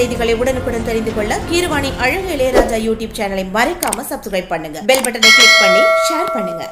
செய்திகளை உடனுக்குடன் தெரிந்து கொள்ள கீரவாணி அழகு இளையராஜா யூடியூப் சேனலை மறக்காம சப்ஸ்கிரைப் பண்ணுங்க. பெல் பட்டனை கிளிக் பண்ணி ஷேர் பண்ணுங்க.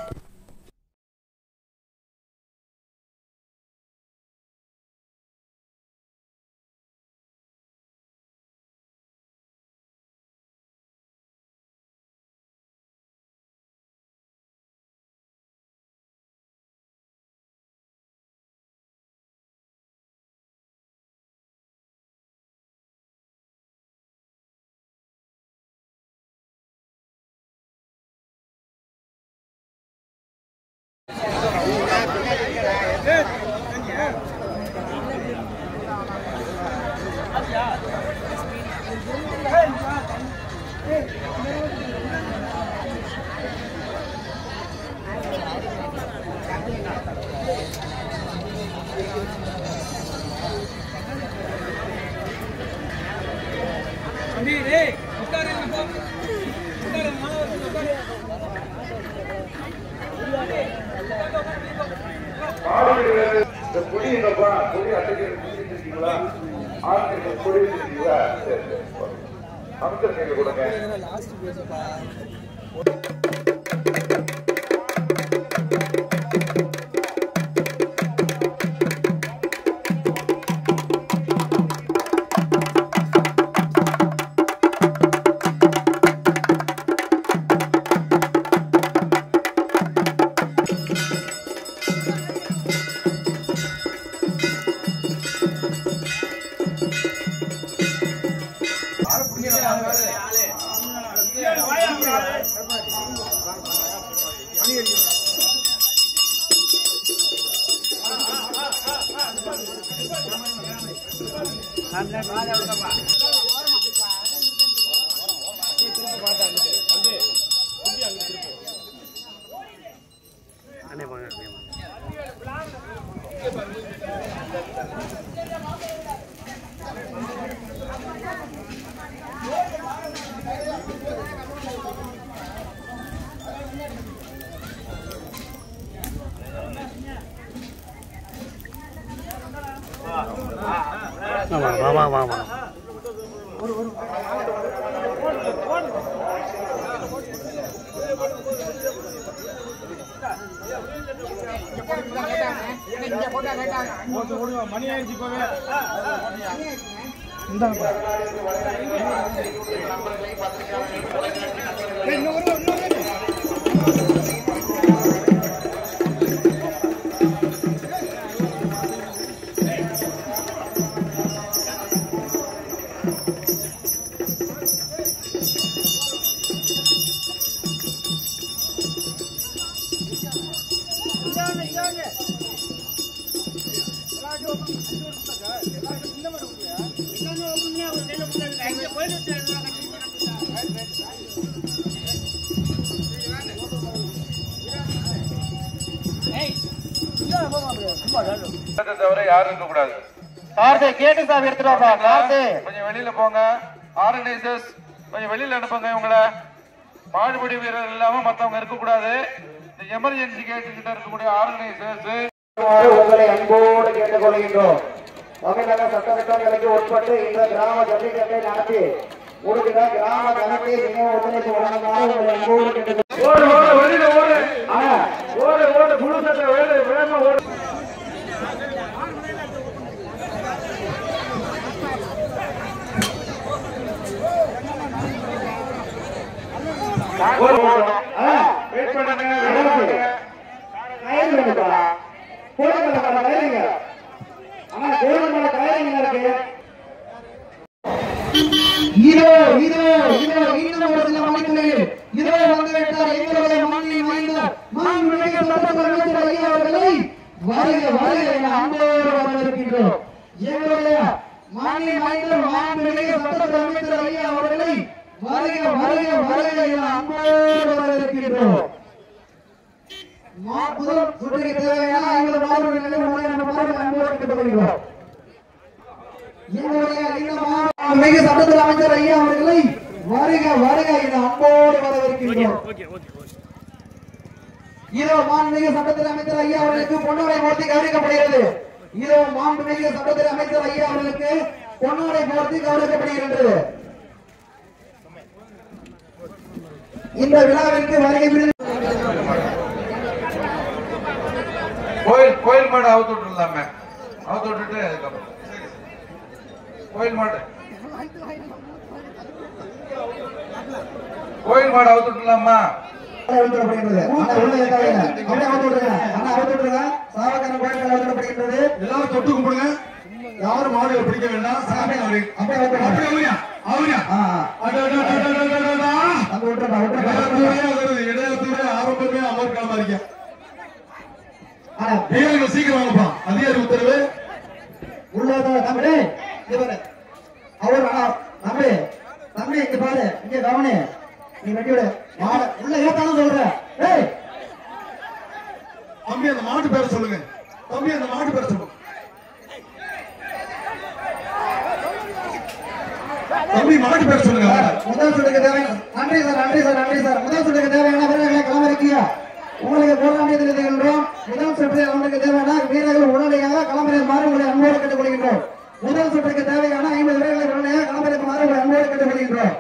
கொஞ்சம் வெளியில போங்க. ஆர்கனைசர்ஸ் கொஞ்சம் வெளியில அனுப்புங்க. இவங்களை பாடுபடி வீரர் இல்லாம மத்தவங்க இருக்கக்கூடாது. இந்த எமர்ஜென்சி கேட்டு கிட்ட இருக்கக்கூடிய ஆர்கனைசர்ஸ் உங்களை அன்போடு கேட்டுக்கொள்கின்றோம். தமிழக சட்டத்திட்டங்களுக்கு உட்பட்டு இந்த கிராம ஜல்லிக்கட்டை நடத்தி முடிக்கிற கிராம கணக்கை மிக ஒத்துழைப்பு வழங்குமாறு உங்களை அன்போடு கேட்டுக்கொள்கிறோம். சட்டத்தில் அமைச்சர் ஐயா அவர்களை வருக வருக என அன்போடு வரவேற்கின்றோம். இதோ மாண்புமிகு சட்டத்தில் அமைச்சர் ஐயா அவர்களுக்கு பொன்னுரை மூர்த்தி கவனிக்கப்படுகிறது. இதோ மாண்புமிகு சட்டத்தில் அமைச்சர் ஐயா அவர்களுக்கு பொன்னாடை போர்த்தி கௌரவிக்கப்படுகின்றது. இந்த விழாவிற்கு வருகை கோயில் மாடு அவுத்து விட்டுலாமே, அவுத்து விட்டுட்டு அதுக்கப்புறம் கோயில் மாடு அவுத்து விட்டுலாமா? எல்லாரும் தொட்டு கும்பிடுங்க. யாரும் மாடுகளை பிடிக்க வேண்டாம். சாமி இடையத்தூரே ஆரம்பமே அமர்க்காம இருக்கேன். வீரர்கள் சீக்கிரம் வாங்கப்பா. அதிகாரி உத்தரவு. உள்ள தம்பி அவர் தம்பி தம்பி இங்க பாரு, இங்க கவனி, நீ வெட்டிவிடு உள்ள ஏத்தாலும் சொல்ற. தம்பி அந்த மாட்டு பேரை சொல்லுங்க. தம்பி அந்த மாட்டு பேரை சொல்லுங்க. தம்பி மாட்டு பேரை சொல்லுங்க. முதல் சுட்டுக்கு தேவையான நன்றி சார், நன்றி சார், நன்றி சார். முதல் சுட்டுக்கு தேவையான வீரர்களை களமிறக்கியா உங்களுக்கு போராட்டத்தில் தெரிவிக்கின்றோம். முதல் சுற்று அவங்களுக்கு தேவையான வீரர்கள் உடனடியாக களமிறக்குமாறு உங்களை அன்போடு கேட்டுக்கொள்கின்றோம். முதல் சுற்றுக்கு தேவையான 50 வீரர்களை உடனடியாக களமிறக்குமாறு உங்களை அன்போடு கேட்டுக்கொள்கின்றோம்.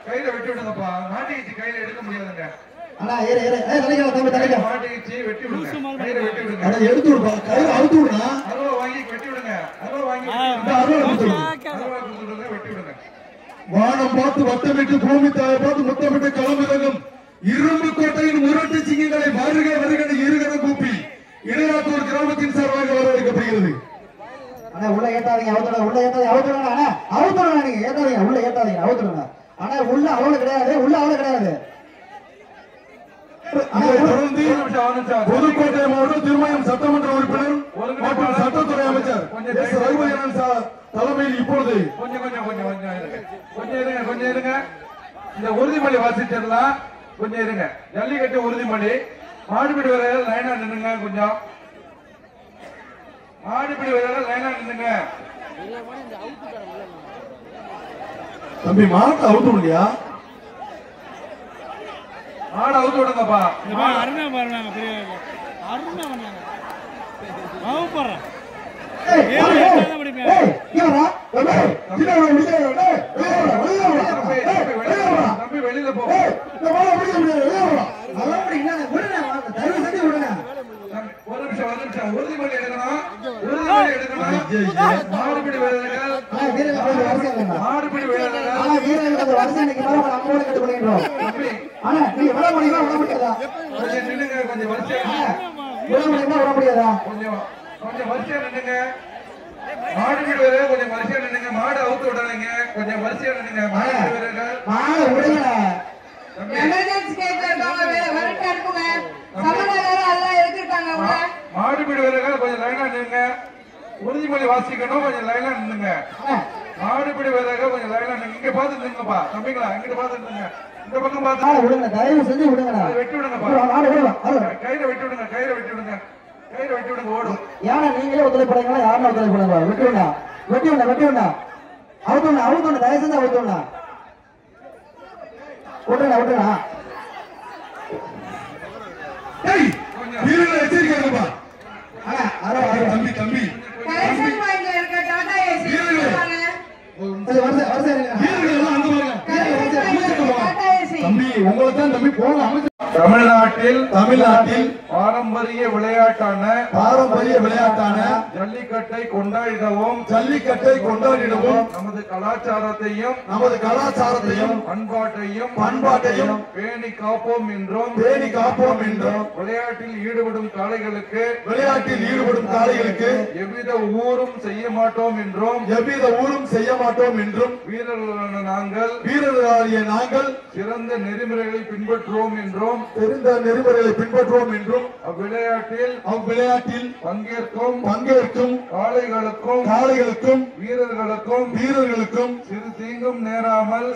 கையில வெட்டி விடுங்கப்பா. மாட்டிக்கிச்சு கையில எடுக்க முடியாதுங்க. மாட்டிக்கிச்சு வெட்டி விடுங்க. கையில வெட்டி விடுங்க. எடுத்து விடுப்பா. கையில அவுத்து விடுறா. அருவா வாங்கி வெட்டி விடுங்க. அருவா வாங்கி வெட்டி விடுங்க. வானம் பார்த்து வட்டமிட்டு பூமி தாயை பார்த்து முத்தமிட்டு களமிறங்கும் இரும்பு கோட்டையின் முரட்டு சிங்கங்களை வருக வருகிற இருகர கூப்பி இடையாத்தூர் கிராமத்தின் சார்பாக வரவேற்கப்படுகிறது. உள்ள ஏத்தாதீங்க, அவுத்துடுங்க. உள்ள ஏத்தாதீங்க, அவுத்துடுங்க. அவுத்துடுங்க. நீங்க ஏத்தாதீங்க, உள்ள ஏத்தாதீங்க, அவுத்துடுங்க. ஆனா உள்ள அவ்வளவு கிடையாது, உள்ள அவ்வளவு கிடையாது. தொடர்ந்து புதுக்கோட்டை மாவட்டம் திருமயம் சட்டமன்ற உறுப்பினர் மற்றும் சட்டத்துறை அமைச்சர் எஸ். ரகுவரன் தலைமையில் இப்பொழுது கொஞ்சம் இருங்க. இந்த உறுதிமொழி வாசிச்சிடலாம். கொஞ்சம் இருங்க. ஜல்லிக்கட்டு உறுதிமொழி. மாடுபிடி வீரர்கள் லைனா நின்னுங்க. கொஞ்சம் மாடுபிடி வீரர்கள் லைனா நின்னுங்க. தம்பி மாட்டை அவுத்து இல்லையா? மாடு அவுத்து விடுங்கப்பா. அருணா பாருங்க, பெரிய அருணா பண்ணாங்க. தம்பி வெளியில போ. ஒரு நிமிஷம் உறுதிமொழி எடுக்கணும். மாடுபிடி வீரர்கள் கொஞ்சம் வரிசையா நின்னுங்க. மாடுபிடி வீரர்கள் கொஞ்சம் வரிசையா நின்னுங்க. மாடு அவுத்து விடாதீங்க. கொஞ்சம் வரிசையா நின்னுங்க. மாடுபிடி வீரர்கள் மாடுபிடி வீரர்கள் கொஞ்சம் லைனா நின்னுங்க. உறுதிமொழி வாசிக்கணும். கொஞ்சம் லைனா நின்னுங்க. மாடுபிடி வீரர்கள் கொஞ்சம் லைனா நின்னுங்க. இங்க பாத்து நின்னுங்கப்பா. தம்பிங்களா இங்கிட்ட பாத்து நின்னுங்க. இந்த பக்கம் பாத்து விடுங்க, தயவு செஞ்சு விடுங்க. வெட்டி விடுங்கப்பா. கையில வெட்டி விடுங்க. கையில வெட்டி விடுங்க. கையில வெட்டி விடுங்க. ஓடும். யாரா நீங்களே ஒத்துழைப்படுங்களா? யாரும் ஒத்துழைப்படுங்க. வெட்டி விடுங்க, வெட்டி விடுங்க, வெட்டி விடுங்க. அவுத்துங்க, அவுத்துங்க. தயவு செஞ்சு அவுத்துங்க. விட்டுங்க, விட்டுங்க. எச்சரிக்கைப்பா. தம்பி தம்பி தம்பி உங்களை தான் தம்பி போன அமைச்சர். தமிழ்நாட்டில் பாரம்பரிய விளையாட்டான ஜல்லிக்கட்டை கொண்டாடிடவும் நமது கலாச்சாரத்தையும் பண்பாட்டையும் பேணி காப்போம் என்றும் விளையாட்டில் ஈடுபடும் காளைகளுக்கு எவ்வித ஊரும் செய்ய மாட்டோம் என்றும் வீரர்களான நாங்கள் சிறந்த நெறிமுறைகளை பின்பற்றுவோம் என்றும் அவ்விளையாட்டில் பங்கேற்கும் காளைகளுக்கும் வீரர்களுக்கும் சிறு தீங்கும் நேராமல்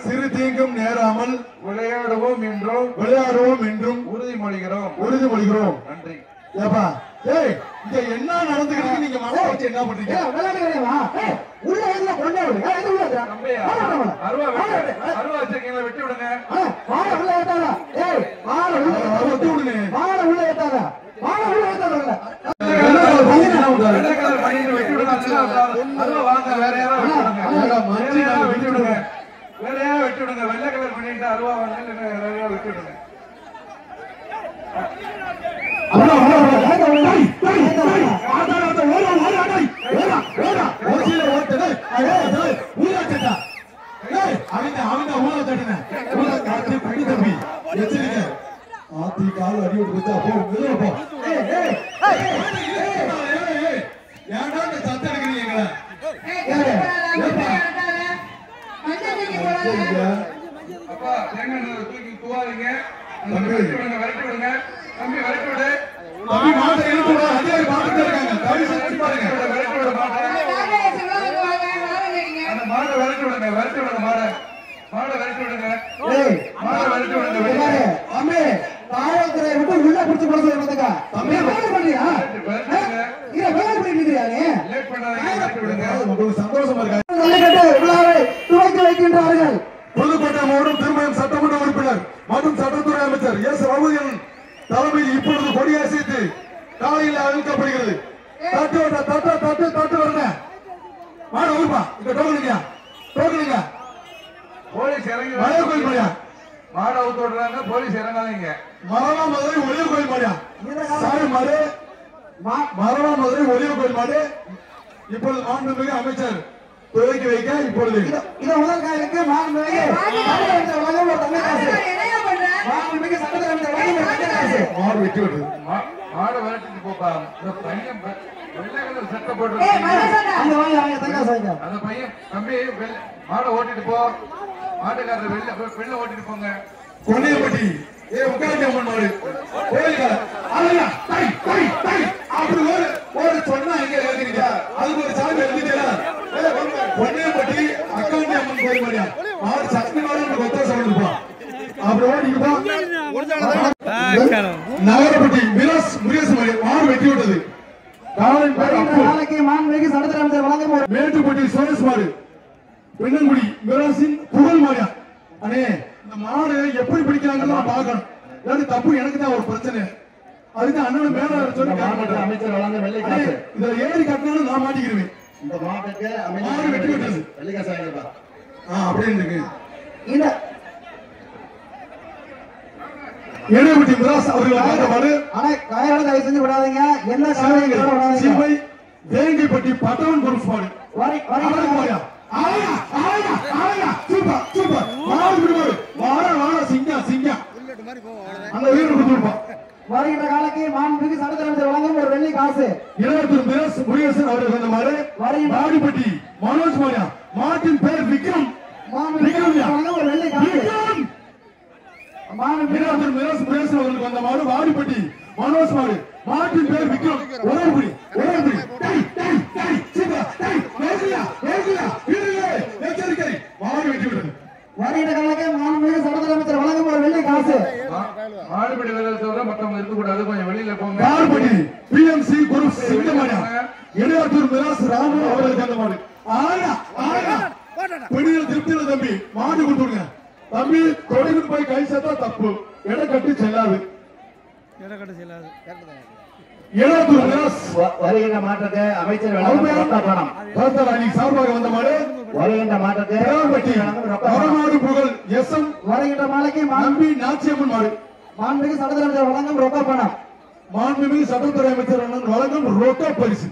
விளையாடுவோம் என்றும் உறுதிமொழிகிறோம். நன்றி. இங்க என்ன நடந்துக்கிட்டு நீங்க மன வச்சு என்ன பண்றீங்க? உள்ள எதுல கொண்டாடுங்க அருவா வச்சிருக்கீங்களா வெட்டி விடுங்க. வாழ உள்ள ஏத்தாதா வாழ உள்ள ஏத்தாதா வாங்க வேற யாராவது வெட்டி விடுங்க. வேற யாராவது வெட்டி விடுங்க. வெள்ளை கலர் பண்ணிட்டு அருவா வாங்க வெட்டி விடுங்க. அப்பா தூக்கி துவாதீங்க. விரட்டி விடுங்க. தம்பி விரட்டி விடு. மாடை விரட்டி விடுங்க. மாடை விரட்டி விடுங்க. காவல்துறை விட்டு உள்ள பிடிச்சு போட சொல்லுங்க. சந்தோஷமா இருக்காங்க. துவக்கி வைக்கின்றார்கள். புதுக்கோட்டை மாவட்டம் திருமயம் சட்டமன்ற உறுப்பினர் மற்றும் சட்டத்துறை அமைச்சர் எஸ் ரகுதியன் தலைமையில் இப்பொழுது கொடியசைத்து காலையில் அழைக்கப்படுகிறது. தட்டு வரல மாட ஊர்பா இங்க டோக்கனுங்க போலீஸ் இறங்கி மலைய கோயில் மாடியா மாடை ஊத்து விடுறாங்க. போலீஸ் இறங்காதீங்க. மரவா மதுரை ஒளிய கோயில் மாடியா சாரி மாடு மரவா மதுரை ஒளிய கோயில் மாடு இப்பொழுது மாண்புமிகு அமைச்சர் துவக்கி வைக்க இப்பொழுது இத முதல் காலுக்கு மாண்புமிகு மாடு வெட்டி விடுது. மாடை விரட்டிட்டு போப்பா. இந்த பையன் வெள்ளை கலர் சட்டை போட்டு அந்த பையன் தம்பி மாடை ஓட்டிட்டு போ. மாட்டுக்காரர் வெள்ள ஓட்டிட்டு போங்க. கொன்னையப்பட்டி உட்காந்து அம்மன் மாடு கோயில்கார அப்படி ஒரு சொன்னா எங்க எழுதுறீங்க? அதுக்கு ஒரு சாமி எழுதிட்டா கொன்னையப்பட்டி அக்காண்டி அம்மன் கோயில் மாடியா மாடு சக்தி மாடு ஒத்த சொல்லிருப்பான். அப்படி ஓடிக்குப்பா. நகரப்பட்டி மிராஸ் முருகேச மாடி மாடு வெட்டி விட்டது. மேட்டுப்பட்டி சுரேஷ் மாடு பெண்ணங்குடி மிராசின் புகழ் மாடியா. அண்ணே இந்த மாடு எப்படி பிடிக்கிறாங்கன்னு பாக்கணும். தப்பு எனக்கு தான் ஒரு பிரச்சனை. அதுக்கு அண்ணன் மேல சொல்லி அமைச்சர் வழங்க வெள்ளை காசு இதுல ஏறி கட்டினாலும் நான் மாட்டிக்கிறேன். இந்த மாட்டுக்கு மாடு வெட்டி விட்டது. வெள்ளை காசு வாங்கிப்பா. அப்படின்னு இருக்கு. ஏழைப்பட்டி மிராஸ் அவர்கள் மாடு. ஆனா காயோட தயவு செஞ்சு விடாதீங்க. என்ன சிவை வேங்கிப்பட்டி பட்டவன் குரூப் மாடு மாடியா. சூப்பர் மாடு விடுவாரு. வாழ சிங்கம் அந்த வீடு கொடுத்துருப்பான். வருகின்ற காலக்கு மாண்புமிகு சட்டத்தரமைச்சர் வழங்கும் ஒரு வெள்ளி காசு. இளவரசர் மிராஸ் முருகேசன் அவர்கள் அந்த மாடு வாடிப்பட்டி மனோஜ் மாடியா. மாட்டின் பேர் விக்ரம். வழங்கும் ஒரு வெள்ளி காசு. இளவரசர் மிராஸ் முருகேசன் அவர்களுக்கு அந்த மாடு வாடிப்பட்டி மனோஜ் மாடு. மாட்டின் பேர் விக்ரம். ஒரேபுடி எச்சரிக்கை மாடு வெட்டி விடுறது. வருகின்ற காலக்கு மாண்புமிகு சட்டத்தரமைச்சர் வழங்கும் ஒரு வெள்ளி காசு. மாடுபடி வேலை தவிர மற்றவங்க இருக்கக்கூடாது. கொஞ்சம் வெளியில போங்க. மாடுபடி பிஎம்சி குரூப் சிங்கமாடியா. இளையாத்தூர் மிராஸ் ராமு அவர்களுக்கு அந்த மாடு. பெண்கள் திருப்தியில தம்பி மாடு கொடுத்துருங்க. தம்பி தொழிலுக்கு போய் கை சேர்த்தா தப்பு. எடை கட்டி செல்லாது. இளையாத்தூர் மிராஸ் வருகின்ற மாற்றத்தை அமைச்சர் பணம் சார்பாக வந்த மாடு. வருகின்ற மாற்றத்தை வரமாடு புகழ் எஸ் எம் வருகின்ற மாலைக்கு நம்பி நாச்சியம்மன் மாடு. மாண்புமிகு சட்டத்தரமைச்சர் வழங்கும் ரொக்க பணம். மாண்புமிகு சட்டத்துறை அமைச்சர் அண்ணன் வழங்கும் ரொக்க பரிசு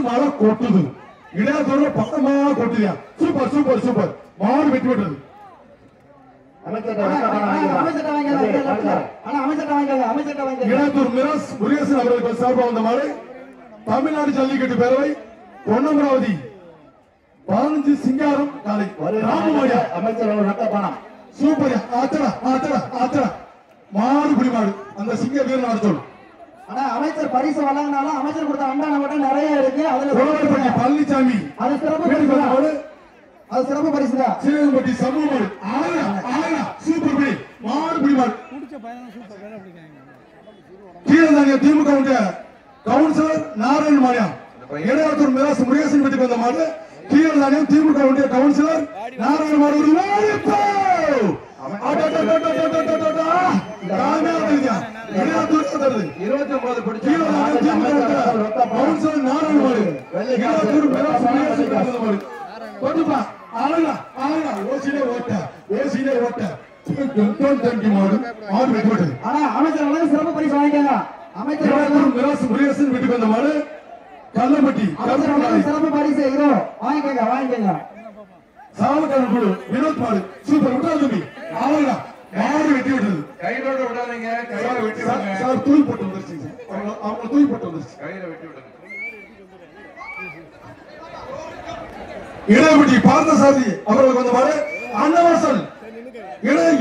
மழை கொட்டுது. இளையாத்தூர்ல பக்கமா கொட்டுதியா. சூப்பர் மாடு வெட்டி விட்டது. இளையாத்தூர் மிராஸ் முருகேசன் அவர்களுக்கு சார்பாக வந்த மாடு. தமிழ்நாடு ஜல்லிக்கட்டு பேரவை பொன்னமராவதி 15 சிங்காரம் காலை ராமமாடியா. அமைச்சர் ரொக்க பணம். சூப்பர் ஆச்சடா மாடு புடி மாடு. அந்த சிங்க வீரன் நடத்தணும். ஆனா அமைச்சர் பரிசு வழங்கினாலும் அமைச்சர் கொடுத்த அண்டான மட்டும் நிறைய இருக்கு. அதுல பழனிசாமி அது சிறப்பு பரிசு தான். சிவகம்பட்டி சமூக மாடு. சூப்பர் புடி மாடு புடி மாடு. கீழே தாங்க திமுக கவுன்சிலர் நாராயண மாரியம் இடையாத்தூர் மிராஸ் முருகேசன் வீட்டுக்கு வந்த மாடு கீழ் தானியம் திமுக ஒன்றிய கவுன்சிலர் நாராயண மாடு சிறப்பு பரிசு வாங்கிக்கோங்க. அமைச்சர் மிராஸ் முருகேசன் வீட்டுக்கு வந்த மாடு கல்லம்பட்டி சிறப்பு பரிசு இதோ வாங்கிக்கோங்க. சாவக்காரன் குழு வினோத் மாடு சூப்பர் விட்டா தம்பி அவங்க மாடு வெட்டி விட்டது கையோட விடாதீங்க, கையோட வெட்டி விடுங்க. சார் தூய் போட்டு வந்துருச்சு அவங்க தூய் போட்டு வந்துருச்சு கையில வெட்டி விடுங்க. இடையப்பட்டி பார்த்தசாரதி அவர்களுக்கு வந்த மாடு அன்னவாசல் இடையர்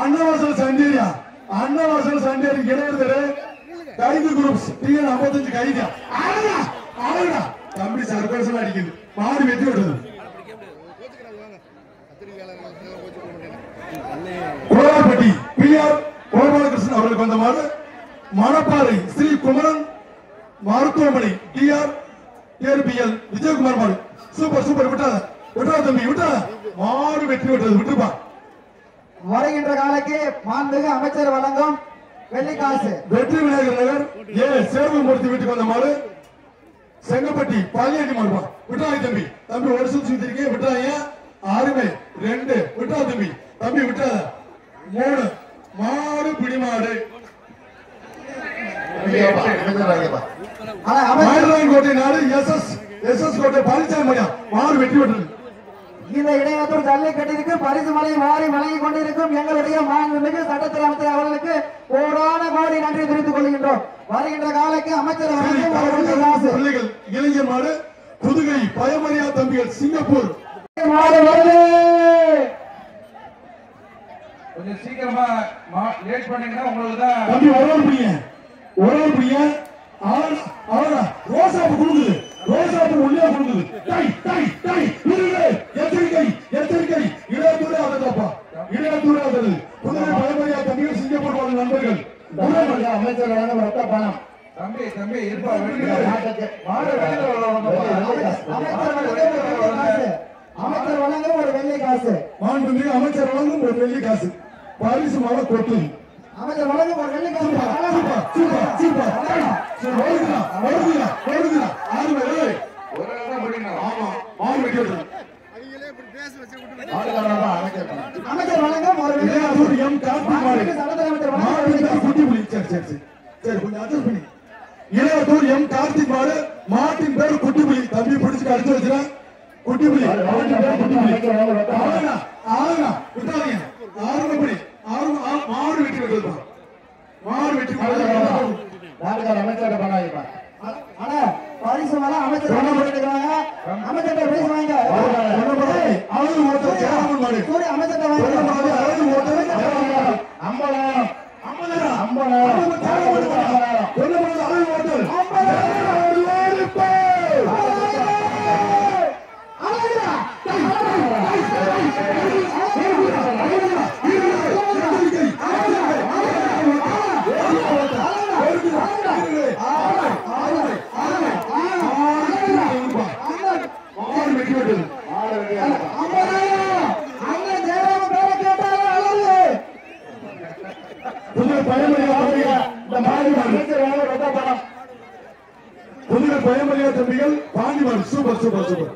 அன்னவாசல் சண்டேரியா அன்னவாசல் சண்டேரி இடையர் கைது குரூப்ஸ் டிஎன் 55 கைதியா தம்பி சர்க்கோசம் அடிக்குது மாடு வெட்டி விடுது. கோலாப்பட்டி பிஆர் கோபாலகிருஷ்ணன் அவர்களுக்கு வந்த மாடு மணப்பாறை ஸ்ரீ குமரன் மருத்துவமனை டிஆர் கேபிஎல் விஜயகுமார் மாடு சூப்பர் சூப்பர் விட்டாத தம்பி விட்டாத மாடு வெட்டி விட்டது விட்டுப்பா. வருகின்ற காலைக்கு மாண்புமிகு அமைச்சர் வழங்கும் வெள்ளிக்காசு வெற்றி விநாயகர் நகர் சேவகமூர்த்தி வீட்டுக்கு வந்த மாடு செங்கப்பட்டி பாலியாண்டி மாடுப்பா விட்டாங்க தம்பி ஒரு சுத்திருக்கீங்க விட்டாங்க. அருமை 2 விட்டா தம்பி விட்டாத 3 மாடு பிடி மாடு கோட்டை நாடு எஸ் கோட்டை பழனிசாமி மணியா மாடு வெற்றி விட்டது. இந்த இடையாத்தூர் ஜல்லிக்கட்டிற்கு பரிசு மலை மாறி வழங்கிக் கொண்டிருக்கும் எங்களுடைய மாண்புமிகு சட்டத்துறை அமைச்சர் அவர்களுக்கு கோடான கோடி நன்றி தெரிவித்துக் கொள்கின்றோம். வருகின்ற காலைக்கு அமைச்சர் பிள்ளைகள் இளைஞர் மாடு புதுகை பயமறியா தம்பிகள் சிங்கப்பூர் மாடு வருது. கொஞ்சம் சீக்கிரமா லேட் பண்ணீங்கன்னா உங்களுக்கு தான் தம்பி ஒரு பிடிங்க ரோசாப்பு கொடுக்குது ரோசாப்பு உள்ளே கொடுக்குது எச்சரிக்கை இடையத்தூரே ஆகுதுப்பா இடையத்தூரே ஆகுது புதுவை பயமறியா தம்பிகள் சிங்கப்பூர் வாழ் நண்பர்கள் அமைச்சர் வழங்கும் ரொக்க பணம் தம்பி இருப்பா அமைச்சர் வழங்கும் ஒரு வெள்ளி காசு மாண்புமிகு அமைச்சர் வழங்கும் ஒரு வெள்ளி காசு பரிசு மாலை கொட்டு அமைச்சர் வழங்கும் ஒரு வெள்ளி காசு அமைச்சர் வழங்கும் ஒரு இளையத்தூர் எம் கார்த்திக் மாடு மாட்டின் பேர் குட்டிப்புலி தம்பி பிடிச்சு அடிச்சு வச்சுறேன் குட்டிப்புலி மாடு வெட்டி விட்டு மாடு வெட்டி அமைச்சர் பணம் ஆனா பரிசு மேல அமைச்சர் அமைச்சர் பரிசு வாங்க அமைச்சர் புதுவை பயமறியா தம்பிகள் பாண்டிமாடு சூப்பர் சூப்பர் சூப்பர்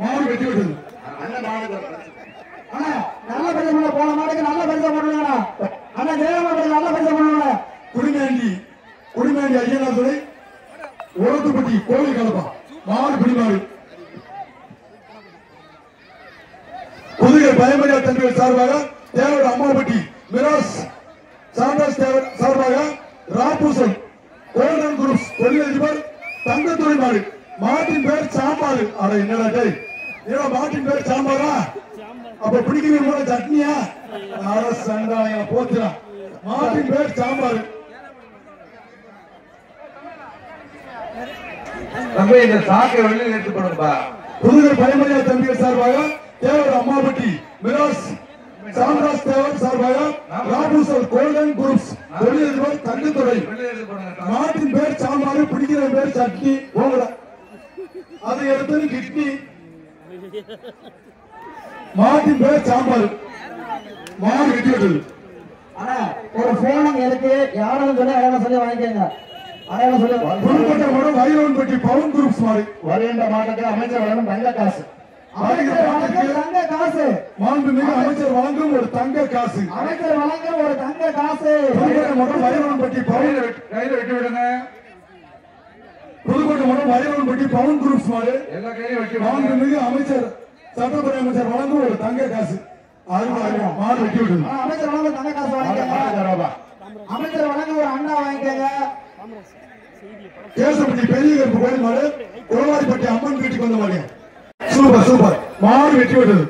மாடு வெட்டி விட்டது. நல்ல பரிசு போன மாடுக்கு நல்ல பரிசு பண்ணுவாங்க அண்ணா ஜெயராமன் நல்ல பரிசு பண்ணுவாங்க. குடிமேண்டி ஐயனார் துறை உரத்துப்பட்டி கோவில் கலப்பா மாடு பிடிமாடு புதுவை பயமறியா தம்பிகள் சார்பாக தேவட அம்மாப்பட்டி மிராஸ் சாண்டாஸ் தேவர் சார்பாக ராபூசன் கோல்டன் குரூப்ஸ் தொழிலதிபர் தங்கத்துறை மாடு மாட்டின் பேர் சாம்பாரு. அட என்னடா மாட்டின் பேர் சாம்பாரா அப்ப பிடிக்கிற போல சட்னியா சண்டாய போச்சுடா மாட்டின் பேர் சாம்பாரு. தம்பி இந்த சாக்கை வெளியில் எடுத்து போடுப்பா. புதுவை பயமறியா தம்பிகள் சார்பாக தேவர் அம்மாப்பட்டி மிராஸ் மாட்டின் பேர் சாம்பார். மாடு வெட்டி விட்டது. ஆனா ஒரு போன் இருக்கு, யாரும் சொல்லி அடையாளம் சொல்லி வாங்கிக்கோங்க. அடையாளம் சொல்லி புதுக்கோட்டை மாடு வைரவன்பட்டி பவன் குரூப்ஸ் மாடு. வருகின்ற மாட்டுக்கு அமைச்சர் வழங்கும் தங்க காசு. தங்க காசு மாண்புமிகு அமைச்சர் வழங்கும் ஒரு தங்க காசு. அமைச்சர் வழங்கும் ஒரு தங்க காசு. புதுக்கோட்டை மாடு வைரவன்பட்டி பவன் கையில வெட்டி விடுங்க. புதுக்கோட்டை மாடு வைரவன்பட்டி பவன் குரூப்ஸ் மாடு. எல்லா கையிலும் வெட்டி விடுங்க. மாண்புமிகு அமைச்சர் சட்டத்துறை அமைச்சர் வழங்கும் ஒரு தங்க காசு. மாடு வெட்டி விடுங்க. அமைச்சர் வழங்கும் தங்க காசு வாங்கிக்கோங்க. அமைச்சர் வழங்கும் ஒரு அண்ணா வாங்கிக்கோங்க. கேசப்பட்டி பெரிய கருப்பு கோயில் மாடு. குளவாரிப்பட்டி அம்மன் வீட்டுக்கு வந்த மாடு. Super super. மாடு வெட்டி விட்டது.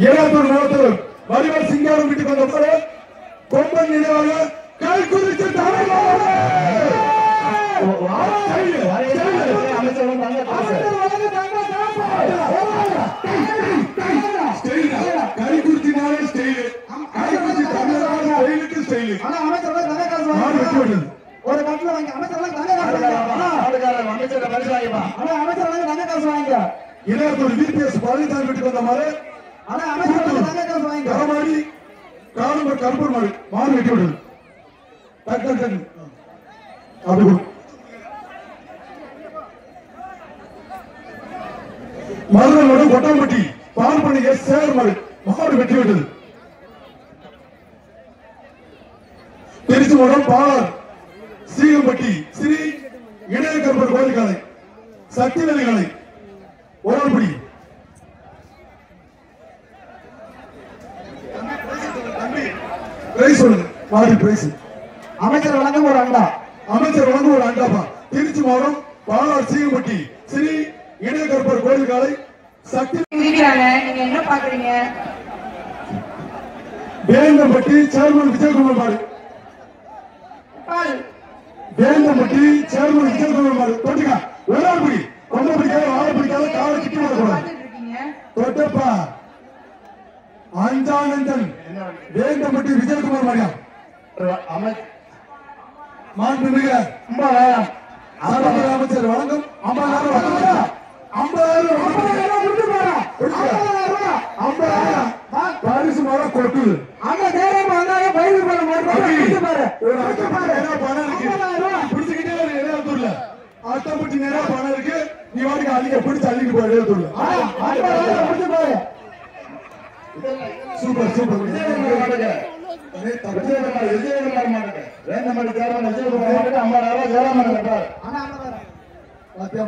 ஏழாத்தூர் மாவட்டத்தில் வடிவல் சிங்காரம் வீட்டுக்கு வந்த மாடு. கொம்பன் நினைவாக கை குறித்து அமைச்சர் தங்க காசு. கை குறித்தினாலே ஸ்டைலு. கை குறிச்சி தமிழக ஸ்டைலுக்கு ஸ்டைலு. அமைச்சர் தங்க காசு மாடு வெட்டி விட்டது. ஒரு கட்டில வாங்கி அமைச்சர் தங்க காசு. அமைச்சர் பரிசு வாங்கிப்பா. அமைச்சர் தங்க காசு வாங்கிக்க. இளையத்தூர் விபிஎஸ் பழனிசாமி வீட்டுக்கு வந்த மாடு. அமைச்சர் தங்க காசு வாங்கிக்க. களமாடி காலம்பர் கருப்பூர் மாடு. மாடு வெட்டி விட்டது. டக்கு டக்கு அப்படி மருதனோட கொட்டாம்பட்டி பால் பண்ணி சேகர் மாடு. மாடு வெட்டி விட்டது. திருச்சி மாவட்டம் பாலார் சீகம்பட்டி ஸ்ரீ இடையக்கருப்பர் கோயில் காலை சக்திவேலி காலை ஒராள்படி. பிரைஸ் சொல்லுங்க. மாடு பிரைஸ். அமைச்சர் வழங்கும் ஒரு அண்டா. அமைச்சர் வழங்கும் ஒரு அண்டாப்பா. திருச்சி மாவட்டம் பாலார் சீகம்பட்டி ஸ்ரீ இடையக்கருப்பர் கோயில் காலை சக்தி நீங்க என்ன பாக்குறீங்க? வேந்தம்பட்டி சேர்மன் விஜயகுமார் மாடு. வேந்தம்பட்டி சேர்மன் விஜயகுமார் மாடு. தொட்டுக்கா ஒரு ஆள் பிடி. கொண்ட பிடிக்காத ஆளை பிடிக்காத காலை கிட்டி வரக்கூடாது. தொட்டப்பா அஞ்சானந்தன் வேந்தம்பட்டி விஜயகுமார் மாடியா. மாண்புமிகு அமைச்சர் வழங்கும் 50,000 பரிசு மரம் கொடுக்குது. பிடிச்சுக்கிட்டே இளையத்தூர்ல அட்டப்பட்டி நேரா பணம் இருக்கு. நீ வாடிக்கு அள்ளிக்க பிடிச்சு அள்ளிக்கு போய் இளையத்தூர்ல. Super super.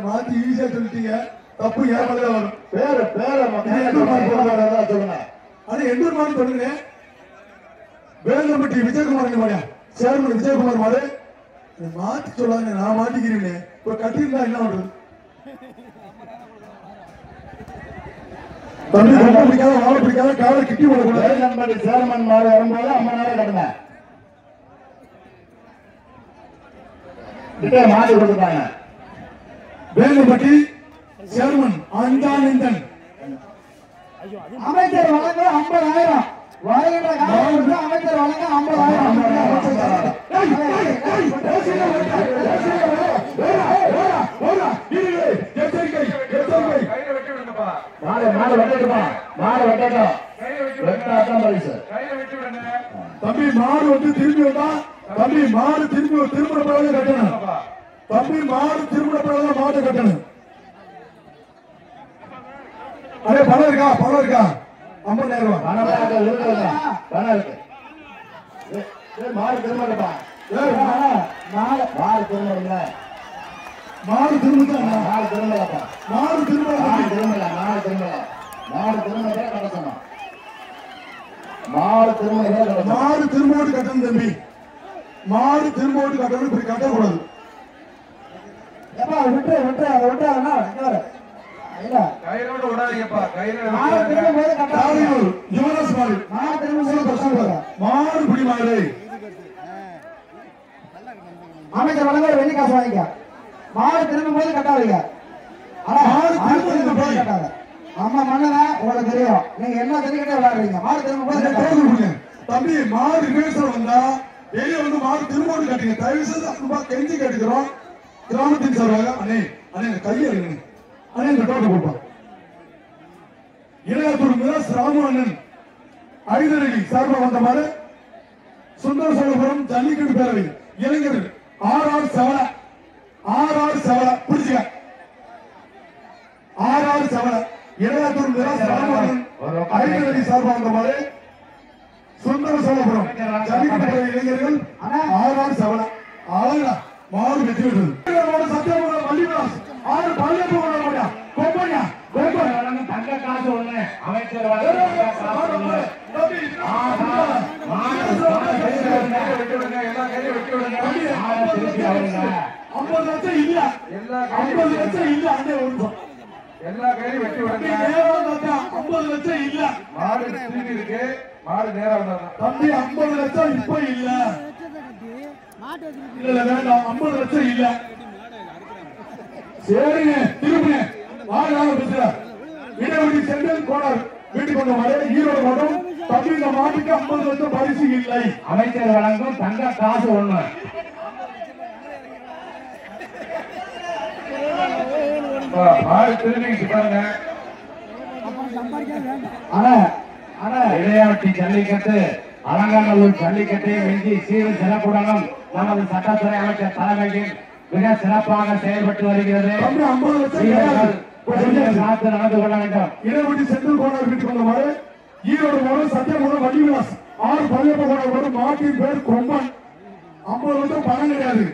மாத்தி ஈஸியா சொல்லிட்டீங்க. தப்பு ஏமாதான் வரும். பேரு சொல்லுங்க. அது எந்தூர் மாடு சொல்லுங்க. வேந்தம்பட்டி விஜயகுமார் மாடியா. சேர்மன் விஜயகுமார் மாடு. மாத்தி சொல்லாங்க. நான் மாட்டிக்கிறேன். இப்ப கட்டியிருந்தா என்ன பண்றது? தம்பி ரொம்ப பிடிக்காத வாழை பிடிக்காத காலை கிட்டி போடக்கூடாது. சேர்மன் மாடு வரும்போது 50,000 கட்டுங்க. மாடு கொடுத்துட்டாங்க. வேந்தம்பட்டி சேர்மன் அஞ்சானந்தன் அமைச்சர் வழங்க 50,000. வருகின்ற காலத்தில் அமைச்சர் வழங்க 50,000. கையில வெட்டி விடுங்கப்பா. மாடு வெட்டட்டும். மாடு வெட்டட்டும். வெட்டாதான் பரிசு. கையில வெட்டி விடுங்க. தம்பி மாடு வந்து திரும்பி வந்தா தம்பி மாடு திரும்ப பிறகு கட்டணும். தம்பி மாடு திரும்ப பிறகு மாட்டை கட்டணும். அதே பணம் இருக்கா? 50,000 ரூபாய். பணம் இருக்கு. மாடு திரும்பப்பா. மாடு திரும்ப. மாடு திரும்ப. மாடு திரும்பலப்பா. மாடு திரும்ப. மாடு திரும்ப கட்டணும். மாடு திரும்ப. மாடு திரும்போடு கட்டணும் தம்பி. மாடு திரும்போடு கட்டணும். இப்படி கட்டக்கூடாது. விட்டு கையில விட்டு விடாதீங்கப்பா. கையில மாடு திரும்ப போது கட்டாதீங்க. யுவராஜ் மாடு. மாடு திரும்ப சூப்பர் சூப்பர். மாடு பிடி மாடு. அமைச்சர் வழங்க ஒரு வெள்ளி காசு வாங்கிக்க. மாடு திரும்ப போது கட்டாதீங்க. மாடு திரும்ப போது கட்டாத. அம்மா மன்னனா உங்களுக்கு தெரியும். நீங்க என்ன தெரிஞ்சுக்கிட்டே விளையாடுறீங்க. மாடு திரும்ப போது கட்டாதீங்க. தம்பி மாடு ரிவேர்ஸ்ல வந்தா வெளியே வந்து மாடு திரும்போடு கட்டுங்க. தயவு செய்து கெஞ்சி கேட்டுக்கிறோம். கிராமத்தின் சார்பாக அண்ணே அதே கையை அதே இந்த டோட்டை கொடுப்பான். இளையாத்தூர் மிராஸ் ராமண்ணன் ஐதரடி சார்பாக வந்த மாதிரி சுந்தர சோழபுரம் ஜல்லிக்கட்டு பேரவை இளைஞர் ஆர் செவல புடிச்சுக்க. ஆர் செவல இளையாத்தூர் மிராஸ் ராமண்ணன் ஐதரடி சார்பாக வந்த மாதிரி சுந்தர சோழபுரம் ஜல்லிக்கட்டு பேரவை இளைஞர்கள் ஆர் செவல ஆளுங்க மாறு வெற்றி விட்டது. சத்தியமங்கலம் மல்லிகாஸ் ஆறு பள்ளியப்ப முடியா கோப்பையா தங்க காசு ஒண்ணு அமைச்சர் 50 லட்சம் இல்ல, 50 லட்சம் இல்ல, அண்ணே ஒன்று எல்லா கையிலும் வெட்டி விடுங்க. 50 லட்சம் இல்ல, மாடு திரும்பி இருக்கு, மாடு நேரம் வந்தாங்க தம்பி 50 லட்சம் இப்ப இல்ல, இல்ல வேண்டாம் 50 லட்சம் இல்ல. சரிங்க திரும்புங்க வாங்க பேசுற இடவெளி சென்ட்ரல் கோனர் வீட்டுக்கு வந்த மாதிரி ஈரோடு மட்டும் தம்பி இந்த மாட்டுக்கு 50 லட்சம் பரிசு இல்லை. அமைச்சர் வழங்கும் தங்க காசு ஒண்ணு. மாடு திரும்பிட்டு பாருங்க. இளையாட்டி ஜல்லிக்கட்டு அலங்காநல்லூர் ஜல்லிக்கட்டை வெஞ்சி சீரு சிறப்புடனும் நமது சட்டத்துறை அமைச்சர் தலைமையில் மிக சிறப்பாக செயல்பட்டு வருகிறது. 50 லட்சம் காத்து நடந்து கொள்ள வேண்டும். இடவெளி சென்ட்ரல் கோனர் வீட்டுக்கு வந்த மாதிரி ஈரோடு மாவட்டம் சத்தியமங்கலம் வள்ளிவிலாஸ் ஆறு பள்ளியப்ப கோனர் வரும் மாட்டின் பேர் கொம்பன். 50 லட்சம் பணம் கிடையாது.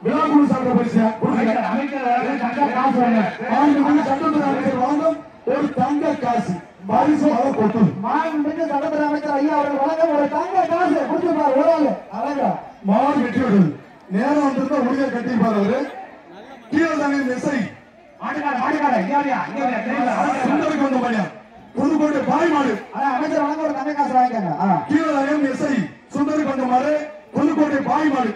விழாக்குழு சார்ந்த பரிசு அமைச்சர் வழங்கும் தங்க காசு ஒண்ணு. சட்டத்துறை அமைச்சர் வாங்கும் ஒரு தங்க காசு பரிசு அதை கொட்டு மாண்புமிகு சட்டத்துறை அமைச்சர் ஐயா அவர்கள் வழங்க ஒரு தங்க காசு கொடுத்துருப்பார் ஒரு ஆளு அழகா மாடு வெற்றி விடுது. நேரம் வந்திருந்தா உடைய கட்டிப்பார் அவரு. கீழே தாங்க மெசை சுந்தருக்கு வந்த பையன் புதுக்கோட்டை பாய் மாடு அமைச்சர் வழங்க ஒரு தங்க காசு வாங்கிக்காங்க. கீழே தாங்க மெசை சுந்தருக்கு வந்த மாடு புதுக்கோட்டை பாய் மாடு.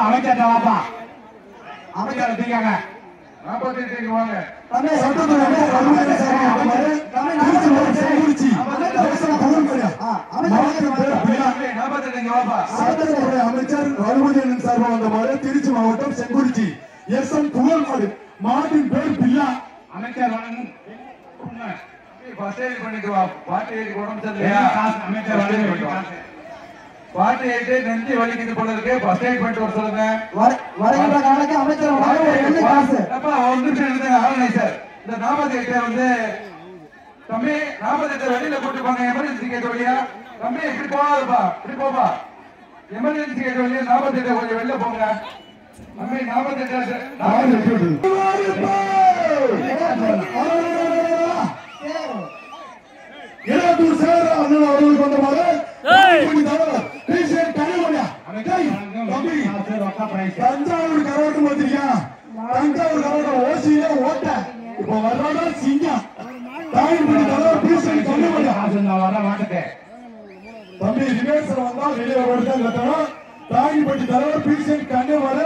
அமைச்சர் அமைச்சர் தீங்க 48 வாங்க. சட்டத்துறை அமைச்சர் ரகுபதி சார்பாக வந்த மாதிரி திருச்சி மாவட்டம் செங்குறிச்சி எஸ்.எம். புகழ் மாடு மாட்டின் பேர் பில்லா. அமைச்சர் வழங்கும் ஃபர்ஸ்ட் எய்ட் பண்ணிட்டு வா. பாட்டி எய்ட் உடம்பு சரியில்லையா? அமைச்சர் வழங்கும் பாட்டி எய்ட் நெஞ்சு வலிக்குது போல இருக்கு. ஃபர்ஸ்ட் எய்ட் பண்ணிட்டு வர சொல்லுங்க. வருகின்ற நாளைக்கு அமைச்சர் வழங்க ஒரு வெள்ளி காசு. அப்பா ஒரு நிமிஷம் எடுத்துங்க ஆளுநை சார். இந்த 48 வந்து தம்பி 48 வெளியில போட்டு போங்க. எமர்ஜென்சி கேட் வழியா தம்பி இப்படி போகாதுப்பா, இப்படி போப்பா. எமர்ஜென்சி கேட் வழியா 48 கொஞ்சம் வெளில போங்க தம்பி. 48 இளையாத்தூர் சேர அண்ணன் அவர்களுக்கு வந்த மாதிரி தஞ்சாவூர் கரவாட்டம் பார்த்திருக்கியா? தஞ்சாவூர் கரவாட்டம் ஓசியில ஓட்ட இப்ப வர்றாங்க சிங்கம் தாயின்படி தலைவர் பீசன் வர மாட்டேன். தம்பி ரிவேர்ஸ்ல வந்தா வெளியே ஓடுதான் கட்டணும். தாயின்படி தலைவர் பீசன் கண்ணு வர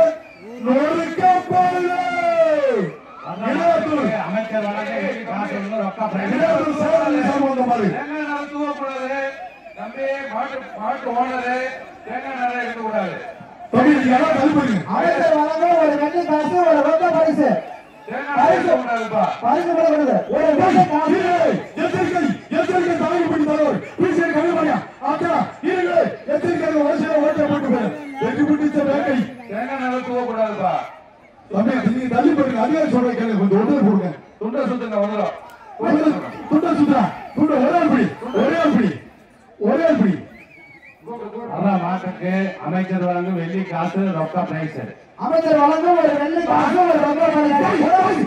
நொறுக்கப்படுது. அமைச்சர் தம்பி மாட்டு ஓனரு தேங்காய் நிறைய இருக்கக்கூடாது. அமைச்சர் வழங்க ஒரு வெள்ளி காசு ஒரு ரொக்க பரிசு. தேங்காய் இருக்கக்கூடாதுப்பா. பரிசு கொடுக்கிறது ஒரு வெள்ளி காசு. எச்சரிக்கை தாயின்படி தலைவர் பீசன் கண்ணு வரையா ஆச்சா இருங்க. எச்சரிக்கை ஓசியில ஓட்ட போட்டு வெற்றி பிடிச்ச வேங்கை தேங்காய் நிறைய தூவக்கூடாதுப்பா. தம்பி நீங்க தள்ளி போடுங்க. அதிகாரி சொல்ற கேளுங்க. கொஞ்சம் ஒன்று கொடுங்க. துண்டை சுத்துங்க வந்துடும். துண்டை சுத்துறா துண்டை ஒரே ஆள்படி ஒரே ஆள்படி மாட்டுக்கு அமைச்சர் வழங்கும் வெள்ளி காசு ரொக்க பிரைஸ். அமைச்சர் வழங்க ஒரு வெள்ளி காசு ஒரு ரொக்க பரிசு.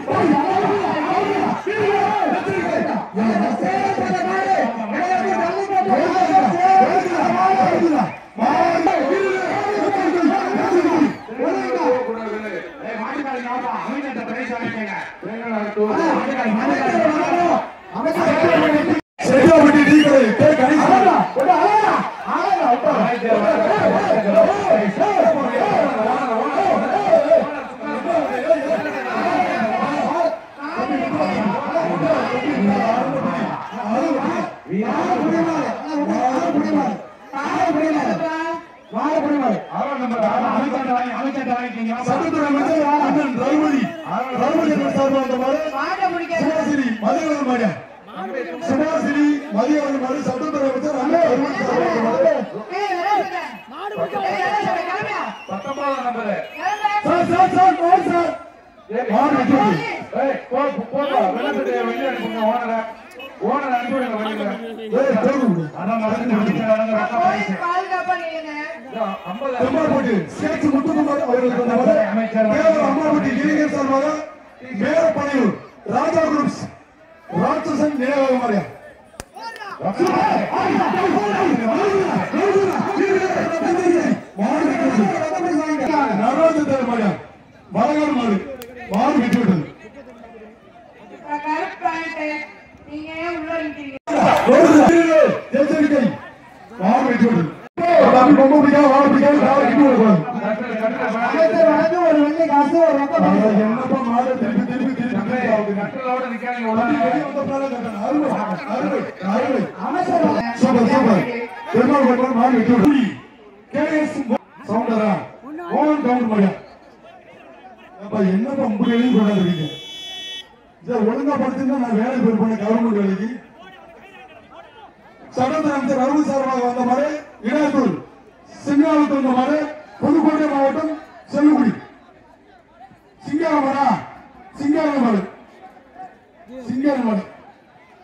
அமைச்சர் வாங்கிக்கீங்க. சட்டத்துறை அமைச்சர் அண்ணன் ரகுபதி சார்பாக வந்த மாதிரி சுபாசினி மதியவன் மாடியா சுபாசினி மதியவன் மாதிரி சட்டத்துறை அமைச்சர் அண்ணன் ரகுபதி சார்பாக வந்த மாதிரி 19 நம்பர் சார் மாடு வெட்டி வெளியே அனுப்புங்க ஓனர் அனுப்பிவிடுங்க வெளியில. செம்மாப்பட்டி சேச்சு முத்துக்குமார் அவர்களுக்கு வந்த மாதிரி அம்மாவட்டி இளைஞர் சார்பாக மேலப்பனையூர் ராஜா குரூப்ஸ் ராட்சசன் நினைவாக மாறியா நடராஜன் மாறியா மரகார் மாடு மாடு வெட்டி விட்டது. எச்சரிக்கை மாடு வெட்டி விட்டது. ரொம்ப பிடிக்காது வாழ பிடிக்காது ஒரு வெள்ளி காசு ஒரு என்னப்பா மாடு திருப்பி கட்டலோட நிக்காதீங்க. சூப்பர் சூப்பர் பெருமாள் கோட்பாடு மாடு வெட்டி விட்டது. கேஎஸ் சவுண்டரா ஓன் கவுண்ட் மாடியா என்னப்பா உங்க எழுதி கொண்டாந்துருக்கீங்க சார் ஒழுங்கா படுத்துன்னா நான் வேலை போயிருப்பேன் கவர்மெண்ட் வேலைக்கு. சட்டத்துறை அமைச்சர் ரகுபதி சார்பாக வந்த மாதிரி இடையத்தூர் சிங்காரத்து வந்த மாதிரி புதுக்கோட்டை மாவட்டம் செல்லுக்குடி சிங்கார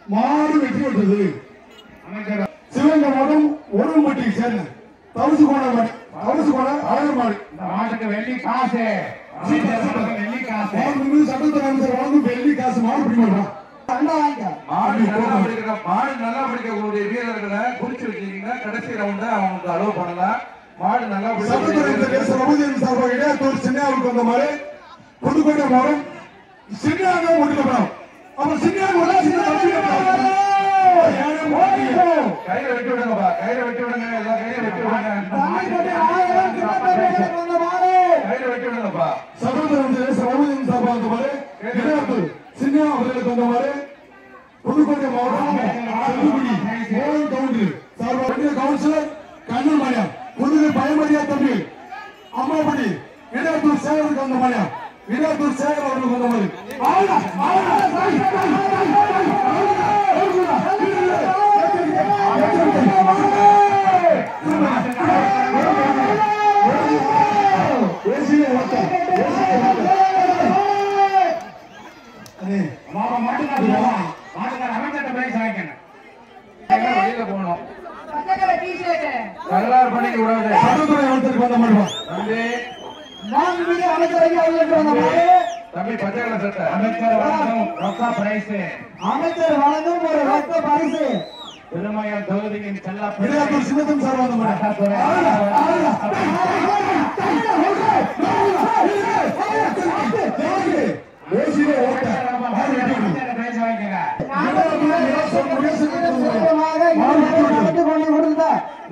மாடு வெற்றி பெற்றது. சிவகங்கை மாவட்டம் ஒரும்பட்டியை சேர்ந்த தவசு கோண அழகர் மாடு மாட்டுக்கு வெள்ளி காசு வெள்ளி காசு சட்டத்துறை அமைச்சர் வழங்கும் வெள்ளி காசு மாடு பிடிமாட்டான். மாடு நல்லா பிடிக்கக்கூடிய வீரர்களை குறிச்சு வச்சிருக்கீங்க. கடைசி ரவுண்ட அவங்களுக்கு அலோவ் பண்ணலாம். மாடு நல்லா சட்டத்துறை அமைச்சர் சார்பாக இடையத்தூர் சின்னையாவுக்கு வந்த மாதிரி புதுக்கோட்டை மாவட்டம் சின்னையாக முடிக்கப்படும். அப்புறம் சின்னையாக கையில வெட்டி விடுங்கப்பா. கையில வெட்டி விடுங்க. எல்லாம் கையில வெட்டி விடுங்க. கையில வெட்டி விடுங்கப்பா. சட்டத்துறை அமைச்சர் ரகுபதி சார்பாக வந்த மாதிரி இடையத்தூர் சின்னையா அவர்களுக்கு வந்த மாதிரி புதுக்கோட்டை மாவட்டம் செல்லுக்குடி மோகன் கவுண்டர் சார்பாக கவுன்சிலர் கண்ணன் மாயா புதுகை பயமரியா தம்பி அம்மாபடி இடையத்தூர் சேகருக்கு வந்த மாயா இடையத்தூர் சேகர் அவர்களுக்கு வந்த மாதிரி வெளியில போகணும். வரலாறு பண்ணிக்க கூடாது. சட்டத்துறை அமைச்சருக்கு வந்த மாதிரி தம்பி பச்சை கலர் சட்டை. அமைச்சர் வழங்கும் ரொக்க பிரைஸ் ஒரு ரத்த பரிசு திருமயம் தொகுதியின் செல்ல இடையத்தூர் சின்னத்தம் சார் வந்த மாதிரி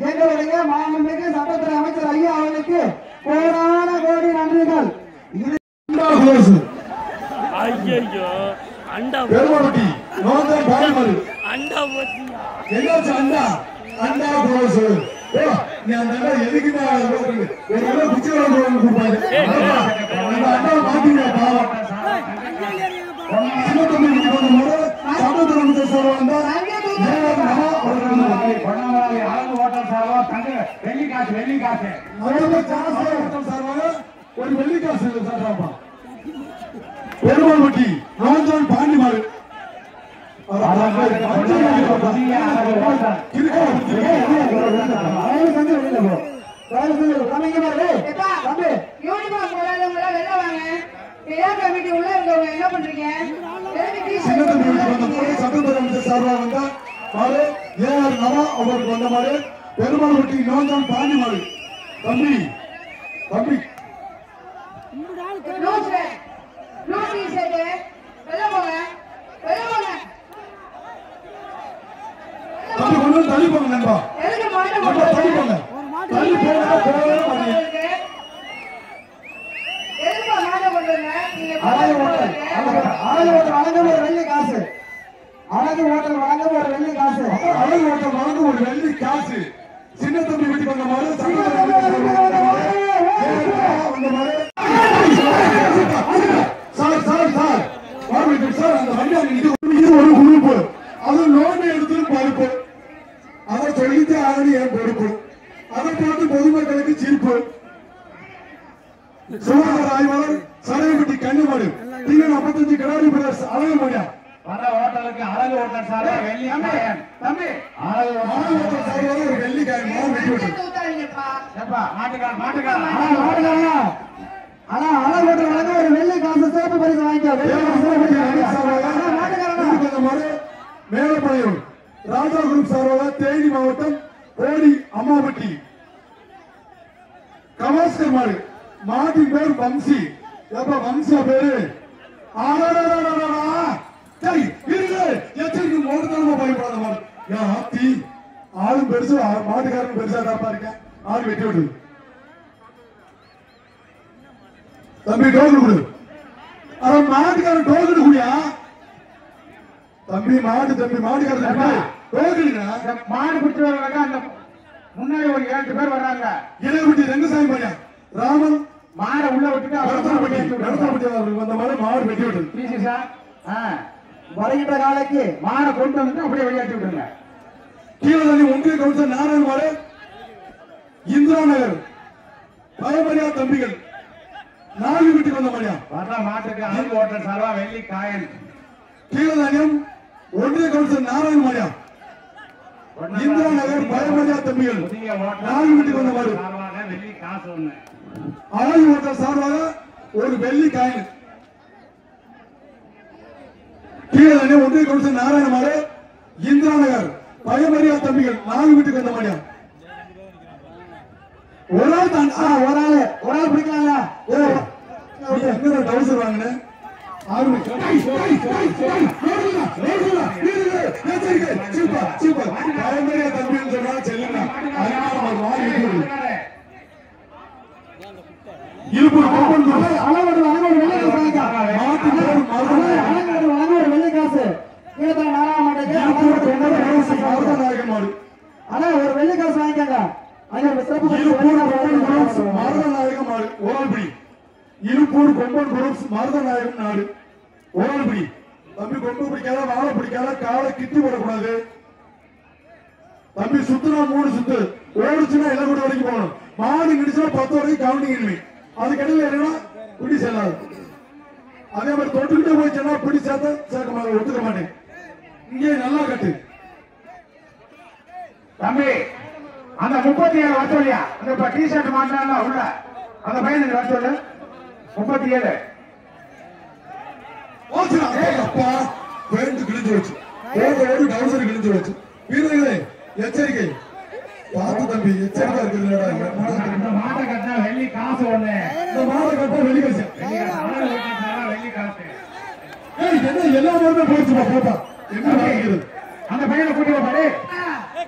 எங்களுடைய மாண்புமிகு சட்டத்துறை அமைச்சர் ஐயா அவர்களுக்கு கோடான கோடி நன்றிகள். பெருமாட்டி நோந்தன் பாயமரு என்னாச்சு அண்டா கோஸ் நீ அந்த எதுக்கு ஒரு குச்சிவரம் கொடுப்பாரு அந்த அண்டா மாட்டீங்க பாவம் சிவத்தம்பி சட்டத்துறை அமைச்சர் சார் வந்தா வெள்ளி காசு ஒரு வெள்ளி காசு சார்பா பெருமாள்பட்டி நோஞ்சன் பாண்டிமாறு சட்டத்துறை அமைச்சர் சார்பாக வந்தா ஏஆர் நவா அவருக்கு வந்த மாதிரி பெருமாள்பட்டி நோஞ்சன் பாண்டிமாறு தம்பி தம்பி தம்பி கொஞ்சம் தள்ளி போங்க நண்பா தள்ளி போங்க வழங்கும் ஒரு வெள்ளி காசு அழகு ஹோட்டல் வழங்கும் ஒரு வெள்ளி காசு அழகு ஹோட்டல் வழங்கும் ஒரு வெள்ளி காசு சின்ன தம்பி வீட்டுக்கு வந்த மாதிரி அறிவிப்பு. சுகாதார ஆய்வாளர் சரையப்பட்டி கன்னிமாடு டிஎன் 55 கிடாரி பிரதர்ஸ் அழகு மணியா வர ஓட்டலுக்கு அழகு ஓட்டல் சார் வெள்ளி காயன் தம்பி அழகு ஓட்டல் சார்பாக ஒரு வெள்ளி காயம் வெட்டி விட்டு மாட்டுக்காரன் ஆனா அழகு ஓட்டல் வழங்க ஒரு வெள்ளி காசு சிறப்பு பரிசு மேலப்படையூர் ராஜா குரூப் சார்பாக தேனி மாவட்டம் கோடி அம்மாபட்டி கவாஸ்கர் மாடு மாட்டின் பேர் வம்சி எப்ப வம்சியா பேரு எச்சரிக்கை மோட்டத்தனமா பயப்படாத மாடு ஏன் ஆத்தி ஆளும் பெருசு மாட்டுக்காரன் பெருசா தாப்பா இருக்கேன் ஆடு வெட்டி விடு தம்பி டோக்கன் கொடு அவன் மாட்டுக்காரன் டோக்கன் குடியா தம்பி மாட்டுக்காரன் டோக்கன் மாடு பிடிச்சி வர்றாங்க அந்த முன்னாடி ஒரு 7 பேர் வர்றாங்க இளையகுட்டி ரங்கசாமி பையன் ராமன் மாடை உள்ள விட்டுட்டு வந்த மாதிரி மாடு வெட்டி விட்டது சார் வருகின்ற காலைக்கு மாடை கொண்டு வந்து அப்படியே வெளியாட்டி விட்டுருங்க. கீழே தண்ணி ஒன்றிய கவுன்சிலர் நாராயண மாடு இந்திரா நகர் பயமரியா தம்பிகள் 4 வீட்டுக்கு வந்த மாதிரியா வர்ற மாட்டுக்கு அழகு ஓட்டல் சார்பா வெள்ளி காயன் கீழே தானியம் ஒன்றிய கவுன்சிலர் நாராயண மாடியா இந்திரா நகர் பயமரியா தம்பிகள் 4 வீட்டுக்கு வந்த மாதிரி வெள்ளி காசு ஒண்ணு அழகு ஓட்டல் சார்பாக ஒரு வெள்ளி காயின் கீழே தானியம் ஒன்றிய கவுன்சிலர் நாராயண மாடு இந்திரா நகர் பயமரியா தம்பிகள் 4 வீட்டுக்கு வந்த மாதிரியா ஒரு ஆள் தான் ஒரு ஆள் பிடிக்கலாங்களா எங்க டவுசர் வாங்கின பயமரியா தம்பின்னு சொன்னா செல்லுங்க இருப்பூர் வெள்ளி காசு நாராயண மாடு ஆனா ஒரு வெள்ளி காசு வாங்கிக்கோங்க மருதநாயகம் நாடு ஓரால்படி இருப்பூர் கொம்பன் குரூப்ஸ் மருதநாயகம் நாடு ஓரால்படி தம்பி கொம்பு பிடிக்காத வாழை பிடிக்காத காலை கிட்டி போடக்கூடாது தம்பி சுத்துனா 3 சுத்து ஓடிச்சுன்னா இளங்கூட வரைக்கும் போகணும் மாடு கிடிச்சுனா 10 வரைக்கும் கவுண்டிங் இனிமே அதுக்கிடையில என்னன்னா பிடி செல்லாது அதே மாதிரி தொட்டுக்கிட்டே போயிடுச்சுன்னா பிடி சேர்க்க ஒத்துக்க மாட்டேன் இங்கே நல்லா கட்டு தம்பி அந்த 37 வர சொல்லியா அந்த டி ஷர்ட் மாட்டாங்க உள்ள அந்த பையனுக்கு வர சொல்லு 37 அப்பா பேண்ட் கிழிஞ்சு வச்சு டவுசர் கிழிஞ்சு வச்சு வீரர்களே எச்சரிக்கை பார்த்து தம்பி எச்சரிக்கா இருக்குது மாட்டை கட்டினா வெள்ளி காசு ஒண்ணு இந்த மாடை கட்ட வெளி காசு வெள்ளி காசு என்ன எல்லா மாடுமே போயிடுச்சுப்பா போப்பா என்ன நடக்குது அந்த பையனை கூட்டி பாரு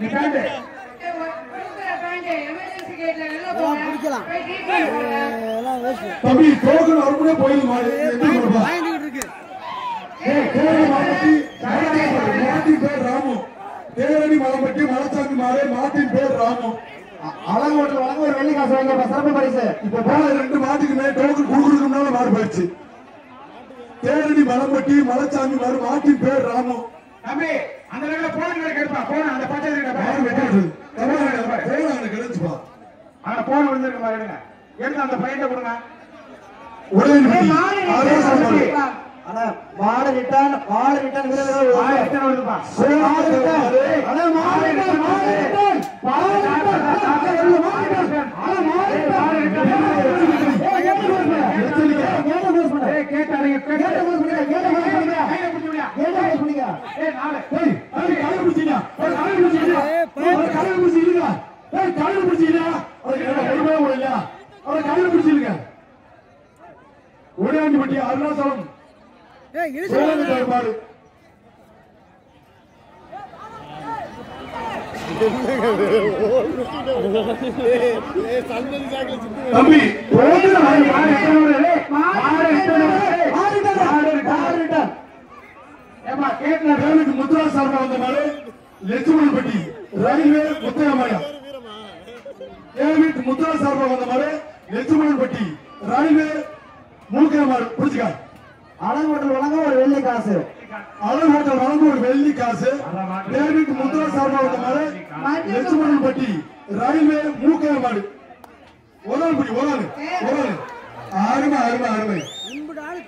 நீ பேண்ட் தம்பி டோக்கன் அறுபடியே போயிடுது மாடு எப்படி கொடுப்பா மாட்டின் பேர் ராமு தேரடி மலம்பட்டி மலச்சாமி மாடு மாட்டின் பேர் ராமு அழகு ஓட்டல் வழங்க ஒரு வெள்ளி காசு வாங்க சிறப்பு பரிசு இப்ப போன 2 மாட்டுக்குமே டோக்கன் கொடுக்கறதுனால மாடு போயிடுச்சு தேரடி மலம்பட்டி மலச்சாமி மாடு மாட்டின் பேர் ராமு தம்பி அந்த நேரத்துல போன கேட்பா போன அந்த பச்சை மாடு வெட்டிடுது போன கிடைச்சுப்பா அந்த போன விழுந்திருக்கு பாரு எடுங்க எடுத்து அந்த பையனை கொடுங்க உடனே ஆனா மாடு ரிட்டர்ன் வீரர்கள் வருதுப்பா உடையாண்டிப்பட்டி அருணாச்சலம் மாடு தம்பி முத்ரா சார்பா வந்த மாடு லட்சுமணப்பட்டி ரயில்வே முத்தையமாயா முத்ரா சார்பா வந்த மாடு லட்சுமணப்பட்டி ரயில்வே மூக்கிற மாடு புடிச்சுக்க அழகு ஓட்டல் வழங்க ஒரு வெள்ளி காசு அழகு ஹோட்டல் வழங்க ஒரு வெள்ளி காசு டேவிட் முத்ரா சார்பா வந்த மாடு லட்சுமணப்பட்டி ரயில்வே மூக்கிற மாடு ஆள் பிடி ஒரு ஆள் அருமை அருமை அருமை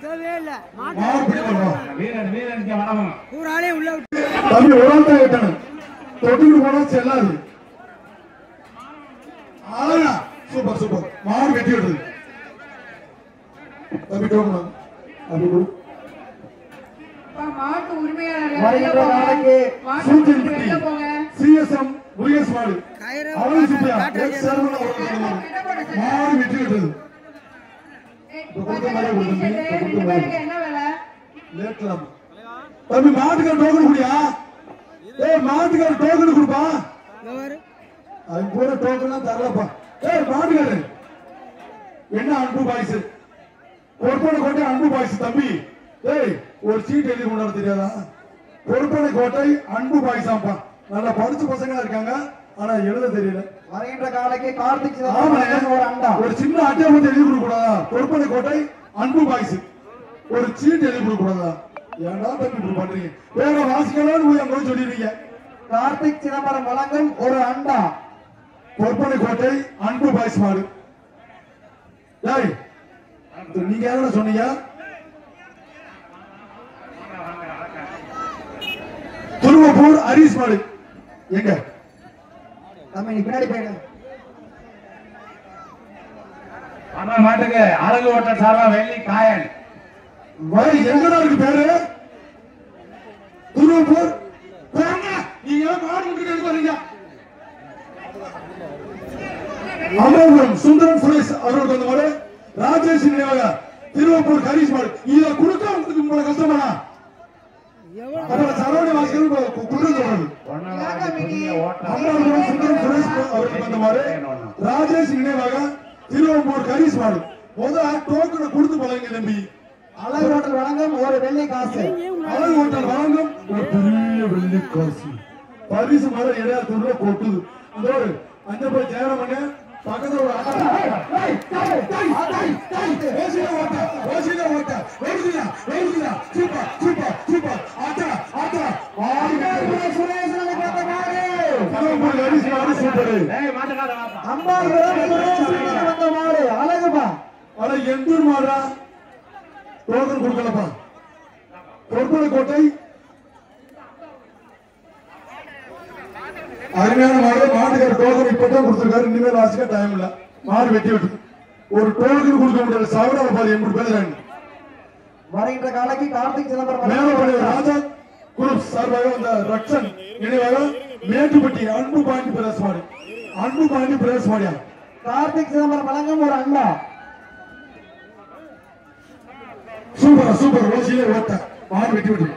தேவையே இல்ல மாடு பிடி பண்ணுவோம் வீரன் வணக்கம் ஒரு ஆளே உள்ள விட்டு தம்பி ஒரு ஆள் தான் கேட்டானு தொட்டுக்கு போனா செல்லாது ஆனா சூப்பர் சூப்பர் மாடு வெட்டி விடுறது தம்பி டோக்கன் அப்படி கொடு மாட்டு வருகின்ற நாளைக்கு சிஎஸ்எம் முருகேஷ் மாடு அவன் சுப்பியா மாடு வெட்டி விடுறது என்ன வேலை லேட்லாம் தம்பி மாட்டுக்கார டோக்கன் குடியா ஏய் மாட்டுக்கார டோக்கன் கொடுப்பா அது கூட டோக்கன்லாம் தரலப்பா ஏய் மாட்டுக்கார என்ன அன்பு பாய்ஸ் பொறுப்பான கோட்டை அன்பு பாய்ஸ் தம்பி ஏய் ஒரு சீட் எழுதி கொண்டாட தெரியாதா பொறுப்பான கோட்டை அன்பு பாய்ஸாப்பா நல்லா படிச்ச பசங்களா இருக்காங்க ஆனா எழுத தெரியல வருகின்ற காலைக்கு கார்த்திக் சிதம்பரம் ஒரு அண்டா ஒரு சின்ன அட்டை வந்து எழுதி கொடுக்க கூடாதா பொறுப்பான கோட்டை அன்பு பாய்ஸ் ஒரு சீட் எழுதி கொடுக்க கூடாதா ஏன்டா தம்பி இப்படி பண்றீங்க வேற வாசிக்கலாம் போய் அங்க சொல்லிடுறீங்க கார்த்திக் சிதம்பரம் வழங்கும் ஒரு அண்டா பொறுப்பான கோட்டை அன்பு பாய்ஸ் மாடு ஏய் நீங்க யாரும் சொன்னீங்க திருவப்பூர் ஹரிஸ் மாடு எங்க நம்ம நீ பின்னாடி போயிடு அண்ணா மாட்டுக்கு அழகு ஓட்ட சார்பா வெள்ளி காயன் வரி எங்கடா இருக்கு பேரு திருவப்பூர் நீங்க மாடு விட்டு வரீங்க அமோகரம் சுந்தரம் சுரேஷ் அவர்களுக்கு வந்த மாடு ராஜேஷ் நினைவாக திருவப்பூர் ஹரிஸ் மாடு இத கொடுக்க உங்களுக்கு இவ்வளவு கஷ்டமானா அப்புறம் சரவணி வாசிகள் குற்றம் சொல்றது அமோகரம் சுந்தரம் சுரேஷ் அவர்களுக்கு வந்த மாடு ராஜேஷ் நினைவாக திருவப்பூர் ஹரிஸ் மாடு முதல்ல டோக்கனை கொடுத்து பழகுங்க தம்பி அழகு ஹோட்டல் வழங்கும் ஒரு வெள்ளி காசு அழகு ஹோட்டல் வழங்கும் ஒரு பெரிய வெள்ளி காசு பரிசு மரம் இடையாத்தூர்ல கொட்டுது அதோடு அங்க போய் ஜெயரம் பண்ண பக்கத்துல ஒரு அழகுப்பா ஆனா எந்தூர் மாடுறா டோக்கன் கொடுக்கலப்பா பொறுப்பலை கோட்டை அருமையான மாடு மாட்டுக்கார டோக்கன் இப்பதான் கொடுத்திருக்காரு இனிமேல் வாசிக்க டைம் இல்ல மாடு வெட்டி விட்டு ஒரு டோக்கன் கொடுக்க முடியாது சவடால பாரு எப்படி பேசுறாங்க வருகின்ற காலைக்கு கார்த்திக் சிதம்பரம் மேலப்படி ராஜா குரூப் சார்பாக வந்த ரக்ஷன் நினைவாக மேட்டுப்பட்டி அன்பு பாண்டி பிரதேச மாடு அன்பு பாண்டி பிரதேச மாடியா கார்த்திக் சிதம்பரம் வழங்கும் ஒரு அண்டா சூப்பர் சூப்பர் ரோசியிலே ஓட்ட மாடு வெட்டி விட்டு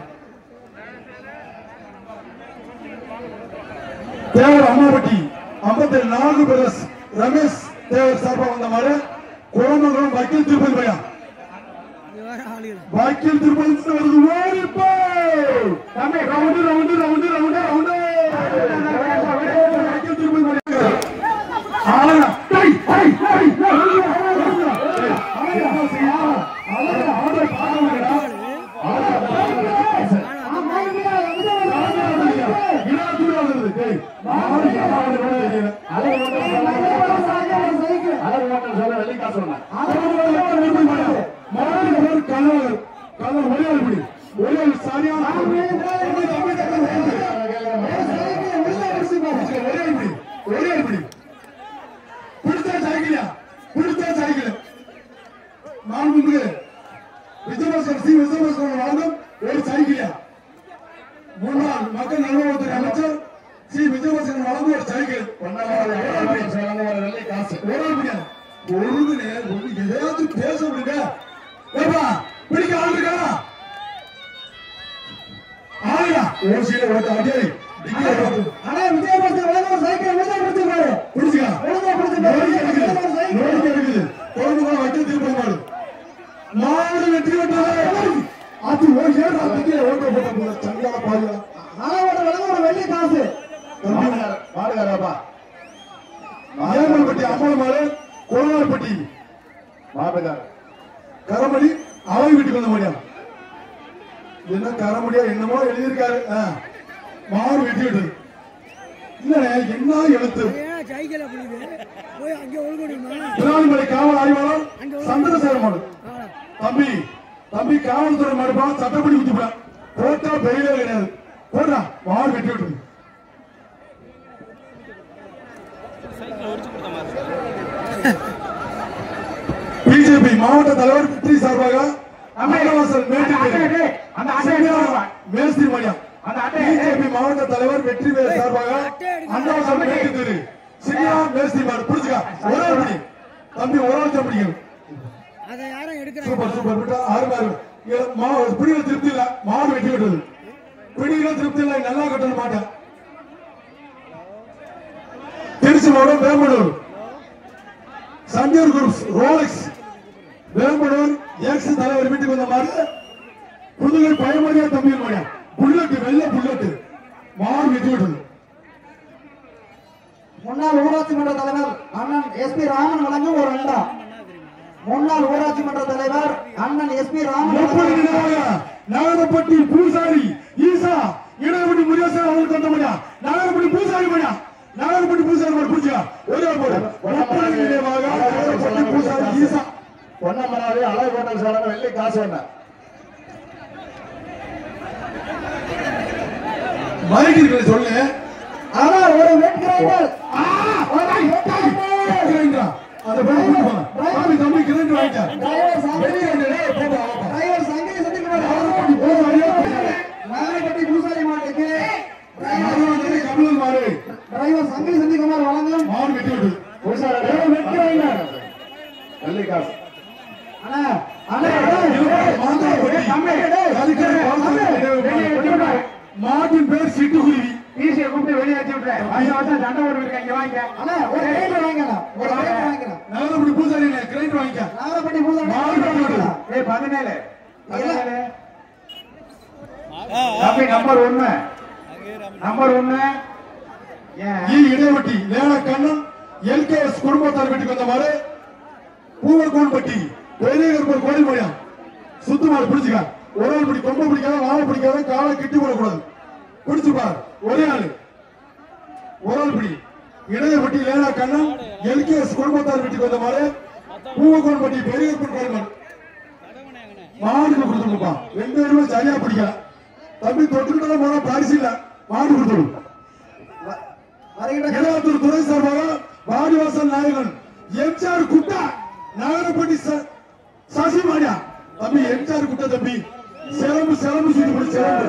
தேவர் அம்மாபட்டி 54 பிரதேச ரமேஷ் தேவர் சார்பாக வந்த மாடு கோமங்கலம் வக்கீல் திருப்பதி பையா வக்கீல் திருப்பதி வருது ஓடிப்போ தம்பி round round round round round வக்கீல் திருப்பதி பையா ஆனா டை டை டை முன்னாள் மக்கள் நல்வாழ்வுத்துறை அமைச்சர் சி விஜயபாஸ்கர் வழங்கும் ஒரு சைக்கிள் காசு எதையாச்சும் பேச விடுங்க பிடிக்க ஆள் இருக்கா ஆளுடா ஓசியில ஓட்ட அடியே ஆனா விஜயபாஸ்கர் வழங்கும் ஒரு சைக்கிள் பிடிச்சிருக்காரு பிடிச்சிக்கா இருக்குது குழந்தை வைக்க திருப்பதி மாடு மாடு வெற்றி விட்டது அது ஏன் ஓட்ட போட்ட சங்கால பாருங்க ஆளோட வழங்கும் ஒரு வெள்ளி காசு மாடுகாரப்பா ஏமல்பட்டி அம்மலமாடு கோலார்பட்டி மாடுகார கரமடி அவை வீட்டுக்கு வந்த முடியும் என்ன கரமடியா என்னமோ எழுதியிருக்காரு மாடு வெட்டி விட்டது இல்ல என்ன எழுத்து சைக்கிள புரியுது போய் அங்கே ஒழுங்குமா திருவாரூர்மலை காவல் ஆய்வாளர் சந்திரசேகர் மாடு. தம்பி தம்பி காவல்துறை மாடுப்பா, சட்டப்படி குத்திப்பா, போட்டா பெரியவே கிடையாது, போட்டா மாடு வெட்டி விட்டு. பிஜேபி மாவட்ட தலைவர் வெற்றி சார்பாக அமேகவாசல் மேஸ்திரி மணியம், பிஜேபி மாவட்ட தலைவர் வெற்றி சார்பாக அண்ணாவாசல் மேட்டு தெரு சின்ன மேஸ்திரி மாடு பிடிச்சுக்கா. ஒரே படி தம்பி, ஒரு ஆள் பிடிக்கணும். அதை யாரும் எடுக்கிறாங்க. சூப்பர் சூப்பர் விட்டா ஆறு பிடியில திருப்தி இல்ல, மாடு வெட்டி விட்டது. பிடியில திருப்தி இல்ல, நல்லா கட்டணும் மாட்டேன். திருச்சி மாவட்டம் வேம்பனூர் சண்டியர் குரூப்ஸ் ரோலெக்ஸ் வேம்பனூர் எக்ஸ் தலைவர் வீட்டுக்கு வந்த மாதிரி புதுகை பயமறியா தம்பி மணியா புல்லட் வெள்ள புல்லட் மாடு வெட்டி விட்டது. முன்னாள் ஊராட்சி மன்ற தலைவர் அண்ணன் எஸ்பி ராமன் வழங்கும் ஒரு அண்டா. முன்னாள் ஊராட்சி மன்ற தலைவர் அண்ணன் எஸ்பி ராமன் நகரப்பட்டி பூசாரி ஈசா இடப்பட்டி முருகேசன் அவங்களுக்கு வந்த மணியா நகரப்பட்டி பூசாரி மணியா நகரப்பட்டி பூசாரி மாடு பிடிச்சா ஒரே போடு நினைவாக நகரப்பட்டி பூசாரி ஈசா பொன்னமராவே அழகு ஹோட்டல் சாலையில வெள்ளி காசு வேண்டாம். மைக் இருக்கிற சொல்லு. ஆனா ஒரு வெட்கிறார்கள் அந்த தம்பி தம்பி கிரண்ட் வாங்கிட்டார். டிரைவர் சங்கரி சந்திக்குமார் நகரப்பட்டி பூசாரி மாட்டுக்கு கமலன் மாடு டிரைவர் சங்கரி சந்திக்குமார் வழங்கும் மாடு வெட்டி விட்டு வெள்ளி காசு. மாட்டின் பேர் சிட்டுக்குருவி. ஈஸியா கூப்பிட்டு வெளியே வச்சு விட்டுறேன். சண்டை ஓட்டு இருக்காங்க வாங்க. நகரப்பட்டி பூசாரி கிரண்ட் வாங்கிக்க. நகரப்பட்டி பூசாரி 17 தம்பி நம்பர் 1 இடைவெட்டி லேன கண்ணன் எல்கேஎஸ் குடும்பத்தார் வீட்டுக்கு வந்த மாதிரி பூவக்கோன்பட்டி பெரியகர்பர் கோயில் மணியம் சுத்து மாடு பிடிச்சுக்க. ஒரு ஆள் பிடி, கொம்பை பிடிக்காத, வாழை பிடிக்காத, காலை கிட்டி போடக்கூடாது. பிடிச்சுப்பார் ஒரே ஆளு, ஒரு ஆள் பிடி. இடையப்பட்டி லேனா கண்ணன் எல்கேஎஸ் குடும்பத்தார் வீட்டுக்கு வந்த மாதிரி பூவக்கோன்பட்டி பெரியகர்பர் கோயில் மாடு மாடுக்கு கொடுத்துருப்பா. 2 பேருமே சரியா பிடிக்கல. தம்பி தொட்டுக்கிட்டு போனா பரிசு இல்ல, மாடு கொடுத்துடும். இளவத்தூர் துறை சார்பாக வாடிவாசல் நாயகன் எம்ஜிஆர் குட்டா நகரப்பட்டி சசி மாடியா தம்பி எம்ஜிஆர் குட்டா தம்பி சிலம்பு சுத்தி பிடி சிலம்பு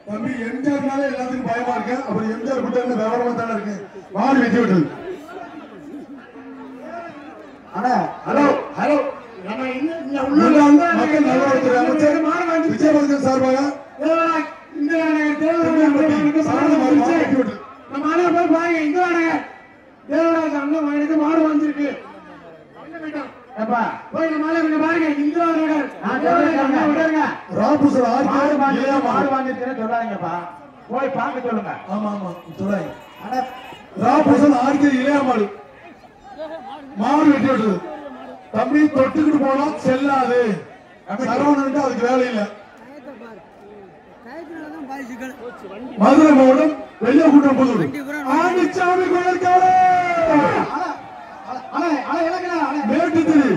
தம்பி எம்ஜிஆர்னால எல்லாத்துக்கும் பயமா இருக்கு. அப்புறம் எம்ஜிஆர் குட்டா விவரமா தானே இருக்கு. மாடு வெட்டி விட்டது. ஹலோ ஹலோ மக்கள் நல்வாழ்வுத்துறை அமைச்சர் விஜயபாஸ்கர் சார்பாக தேவராஜ் அண்ணன் மகனுக்கு மாடு வந்திருக்கு. ராபூசர் மாடு வாங்கிருக்கேன்னு சொல்லாதீங்கப்பா, போய் பார்க்க சொல்லுங்க. ஆமா ஆமா சொல்றாங்க. ராபூசர் ஆர்கே இளைய மாடு மாடு வெட்டி விட்டது. தம்பி தொட்டுக்கிட்டு போனா செல்லாது, சரவணன் அதுக்கு வேலை இல்லை. மதுரை மாவட்டம் வெள்ளக்கூட்டம் புதூர் ஆண்டிச்சாமி கொள்ளைக்கார மேட்டுத்திரி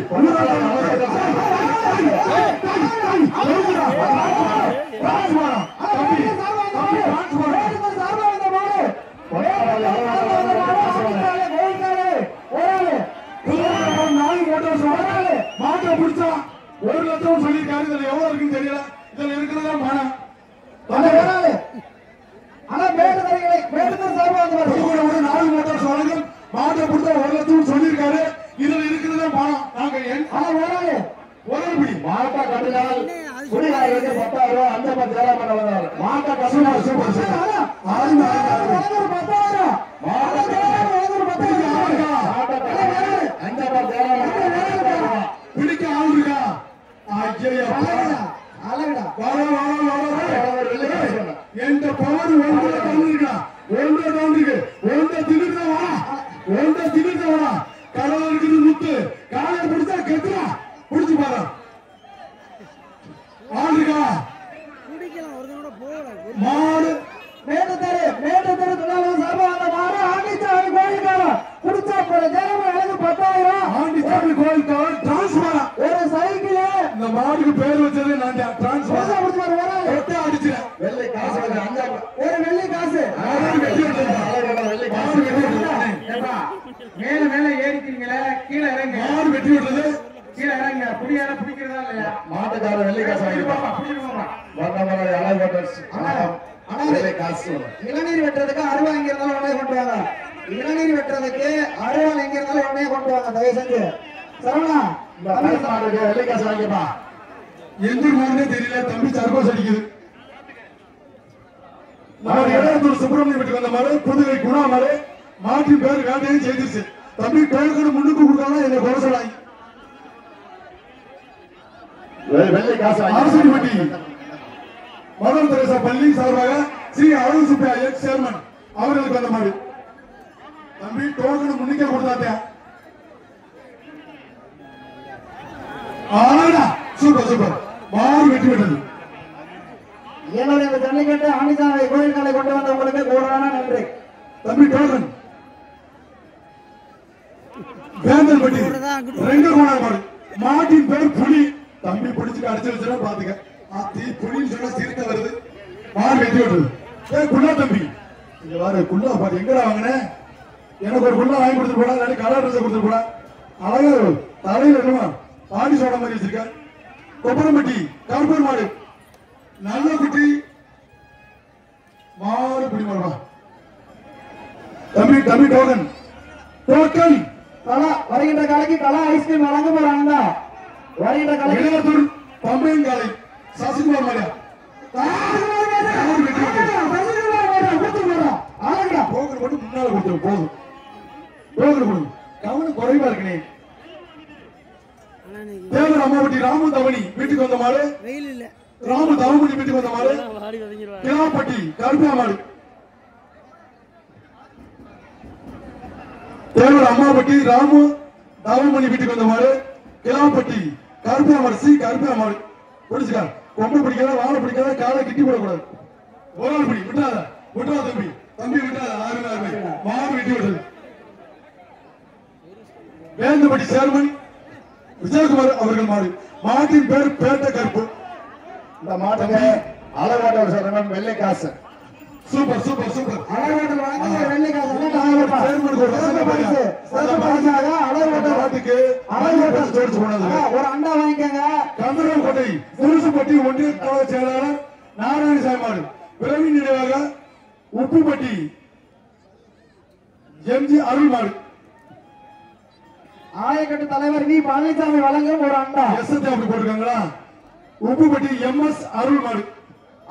மாட்டை பிடிச்சா 1 லட்சம் சொல்லியிருக்காரு. இதுல எவ்வளவு இருக்குன்னு தெரியல. இதுல இருக்கிறதா பணம். நாலு மோட்டார்ஸ் வழங்கல் மாட்டை பிடிச்சா 1 லட்சம் சொல்லியிருக்காரு. இதுல இருக்கிறதா பணம். நாங்க ஒரேபடி மாட்டை கட்டினால் குடிகாரருக்கு 10,000 அந்த 10,000 பண்ண வந்தாரு. மாட்டை கட்டினால் பிடிக்க ஆள் இருக்கா? எந்த பவர் ஒன்றை தந்துருக்கா? ஒன்றை தந்துருக்கு. ஒன்றை திணிக்க வரா. கடவுள் இருக்குது முத்து. காலையை பிடிச்சா கெட்டுறா. பிடிச்சு பாரு. மாடு மேட்டுத்தரு துணையாளர் சார்பா அந்த மாடு ஆண்டிச்சாமி கோயிலுக்காரன் குடிச்சா போற ஜனமே எனக்கு 10,000 ஆண்டிச்சாமி கோயிலுக்காரன் டிரான்ஸ்ஃபர் ஒரு சைக்கிள் இந்த மாடுக்கு பேர் வச்சது நான் டிரான்ஸ்ஃபர் ஒட்டை அடிச்சிட்டேன் வெள்ளை காசு ஒரு வெள்ளை காசு மேல மேல ஏறிக்கிறீங்களே கீழே இறங்க மாடு வெட்டி விடுறது கீழே இறங்க புடியால பிடிக்கிறதா இல்லையா மாட்டுக்கார வெள்ளை காசு இளநீர் வெட்டுறதுக்கு அருவா எங்க இருந்தாலும் உடனே கொண்டு வாங்க. இளநீர் வெட்டுறதுக்கு அருவாள் எங்க இருந்தாலும் உடனே கொண்டு வாங்க. தயவு செஞ்சு சரவணா வெள்ளை காசு வாங்கிப்பா. எந்த மாடுனே தெரியல. தம்பி சர்க்கோஸ் அடிக்குது. நான் இளையத்தூர் சுப்பிரமணியம் வீட்டுக்கு வந்த மாதிரி புதுவை குணா மாதிரி மாட்டின் பேர் வேட்டையும் செய்திருச்சு. தம்பி டோக்கன் முன்னுக்கு கொடுக்கலாம் என்னை குறை சொல்லாங்க. வெள்ளை காசு ஆசிரிப்பட்டி மதர் தெரேசா பள்ளி சார்பாக ஸ்ரீ அருள் சுப்பையா எக்ஸ் சேர்மன் அவர்களுக்கு வந்த மாதிரி தம்பி டோக்கன் முன்னுக்கே கொடுத்தாத்தியா. சூப்பர் சூப்பர் மாறு வெற்றி பெற்றது. என்னுடைய ஜல்லிக்கட்டு ஆண்டிசாமி கோயில்களை கொண்டு வந்த உங்களுக்கு கூடான நன்றி. தம்பி டோக்கன் வேந்தல்பட்டி 2 கோணம் மாடு மாட்டின் பேர் புலி. தம்பி பிடிச்சிட்டு அடிச்சு வச்சுனா பாத்துக்க. புலின்னு சொன்னா சிரிக்க வருது. மாடு வெட்டி விட்டுருது. குள்ளா தம்பி இங்க வாரு. குள்ளா பாரு எங்கடா வாங்கின? எனக்கு ஒரு குள்ளா வாங்கி கொடுத்துட்டு போடா. இல்லாட்டி கலர் ட்ரெஸ் கொடுத்துட்டு போடா. அழகா தலையில என்னமா பாடி சோட மாதிரி வச்சிருக்க. கொப்பரம்பட்டி கருப்பூர் மாடு நல்ல குட்டி மாடு பிடி மாடுவா. தம்பி தம்பி டோக்கன் டோக்கன் கலா வருகின்ற காலைக்கு கலா ஐஸ்கிரீம் வழங்க போறாங்க. வருகின்ற காலைக்கு இளையத்தூர் பம்பையின் காலை சசிகுமார் மாடியா போகர் மட்டும் முன்னால கொடுத்துரு போதும். போகர் கொடுங்க. கவனம் குறைவா இருக்கனே. தேவர் அம்மாவட்டி ராமு தவணி வீட்டுக்கு வந்த மாடு. ராமு தவமணி வீட்டுக்கு வந்த மாடு. கிளாப்பட்டி கருப்பா மாடு. தேவர் அம்மாவட்டி ராமு தவமணி வீட்டுக்கு வந்த மாடு. கிளாப்பட்டி கருப்பா மாடு. சி கருப்பா மாடு பிடிச்சுக்கா. கொம்பு பிடிக்காத வாழை பிடிக்காத காலை கிட்டி போடக்கூடாது. ஒரு ஆள் பிடி விட்டாத விட்டுவா தம்பி தம்பி விட்டாத. மாடு வெட்டி விடுறது. வேந்தபடி சேர்மன் விஜயகுமார் அவர்கள் மாடு. மாட்டின் பேர் பேட்ட கருப்பு. இந்த மாட்டுக்கு அளவாட்டல் சொல்றேன் வெள்ளை காசு. Super super super. அளவாட்டல் வாங்க வெள்ளை காசு. சேர்மனுக்கு ஒரு ரசனை பாருங்க. மாட்டுக்கு அளவாட்டல் ஜோடிச்சு போனது. ஒரு அண்டா வாங்கிக்கங்க. கந்தரவக்கோட்டை புருசுப்பட்டி ஒன்றிய கழக செயலாளர் நாராயணசாமி மாடு. பிறவி நினைவாக உப்புப்பட்டி எம்ஜி அருள் மாடு. ஆயக்கட்டு தலைவர் வி பழனிசாமி வழங்கும் ஒரு அண்டா. எஸ்எஸ் அப்படி போட்டிருக்காங்களா? உப்புப்பட்டி எம்எஸ் அருள் மாடு.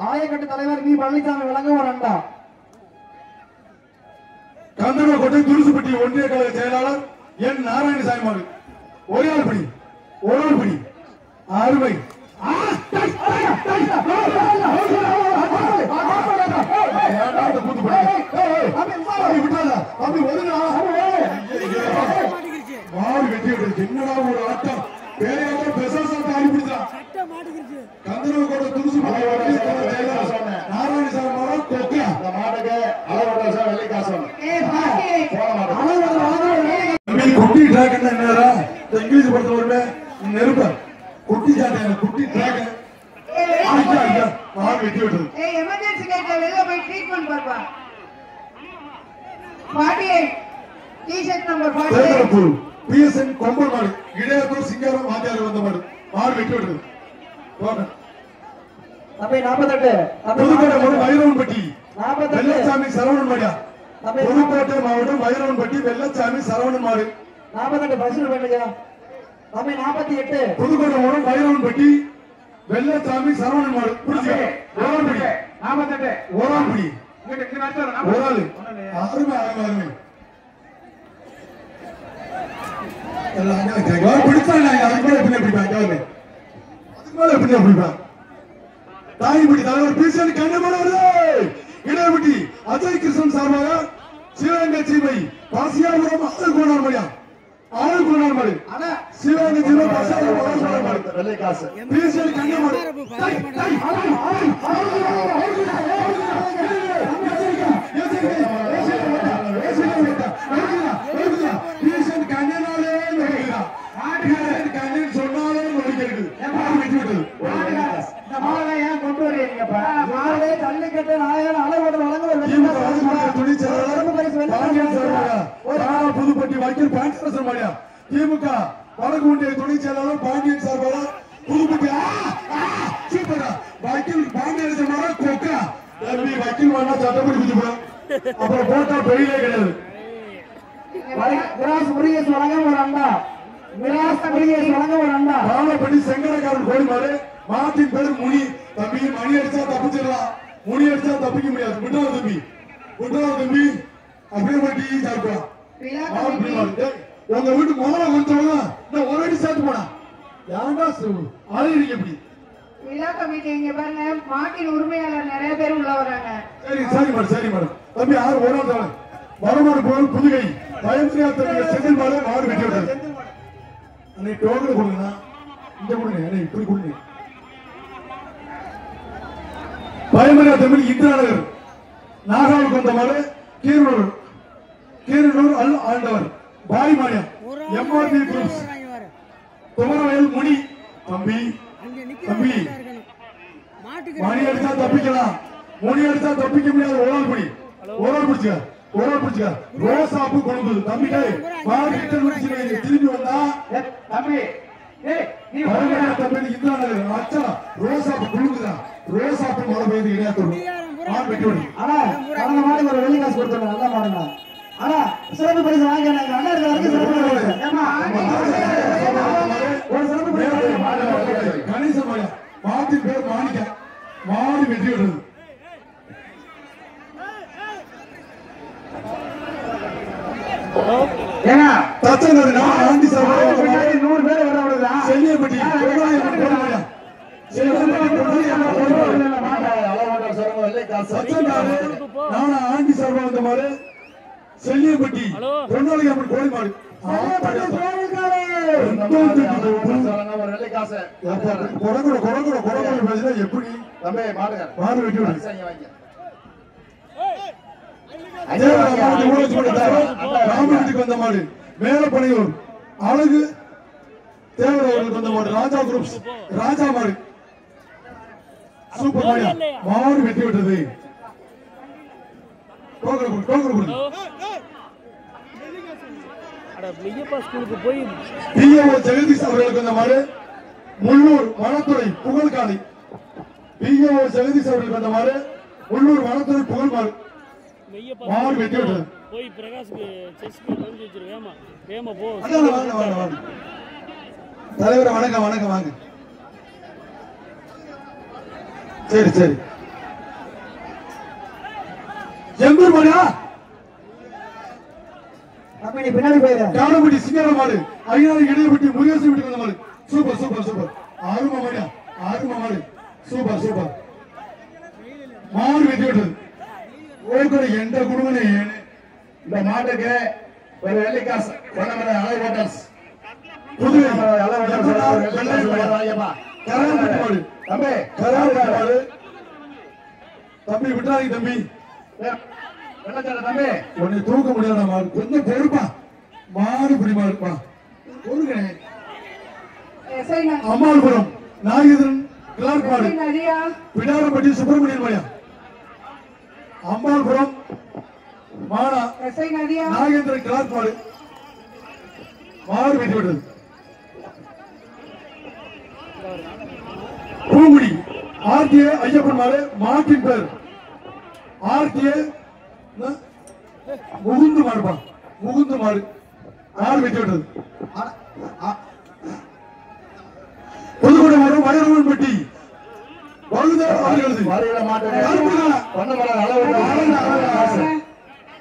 ஆயக்கட்டு தலைவர் வி பழனிசாமி வழங்கும் ஒரு அண்டா. கந்தரவக்கோட்டை துருசுப்பட்டி ஒன்றிய கழக செயலாளர் என் நாராயணசாமி மாடு. ஒரே ஆள் படி ஒரு ஆள் படி அருமை. மாடு வெட்டி விடுறது. என்னடா ஒரு ஆட்டம். பேரையாட்ட பெசாசாட்ட ஆடி பிடிச்சான். கந்தரவக்கோட்டை துருசுப்பட்டி நாராயணசாமி மாடு கொக்கா. மாட்டுக்கு அளவாட்டல் வெள்ளை காசு. குட்டி டிராகன் என்னடா? இங்கிலீஷ் படத்துல வருமே நெருப்ப குட்டி சாட்டையான குட்டி டிராகன். மாடு வெட்டி விடுறது. எமர்ஜென்சி கேட்ல வெளில போய் ட்ரீட்மெண்ட் பார்ப்பா. 48 டி-ஷர்ட் நம்பர் 48. தேவரப்பூர் பிஎஸ்என் கொம்பல் மாடு. இளையத்தூர் சிங்காரம் வாத்தியார் வந்த மாடு. மாடு வெட்டி விடுறது. தம்பி 48. புதுக்கோட்டை மாவட்டம் வைரவன்பட்டி 48. வெள்ளச்சாமி சரவணன் மாடியா. புதுக்கோட்டை மாவட்டம் வைரவன்பட்டி வெள்ளச்சாமி சரவணன் மாடு. 48 பரிசு பண்ணுங்க. தம்பி 48. புதுக்கோட்டை மாவட்டம் வைரவன்பட்டி வெள்ளச்சாமி சரவணன் மாடு. புடிச்சுக்க. ஓராம்படி 48 ஓராம்படி இங்க ஒரு ஆளு. அருமை அருமை அருமை. பிடிச்சா அதுக்கு மேல எப்படி பிடிப்பாங்க? அதுக்கு மேல எப்படி பிடிப்பாங்க? தாய்படி தலைவர் பிசிஎன் கண்ணமலை வருது. இடையப்பட்டி அஜய் கிருஷ்ணன் சார்பாக சிவகங்கை சீமை பாசியாபுரம் ஆளுகோணார் மடியா. ஆளுகோணார் மடி சிவகங்கை சீமை பாசியாபுரம் வெள்ளை காசு. பிசிஎன் கண்ணமலை ஜல்லிக்கட்டு நாயகன் அலைவோட்டல் வழங்க ஒரு திமுக வழங்கக்கூடிய துணை செயலாளர் பாண்டியன் சார்பாக புதுப்பட்டி வைக்கல் பாண்டியன் மாடியா திமுக வடக்கு ஒன்றிய துணை செயலாளர் பாண்டியன் சார்பாக புதுப்பட்டி சூப்பரா வைக்கல் பாண்டியன் சார்பாக கொக்கா வைக்கல் வாடா சட்டப்படி குதிப்போம் அப்புறம் போட்டா பெயிலே கிடையாது. விராஸ் முருகேஷ் வழங்க ஒரு அண்டா விராஸ் முருகேஷ் வழங்க ஒரு அண்டா பாலப்பட்டி செங்கடக்காரன் கோடிமாறு மாட்டின் பேர் முனி தம்பி மணி அடிச்சா தப்பிச்சிடலாம் முனி அடிச்சா தப்பிக்க முடியாது விட்டாவது தம்பி அப்படியே மாட்டி சாப்பிடலாம். உங்க வீட்டு முதல்ல கொடுத்தவங்க இந்த ஒரு அடி சேர்த்து போனா யாருடா அழகிறீங்க எப்படி விழா கமிட்டி இங்க பாருங்க மாட்டின் உரிமையாளர் நிறைய பேர் உள்ள வராங்க. சரி மேடம் தம்பி யாரு ஒரு நாள் வரமாடு போல் புதுகை பயந்திரியா தம்பி செந்தில் மாடு மாடு வெட்டி விட்டாரு அன்னைக்கு டோக்கன் கொடுங்க இந்த கொடுங்க இப்படி கொடுங்க பயமரியா தம்பி இந்திராநகர் நாகாவுக்கு வந்த மாடு கீரனூர் அல் ஆண்டவர் பாய் மாயம் எம்ஆர்பி குரூப்ஸ் துமரவயல் முனி தம்பி மணி அடிச்சா தப்பிக்கலாம் முனி அடிச்சா தப்பிக்க முடியாது ஓரால் பிடிச்சுக்க ரோசாப்பு கொழும்பு தம்பிக்கு மாடு திரும்பி வந்தா தம்பி தம்பி இந்திராநகர் அச்சா ரோசாப்பு கொழும்புதான் ரோசாப்பு மழை பெய்து கிடையாது மாடு வெட்டி விடு. ஆனா கடந்த மாடு ஒரு வெள்ளி காசு கொடுத்தாங்க நல்லா மாடுங்க. ஆனா சிறப்பு பரிசு வாங்கி அண்ணா இருக்கிற வரைக்கும் சிறப்பு பரிசு ஒரு சிறப்பு பரிசு கணேசன் மாயா மாட்டின் பேர் மாணிக்க மாடு வெட்டி விடுறது ஏன்னா தச்சனது நான் ஆண்டி சார் 100 பேர் வர விடுதா செல்லியப்பட்டி நானா ஆண்டி சார்பா வந்த மாதிரி செல்லியப்பட்டி பொன்னாளி அம்மன் கோழி மாடு எப்படி மாடு வெட்டி விடு ராமநாட்டுக்கு வந்த மாடு மேலப்பனையூர் அழகு தேவர் அவர்களுக்கு வந்த மாடு ராஜா குரூப்ஸ் ராஜா மாடு சூப்பர் மாடியா மாடு வெட்டி விட்டது ஜெகதீஷ் அவர்களுக்கு வந்த மாடு முள்ளூர் வனத்துறை புகழ்காலை பிஓ ஜெகதீஷ் அவர்களுக்கு வந்த மாடு முள்ளூர் வனத்துறை புகழ் மாடு மாடு வெட்டி விட்டது போய் பிரகாஷ்க்கு செஸ்க்கு வந்து வச்சிருக்கேன் வேமா போ வாங்க தலைவரை வணக்கம் வாங்க சரி எம்பூர் மாடியா அப்படி பின்னாடி போயிரு காரப்பட்டி சிங்கர மாடு ஐயாறு இடையப்பட்டி முருகேசன் வீட்டுக்கு வந்த மாடு சூப்பர் ஆறுமா மாடு சூப்பர் மாடு வெட்டி விட்டது ஓகே எந்த குடும்பமே இந்த மாட்டுக்கு ஒரு வெள்ளிக்காசு வனமர அலை ஹோட்டல்ஸ் புதுவை அலை ஹோட்டல்ஸ் தம்பி விட்டாங்க தம்பி தம்பி உன்னை தூக்க முடியாத மாடு கொஞ்சம் பொறுப்பா மாடு பிடி மாடுப்பா பொறுக்கிறேன் அம்மாள்புரம் நாகேந்திரன் கிளார்க் மாடு பிடாரப்பட்டி சுப்பிரமணியன் மாயா அம்பாள்புரம் மாடா நாகேந்திரன் கிளார்க் மாடு மாடு வெட்டி விட்டது பூங்குடி ஆர்டிஏ ஐயப்பன் மாடு மாட்டின் பேர் ஆர்டிஏ முகுந்து மாடு மாடு வெட்டி விட்டது புதுக்கோட்டை மாவட்டம் வயலூர்பட்டி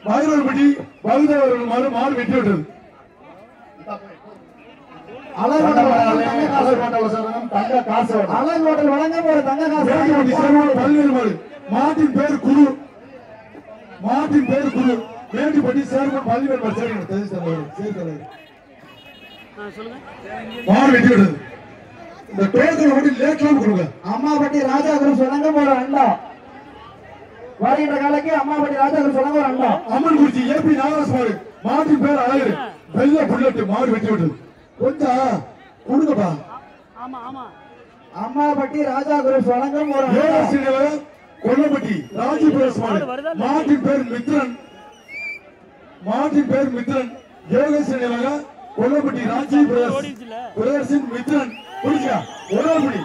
வயலூர்பட்டி பகுதவர்கள் மாடு வெட்டி விட்டது மாட்டின் பேர் குரு வேண்டிப்பட்டி சேர்மன் பள்ளிவேல் மாடு வெட்டி விட்டது. இந்த டோக்கன் மட்டும் லேட்லாம் கொடுங்க. அம்மாபட்டி ராஜா குரு சொன்னாங்க ஒரு அண்டா வருகின்ற காலைக்கு அம்மாபட்டி ராஜா குரு சொன்னாங்க ஒரு அண்டா அம்மன் குறிச்சி ஏபி நாகராஜ் மாடு மாட்டின் பேர் அழகு வெள்ள புல்லட் மாடு வெட்டி விட்டது. கொஞ்சம் கொடுங்கப்பா. அம்மாபட்டி ராஜா குரு சொன்னாங்க ஒரு கொல்லப்பட்டி ராஜி பிரஸ் மாட்டின் பேர் மித்ரன் யோகேஸ்வரன் நிலையில கொல்லப்பட்டி ராஜி பிரதர்ஷன் மித்ரன் புரிஞ்சா ஒரு படி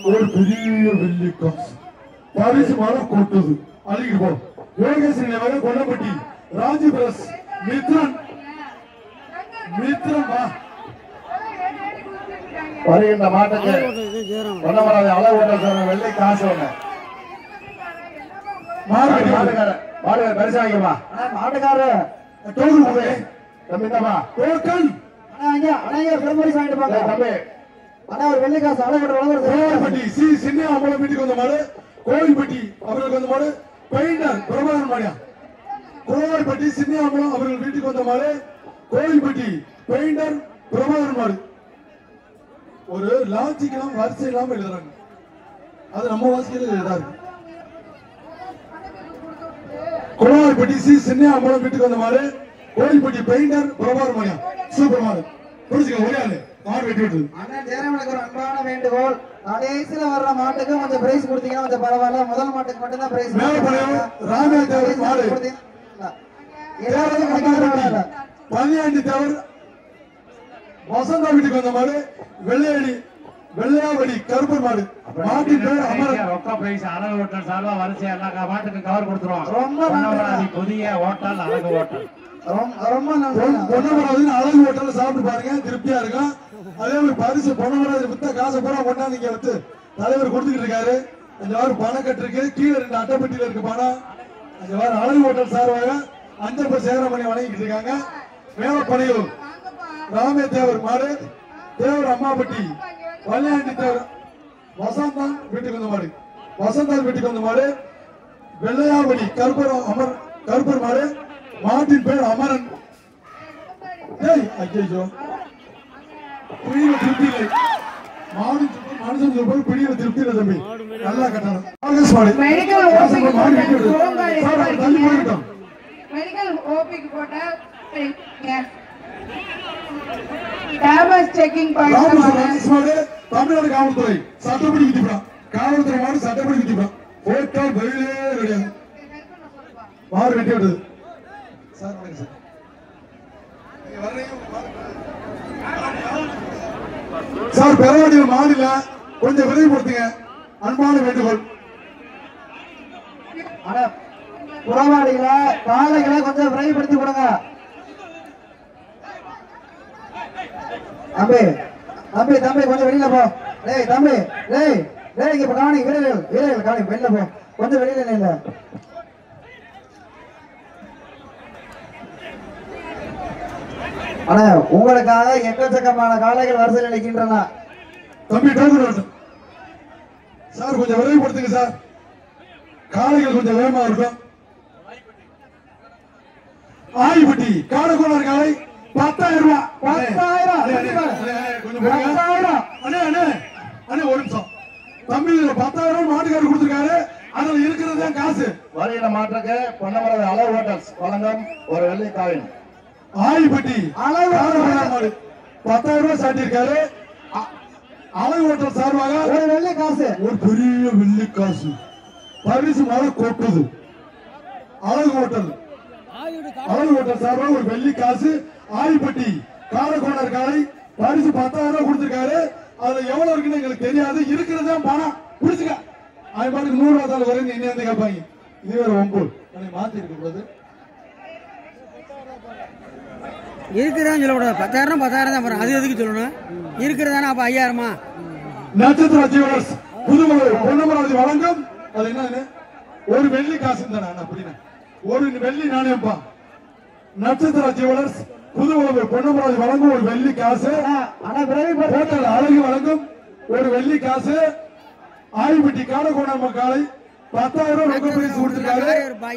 ஒரு பெரிய வெள்ளி காசு பரிசு மழை கொட்டுது அழுகி போ யோகேஸ்வரன் கொல்லப்பட்டி ராஜி பிரஸ் மித்ரன் வருகின்ற மாட்டுக்கு பொன்னமராதி அளவு ஓட்டல் வெள்ளை காசு ஒண்ணு மாட்டுக்காரர் பரிசு வாங்கிப்பா மாட்டுக்காரர் தம்பிமா டோக்கன் பெருமரிசு வாங்கிட்டு போங்க தம்பி ஆனா ஒரு வெள்ளை காசு அளவு கோவில்பட்டி சி சின்ன அம்பலம் வீட்டுக்கு வந்த மாடு கோவில்பட்டி அவர்களுக்கு வந்த மாடு பெயிண்டர் பிரபாகரன் மாடியா கோவில்பட்டி சின்ன அம்பலம் அவர்கள் வீட்டுக்கு வந்த மாடு கோவில்பட்டி பெயிண்டர் பிரபாகரன் மாடு ஒரு லாஜிக்கலாம் வரிசை இல்லாம எழுதுறாங்க அது நம்ம வாசிக்கிறது இதா இருக்கு கோவில்பட்டி சி சின்ன அம்பலம் வீட்டுக்கு வந்த மாடு கோவில்பட்டி பெயிண்டர் பிரபாகரன் மாடியா சூப்பர் மாடு புரிஞ்சுக்க ஒரே ஆளு மாடு வெட்டி விட்டு அண்ணன் ஜெயராமனுக்கு ஒரு அன்பான வேண்டுகோள் கடைசியில வர்ற மாட்டுக்கு கொஞ்சம் பிரைஸ் கொடுத்தீங்கன்னா கொஞ்சம் பரவாயில்ல முதல் மாட்டுக்கு மட்டும் தான் பிரைஸ் ராமே தேவர் மாடு பதினஞ்சு தேவர் வசந்தா வீட்டுக்கு வந்த மாடு வெள்ளையாவடி கருப்பர் மாடு மாட்டின் பேர் அமரன் ரொக்க பிரைஸ் அழகு ஓட்டல் சார்பா வரிசை எல்லா மாட்டுக்கும் கவர் கொடுத்துருவோம் ரொம்ப புதிய ஓட்டல் அழகு ஓட்டல் ரொம்ப பொன்னமராவதி அழகு ஓட்டல் சாப்பிட்டு பாருங்க திருப்தியா இருக்கும் அதே மாதிரி பரிசு பொன்னமராவதி வித்த காசை பூரா கொண்டாந்து இங்க வித்து தலைவர் கொடுத்துக்கிட்டு இருக்காரு அஞ்சு வாரம் பணம் கட்டிருக்கு கீழே 2 அட்டைப்பட்டியில இருக்கு பணம் அஞ்சு வாரம் அழகு ஓட்டல் சார்பாக அஞ்சப்ப சேகரமணி வழங்கிட்டு இருக்காங்க மேலப்பனையூர் ராமே தேவர் மாடு தேவர் அம்மாப்பட்டி வல்லையாண்டி தேவர் வசந்தான் வீட்டுக்கு வந்த மாடு வசந்தான் வீட்டுக்கு வந்த மாடு வெள்ளையாவடி கருப்பர் மாடு மாட்டின் பேர் அமரன் ஐயோ பிடியில திருப்தி இல்லை மனுஷன் சொல்றது பிடியில திருப்தி இல்லை தம்பி நல்லா கட்டணும் மெடிக்கல் ஓபிக்கு போட்ட டேமேஜ் செக்கிங் தமிழ்நாடு காவல்துறை சட்டப்படி விதிப்பான் காவல்துறை மாடு சட்டப்படி விதிப்பான் போட்டா வெளியே கிடையாது மாடு வெட்டி விடுது சார் சார் பெறவாடியில் மாநில கொஞ்சம் விரைவுபடுத்துங்க அன்பான வேண்டுகோள் புறவாடியில காலைகளை கொஞ்சம் விரைவுபடுத்தி கொடுங்க தம்பி தம்பி தம்பி கொஞ்சம் வெளியில போ டேய் தம்பி டேய் இப்ப காணி வீரர்கள் காணி வெளியில போ கொஞ்சம் வெளியில இல்ல ஆனா உங்களுக்காக எக்கச்சக்கமான காளைகள் வரிசையில் நிற்கின்றன தம்பி சார் கொஞ்சம் விரைவுபடுத்துங்க சார் காளைகள் கொஞ்சம் வேகமா இருக்கும் ஆயிப்பட்டி காடகோளர் காளை 10,000 ரூபாய் 10,000 ஒரு நிமிஷம் தம்பி 10,000 மாட்டுக்காரர் கொடுத்திருக்காரு அதுல இருக்கிறது காசு வரையில மாற்றக்கு பொன்னமராவதி அளவு ஹோட்டல்ஸ் வழங்கும் ஒரு வெள்ளை காயின் ஆயிப்பட்டி அளவு 10,000 ரூபாய் சாட்டியிருக்காரு அளவு ஹோட்டல் சார்பாக ஒரு வெள்ளை காசு ஒரு பெரிய வெள்ளி காசு பரிசு மழை கொட்டுது அழகு ஹோட்டல் சார்பாக ஒரு வெள்ளி காசு ஆயிப்பட்டி காரக்கோணர் காலை பரிசு 10,000 ரூபாய் கொடுத்திருக்காரு அதுல எவ்வளவு இருக்குன்னு எங்களுக்கு தெரியாது இருக்கிறதா பணம் புடிச்சுக்க அவன் பாட்டுக்கு 100 ரூபாய் வரைக்கும் என்ன வந்து கேட்பாங்க இது வேற ஒம்பு மாத்தி இருக்க கூடாது இருக்கிறதான்னு சொல்லக்கூடாது 10,000 தான் வரும் அது எதுக்கு சொல்லணும் இருக்கிறதானே அப்ப 5,000 நட்சத்திர ஜுவல்லர்ஸ் புதுமலை பொன்னமராவதி வழங்கும் அது என்ன ஒரு வெள்ளி காசு தானே அப்படின்னா ஒரு வெள்ளி நாணயம்பா நட்சத்திர ஜுவல்லர்ஸ் புதுமலை பொன்னமராவதி வழங்கும் ஒரு வெள்ளி காசு ஹோட்டல் அழகு வழங்கும் ஒரு வெள்ளி காசு ஆயிப்பட்டி காடகோணம் காலை 10,000 ரூபாய் ரொக்க பரிசு கொடுத்திருக்காரு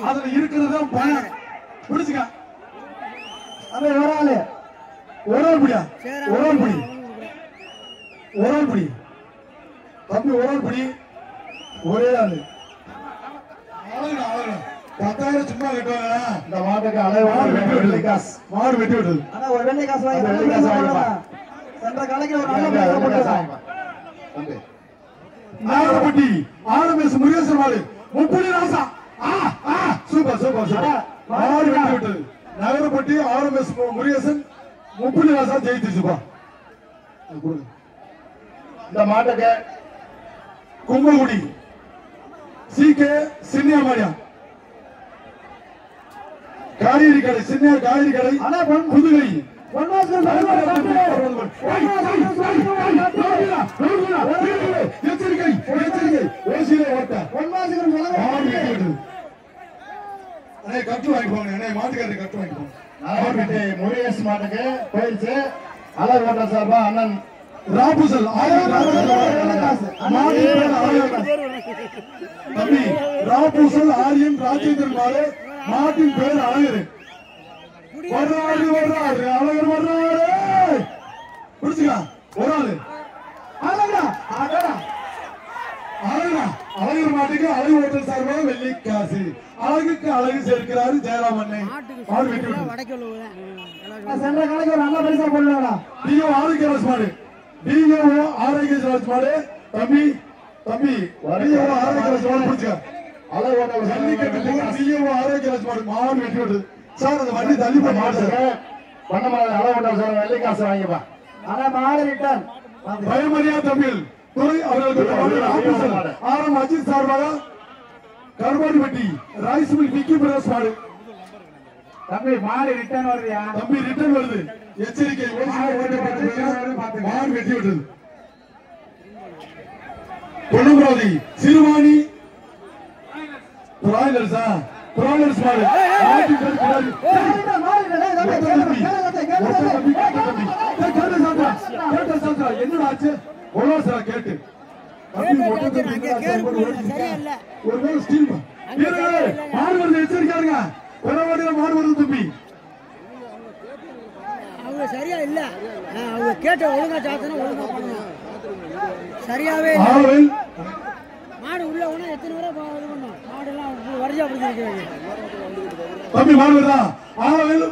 அதுல இருக்கிறது பணம் பிடிச்சுக்க அது வராது ஒரு ஆள் பிடியா ஒரு ஆள் பிடி ஒரு ஆள் பிடி தம்பி ஒரு ஆள் பிடி ஒரே ஆளு ஆளுங்க ஆளுங்க 10,000 சும்மா கட்டுவாங்க இந்த மாட்டுக்கு அலைவாடு வெள்ளி காசு மாடு வெட்டி விட்டது ஆனா ஒரு வெள்ளை காசு வாங்கி வெள்ளை காசு வாங்கிப்பா. சென்ற காலைக்கு ஒரு நல்ல பிரைஸ் போட்டுருக்காங்க. தம்பி நாகப்பட்டி ஆர்எம்எஸ் முருகேசன் மாடு 30 ராசா சூப்பர் சூப்பர் சூப்பர் மாடு வெட்டி விட்டது நகரப்பட்டி ஆர்எம்எஸ் முருகேசன் 30 ராசா ஜெயிச்சிருச்சுப்பா இந்த மாட்டுக்கு கும்பகுடி சிகே சின்னியா மாடியா காய்கறி கடை சின்ன காய்கறி கடை ஆனா புதுகை எச்சரிக்கை எச்சரிக்கை ஓசியில ஓட்ட கட்டு வாங்கிப்போங்க மாட்டுக்காரர் கட்டு வாங்கிப்போங்க நாகப்பட்டி முருகேஷ் மாட்டுக்கு போயிடுச்சு அலை ஓட்ட சார்பா அண்ணன் ராபுசல் தம்பி ராபுசல் ஆரியன் ராஜேந்திரன் மாடு மாட்டின் பேர் அழகர் வர்றாரு வர்றாரு அழகர் வர்றாரு புடிச்சுக்கா ஒரு ஆளு அழகா அழகா அழகர் மாட்டுக்கு அழகு ஓட்டல் சார்பாக வெள்ளி காசு அழகுக்கு அழகு சேர்க்கிறாரு ஜெயராம் அண்ணன் மாடு வெட்டி விட்டு சென்ற காலைக்கு ஒரு நல்ல பரிசா போடலாம். டிஓ ஆரோக்கியராஜ் மாடு டிஓ ஆரோக்கியராஜ் மாடு தம்பி தம்பி டிஓ ஆரோக்கியராஜ் மாடு பிடிச்சுக்க அலை ஓட்ட ஜல்லிக்கட்டு டிஓ ஆரோக்கியராஜ் மாடு மாடு வெட்டி விட்டு சார் அந்த வண்டி தள்ளி போய் மாடு சார் பண்ணமலை அலை ஓட்ட சார் வெள்ளி காசு வாங்கிப்பா. ஆனா மாடு ரிட்டர்ன் பயமரியா தமிழ் துறை அவர்களுக்கு ஆரம் அஜித் சார்பாக கருமாடிப்பட்டி ரைஸ் மில் விக்கி பிரதர்ஸ் மாடு தம்பி மாடு ரிட்டர்ன் வருதியா தம்பி ரிட்டர்ன் வருது எச்சரிக்கை மாடு வெட்டி விட்டது பொன்னமராவதி சிறுவாணி பிராய்லர்ஸா பிராய்லர்ஸ் மாடு என்னடா ஆச்சு கேட்டு ஒரு ஸ்டீல் மாடு வருது எச்சரிக்காருங்க மாடு வருது தம்பி அவங்க சரியா இல்ல அவங்க கேட்ட ஒழுங்கா சாத்தனா ஒழுங்கா பண்ணணும் சரியாவே மாடு உள்ள உடனே எத்தனை பேரை இது பண்ணும் மாடு எல்லாம் வரிசையா பிடிச்சிருக்காங்க தம்பி மாடு வருதா ஆவில்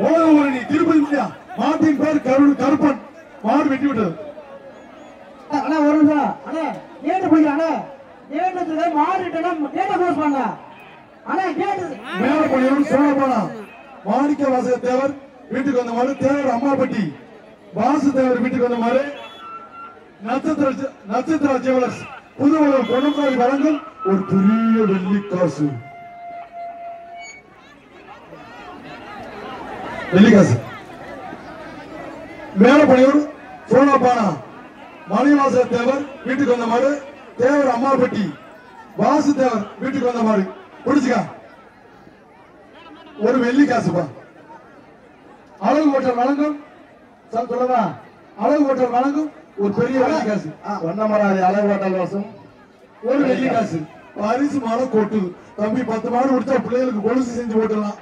ஓதவரணி திருப்பதி முடியா மாட்டின் பேர் கருப்பன் மாடு வெட்டி விட்டது அண்ணா ஒரு நிமிஷம் அண்ணா கேட்டு போய் அண்ணா கேட்டு மாறிட்டா கேட்ட க்ளோஸ் பண்ண அண்ணா கேட்டு மேல போய் சோழ போனா மாணிக்க வாசக தேவர் வீட்டுக்கு வந்த மாதிரி தேவர் அம்மாப்பட்டி வாசு தேவர் வீட்டுக்கு வந்த மாதிரி நட்சத்திர ஜுவல்லர்ஸ் புதுவளம் பொன்னமராவதி வழங்கும் ஒரு பெரிய வெள்ளி காசு வெள்ளிக்காசு மேலப்பணியூர் சோழப்பானா மணிவாச தேவர் வீட்டுக்கு வந்த மாதிரி தேவர் அம்மாப்பட்டி வாசு தேவர் வீட்டுக்கு வந்த மாதிரி புடிச்சுக்கா ஒரு வெள்ளி காசுப்பா அழகு ஓட்டல் வழங்கும் சொல்லவா அழகு ஓட்டல் வழங்கும் ஒரு பெரிய வெள்ளி காசு பொன்னமராவதி அலை ஓட்டல் வசம் ஒரு வெள்ளி காசு பரிசு மாலை கொட்டுது தம்பி 10 மாடு முடிச்சா பிள்ளைகளுக்கு கொலுசு செஞ்சு ஓட்டலாம்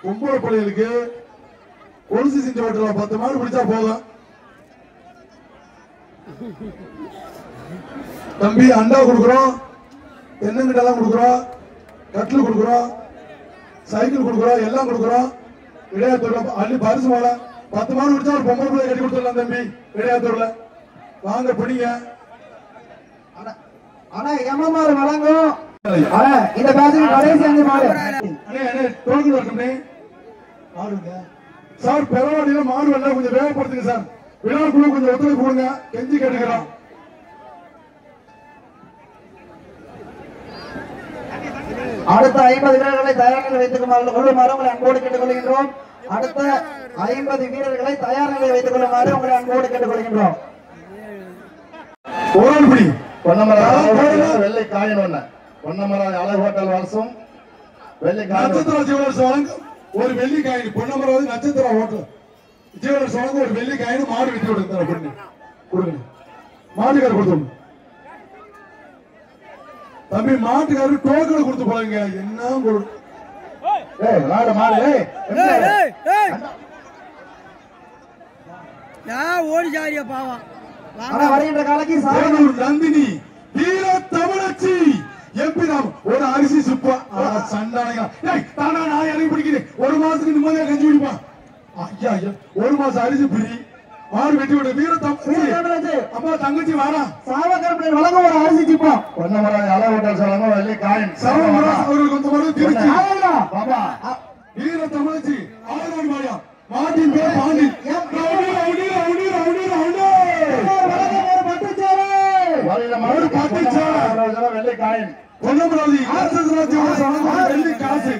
பொம்பளை பிள்ளைகளுக்கு கொலுசு செஞ்சு ஓட்டலாம் 10 மாடு பிடிச்சா போதும் தம்பி அண்டா கொடுக்குறோம் தென்னங்கிட்ட கொடுக்குறோம் கட்டில் கொடுக்குறோம் சைக்கிள் கொடுக்குறோம் எல்லாம் கொடுக்குறோம் இடையாத்தூர்ல அள்ளி பரிசு மாலை 10 மாடு முடிச்சா ஒரு பொம்பளை பிள்ளை கட்டி கொடுத்துடலாம் தம்பி இடையாத்தூர்ல வாங்க பிடிங்க அண்ணா எம்எம்ஆர் வழங்கும் அண்ணா இந்த பேட்சுக்கு கடைசி 5 மாடு டோக்கன் வரட்டும்னே மாடுங்க சார் பெறவாடியில மாடு வரல கொஞ்சம் வேகப்படுத்துங்க சார் விழாக்குள்ள கொஞ்சம் ஒத்துழைப்பு கொடுங்க கெஞ்சி கேட்டுக்கிறோம் அடுத்த 50 வீரர்களை தயார் நிலையில் வைத்துக் கொள்ளுமாறு உங்களை அன்போடு கேட்டுக் கொள்கின்றோம் அடுத்த 50 வீரர்களை தயார் நிலையில் வைத்துக் கொள்ளுமாறு உங்களை அன்போடு கேட்டுக் கொள்கின்றோம் போராடுபடி பொன்னமராவதி வெள்ளை காயின் ஒண்ணு பொன்னமராவதி அலை ஹோட்டல் வசம் வெள்ளை நட்சத்திர ஜுவல்லர்ஸ் வழங்கும் ஒரு வெள்ளி காயின் பொன்னமராவதி நட்சத்திர ஹோட்டல் ஜுவல்லர்ஸ் வழங்கும் ஒரு வெள்ளி காயின் மாடு வெட்டி விடுங்க பொண்ணு கொடுங்க மாட்டுக்காரர் கொடுத்து தம்பி மாட்டுக்காரர் டோக்கன் கொடுத்து போறீங்க என்ன மாடு மாடு ஓடி ஜாரியா பாவம். ஆனா வருகின்ற காலைக்கு வேலூர் நந்தினி வீர தமிழச்சி எம்பிராம் ஒரு அரிசி சுப்பா சண்டானங்க தானா நான் இறங்கி பிடிக்கிறேன். ஒரு மாசத்துக்கு நிம்மதியா கஞ்சி குடிப்பான். ஐயா ஐயா ஒரு மாசம் அரிசி பிரி மாடு வெட்டி விட வீர தமிழச்சி அம்மா தங்கச்சி வாடா. சாவகரப்படி வழங்க ஒரு அரிசி சிப்பம் பொன்னமராஜ் அளவு ஹோட்டல் வழங்க வெள்ளி காயின் சர்வமராஜ் அவர்கள் கொஞ்சம் வர திருச்சி பாபா வீர தமிழச்சி ஆரோடி மாடியா மாட்டின் பேர் பாண்டி வெள்ளி காயின் பொன்னமராஜி வெள்ளி காசு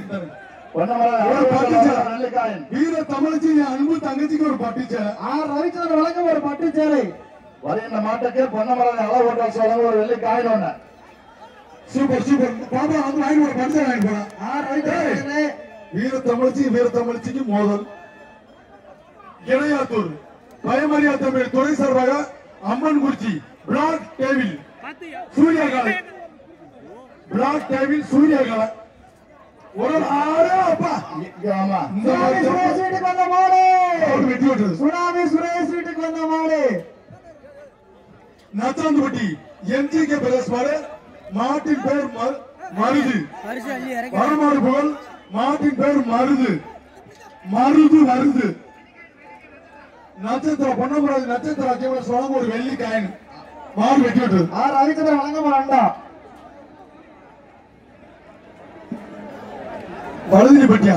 வீர தமிழச்சி அன்பு தங்கச்சிக்கு ஒரு பட்டுச்சேலை. ரவிச்சந்திரன் வழங்க ஒரு பட்டு சேலை வருகின்ற மாட்டுக்கு பொன்னமராஜ் அளவு ஹோட்டல் வழங்க ஒரு வெள்ளி காயின் ஒண்ணு. சூப்பர் சூப்பர் பாபா வந்து வாங்கி ஒரு பட்டு வாங்கி போறேன். வீர தமிழச்சிக்கு மோதல் இளையாத்தூர் பயமரியா தமிழ் துறை சார்பாக அம்மன் குறிச்சி பிளாக் டேபிள் சூரியகாலை பிளாக் டேபிள் சூரியகாலை ஒரு ஆறு அப்பா ஆமா இந்த வீட்டுக்கு வந்த மாடு வெட்டி விட்டுறது சுனாமி சுரேஷ் வீட்டுக்கு வந்த மாடு நச்சாந்துப்பட்டி எம்ஜிகே பிரதேஷ் மாடு மாட்டின் பேர் மருது பரிசு அள்ளி இறக்கி வரமாடு புகழ் மாட்டின் பேர் மருது மருது மருது நட்சத்திர பொன்னமராஜ் நட்சத்திர அக்கியமன் சொல்ல ஒரு வெள்ளி காயின் மாடு வெட்டி விட்டு ரவிச்சந்திரன் வழங்க ஒரு அண்டா பழுதினிப்பட்டியா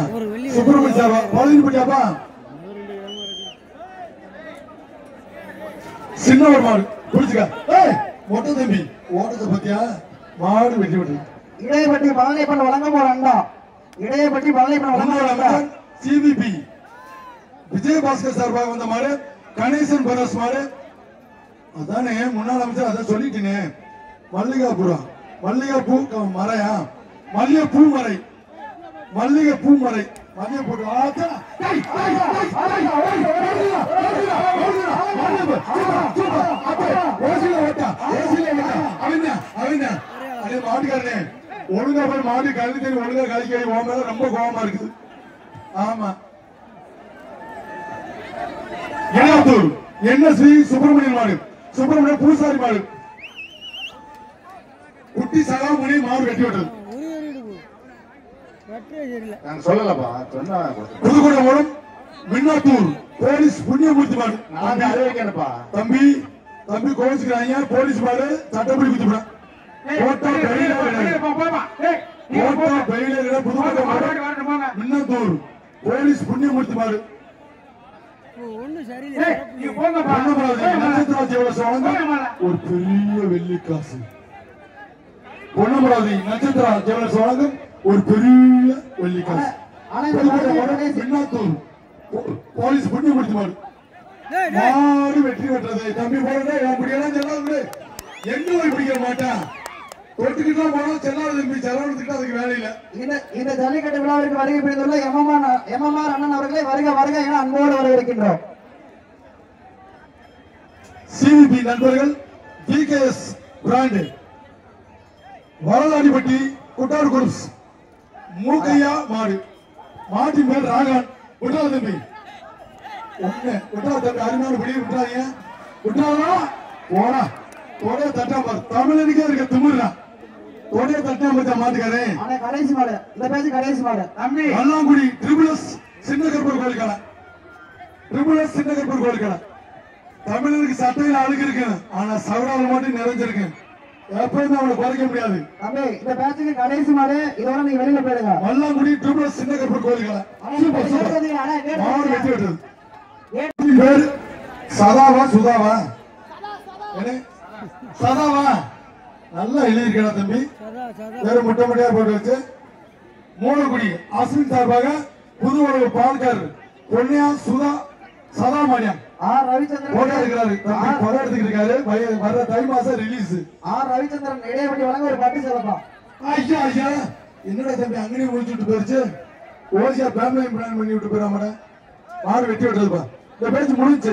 சுப்பிரமணிய சார்பா பழுதினிப்பட்டியாப்பா சின்னவர் மாடு புடிச்சுக்க மொட்டை தம்பி ஓட்டத்தை பத்தியா மாடு வெட்டி விட்டு இடையப்பட்டி பழனிப்பன் வழங்க ஒரு அண்டா இடையப்பட்டி பழனிப்பன் வழங்க ஒரு அண்டா சிபிபி விஜயபாஸ்கர் சார்பாக வந்த மாடு கணேசன் பரஸ் மாடு அதானே முன்னாள் அமைச்சர் அதான் சொல்லிட்டேனே மல்லிகாபுரம் மல்லிகைப்பூ மரையா மல்லிகைப்பூ மரை மல்லிகைப்பூ மரை மல்லிகைப்பூ மாட்டுக்காரனே ஒழுங்கா போய் மாட்டு கழுத்து ஒழுங்கா கழிக்க மேல ரொம்ப கோபமா இருக்குது. ஆமா இளையாத்தூர் என்ன ஸ்ரீ சுப்பிரமணியன் மாடு சுப்பிரமணிய பூசாரி மாடு குட்டி சகாமுனி மாடு வெட்டி விட்டது. சொல்லலப்பா சொன்னா புதுக்கோட்டை மூலம் மின்னாத்தூர் போலீஸ் புண்ணியமூர்த்தி மாடு நான் அறிவிக்கிறேன்ப்பா தம்பி தம்பி கோவிச்சுக்கிறாங்க போலீஸ் மாடு சட்டப்படி குத்திவிடும் மின்னாத்தூர் போலீஸ் புண்ணியமூர்த்தி மாடு ஒரு பெரிய வெள்ளி காசு பொன்னமராவதி நட்சத்திர ஜுவல்லர்ஸ் வழங்கும் ஒரு பெரிய வெள்ளி காசு மின்னாத்தூர் போலீஸ் புண்ணியமூர்த்தி மாடு மாடு வெற்றி பெற்றது. தம்பி போறதே அப்படியெல்லாம் சொல்லாது எங்க போய் பிடிக்க மாட்டான் தொட்டுக்கிட்டு போனா செல்லாது தம்பி செலவழிச்சுட்டு அதுக்கு வேலை இல்ல. இந்த ஜல்லிக்கட்டு விழாவிற்கு வருகை புரிந்துள்ள எம்எம்ஆர் அண்ணன் அவர்களை வருக வருக என அன்போடு வரவேற்கின்றோம். சிவிபி நண்பர்கள் டிகேஎஸ் பிராண்ட் வரலாடிப்பட்டி குட்டார் குரூப்ஸ் மூக்கையா மாடு மாட்டின் பேர் ராகான் விட்டா தம்பி விட்டா தம்பி அருமையான பிடி விட்டாதீங்க விட்டாதா போனா தொடைய தட்டாம தமிழனுக்கே இருக்க திமுறா தொடைய தட்டாம மாட்டுக்காரே கடைசி மாடு இந்த பேச்சு கடைசி மாடு தம்பி வல்லாங்குடி ட்ரிபிள்எஸ் சின்ன கற்பூர் கோயிலுக்கான ட்ரிபிள்எஸ் சின்ன கற்பூர் கோயிலுக்கான தமிழனுக்கு சட்டையில் அழுகு இருக்கு ஆனா சவடால மட்டும் நிறைஞ்சிருக்கு எப்பவுமே அவனை குறைக்க முடியாது. தம்பி இந்த பேச்சுக்கு கடைசி மாடு இதோட நீங்க வெளியில போயிடுங்க. வல்லாங்குடி ட்ரிபிள்எஸ் சின்ன கற்பூர் கோயிலுக்கான மாடு வெட்டி விட்டது. பேர் சதாவா சுதாவா சதாவா நல்லா எழுதிருக்கா தம்பி வேற முட்டை முட்டையா போட்டு வச்சு மூலக்குடி அஸ்வின் சார்பாக புது உறவு பால்கார் பொன்னியா சுதா சதாமானியம் ரவிச்சந்திரன் வர தை மாசம் ரிலீஸ் ரவிச்சந்திரன் இடையப்பட்டி வழங்க ஒரு பட்டு செலப்பா. ஐயா ஐயா என்னடா தம்பி அங்கேயே முடிச்சுட்டு போயிருச்சு ஓசியா ஃபேமிலி பிளான் பண்ணி விட்டு போயிடாம மாடு வெட்டி விட்டுருப்பா இந்த பேச்சு முடிஞ்சு.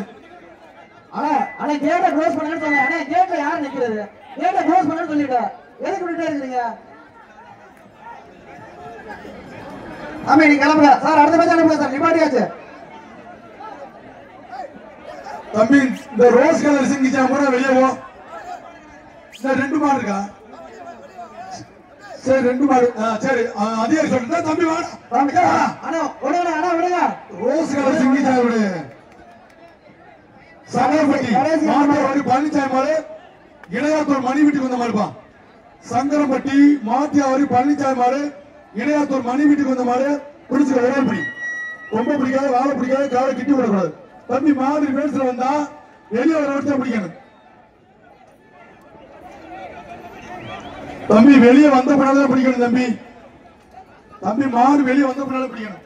ஆனா கேட்ட க்ளோஸ் பண்ணு சொன்னேன். ஆனா கேட்ல யார் நிக்கிறது கேட்ட க்ளோஸ் பண்ணு சொல்லிட்டா எதுக்கு விட்டுட்டே இருக்கீங்க? ஆமா நீ கிளம்புங்க சார் அடுத்த பேச்சு அனுப்புங்க சார் நிப்பாட்டியாச்சு. தம்பி இந்த ரோஸ் கலர் சிங்கிச்சா கூட வெளியே போ. ரெண்டு மாடு இருக்கா? சரி ரெண்டு மாடு. சரி அதிகாரி சொல்லிட்டு தம்பி வாடா. ரோஸ் கலர் சிங்கிச்சா விடு. சங்கரம்பட்டி மாட்டியாவாரி பழனிசாமி மாடு இளையாத்தூர் மணி வீட்டுக்கு வந்த மாடுப்பா. சங்கரம்பட்டி மாட்டியாவாரி பழனிசாமி மாடு இளையாத்தூர் மணி வீட்டுக்கு வந்த மாடு. பிடிச்சுக்க ஒரே பிடி. ரொம்ப பிடிக்காது, வாழை பிடிக்காது, காலை கிட்டி விடக்கூடாது. தம்பி மாதிரி பேசுல வந்தா வெளியே வர வச்சு பிடிக்கணும். தம்பி வெளியே வந்த பின்னால்தான் பிடிக்கணும். தம்பி தம்பி மாடு வெளியே வந்த பின்னால பிடிக்கணும்.